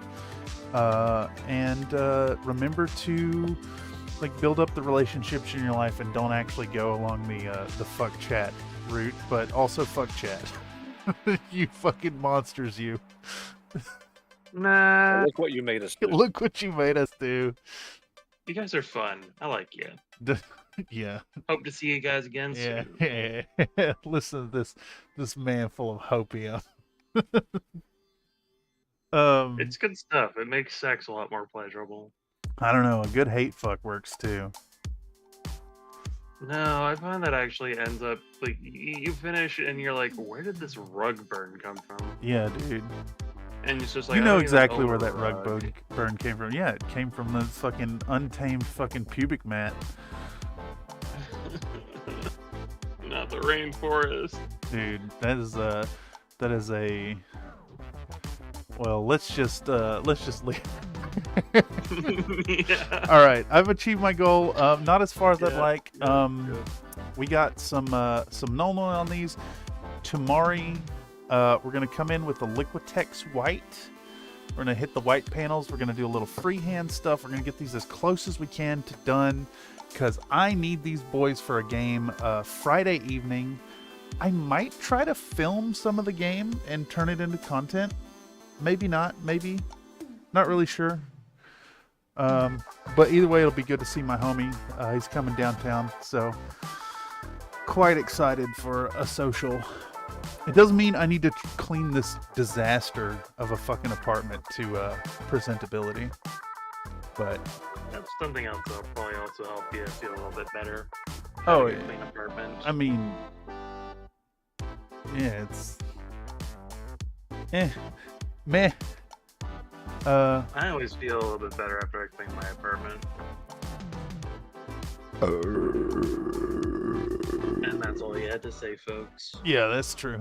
And remember to like build up the relationships in your life and don't actually go along the fuck chat route, but also fuck chat. You fucking monsters, you. Nah. Look what you made us do. Look what you made us do. You guys are fun. I like you. Yeah. Hope to see you guys again soon. Yeah. Listen to this man full of hopium. It's good stuff. It makes sex a lot more pleasurable. I don't know. A good hate fuck works too. No, I find that actually ends up like you finish and you're like, where did this rug burn come from? Yeah, dude. And it's just like, you know I don't even exactly own where a that rug burn came from. Yeah, it came from the fucking untamed fucking pubic mat. Not the rainforest. Dude, that is a well, let's just leave. Yeah. All right, I've achieved my goal. Not as far as I'd like. We got some null on these. Tamari, we're gonna come in with the Liquitex white. We're gonna hit the white panels. We're gonna do a little freehand stuff. We're gonna get these as close as we can to done, because I need these boys for a game Friday evening. I might try to film some of the game and turn it into content. Maybe not. Maybe. Not really sure. But either way, it'll be good to see my homie. He's coming downtown, so quite excited for a social. It doesn't mean I need to clean this disaster of a fucking apartment to presentability. But that's something else that'll probably also help you feel a little bit better. Oh, yeah. Clean apartment. I mean, yeah, it's meh. I always feel a little bit better after I clean my apartment. And that's all you had to say, folks. Yeah, that's true.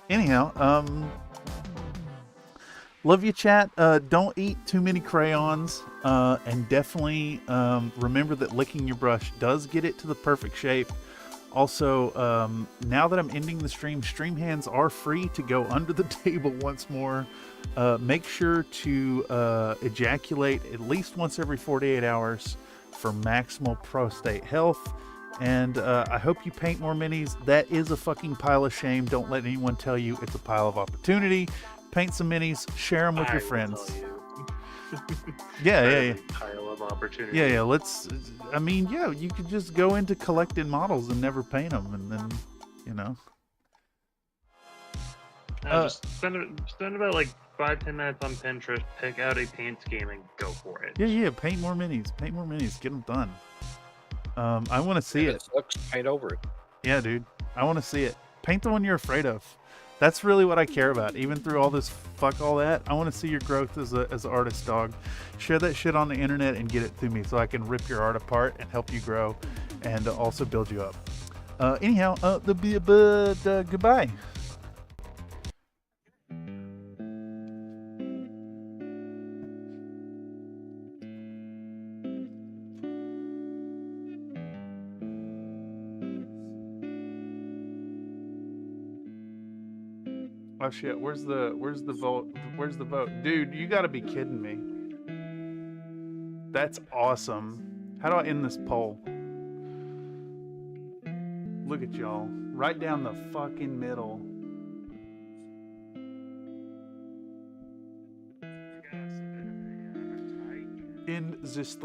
Anyhow, love you, chat. Don't eat too many crayons, and definitely remember that licking your brush does get it to the perfect shape. Also, now that I'm ending the stream, stream hands are free to go under the table once more. Make sure to ejaculate at least once every 48 hours for maximal prostate health. And I hope you paint more minis. That is a fucking pile of shame. Don't let anyone tell you it's a pile of opportunity. Paint some minis, share them with your friends. Yeah. Pile of opportunity. Yeah. Let's. I mean, yeah. You could just go into collecting models and never paint them, and then, you know. Just spend about like 5-10 minutes on Pinterest. Pick out a paint scheme and go for it. Yeah. Paint more minis. Paint more minis. Get them done. I want to see it. Sucks, paint over it. Yeah, dude. I want to see it. Paint the one you're afraid of. That's really what I care about. Even through all this fuck all that, I want to see your growth as an artist, dog. Share that shit on the internet and get it to me so I can rip your art apart and help you grow and also build you up. Anyhow, goodbye. Oh shit, where's the vote? Where's the vote? Dude, you gotta be kidding me. That's awesome. How do I end this poll? Look at y'all. Right down the fucking middle. In this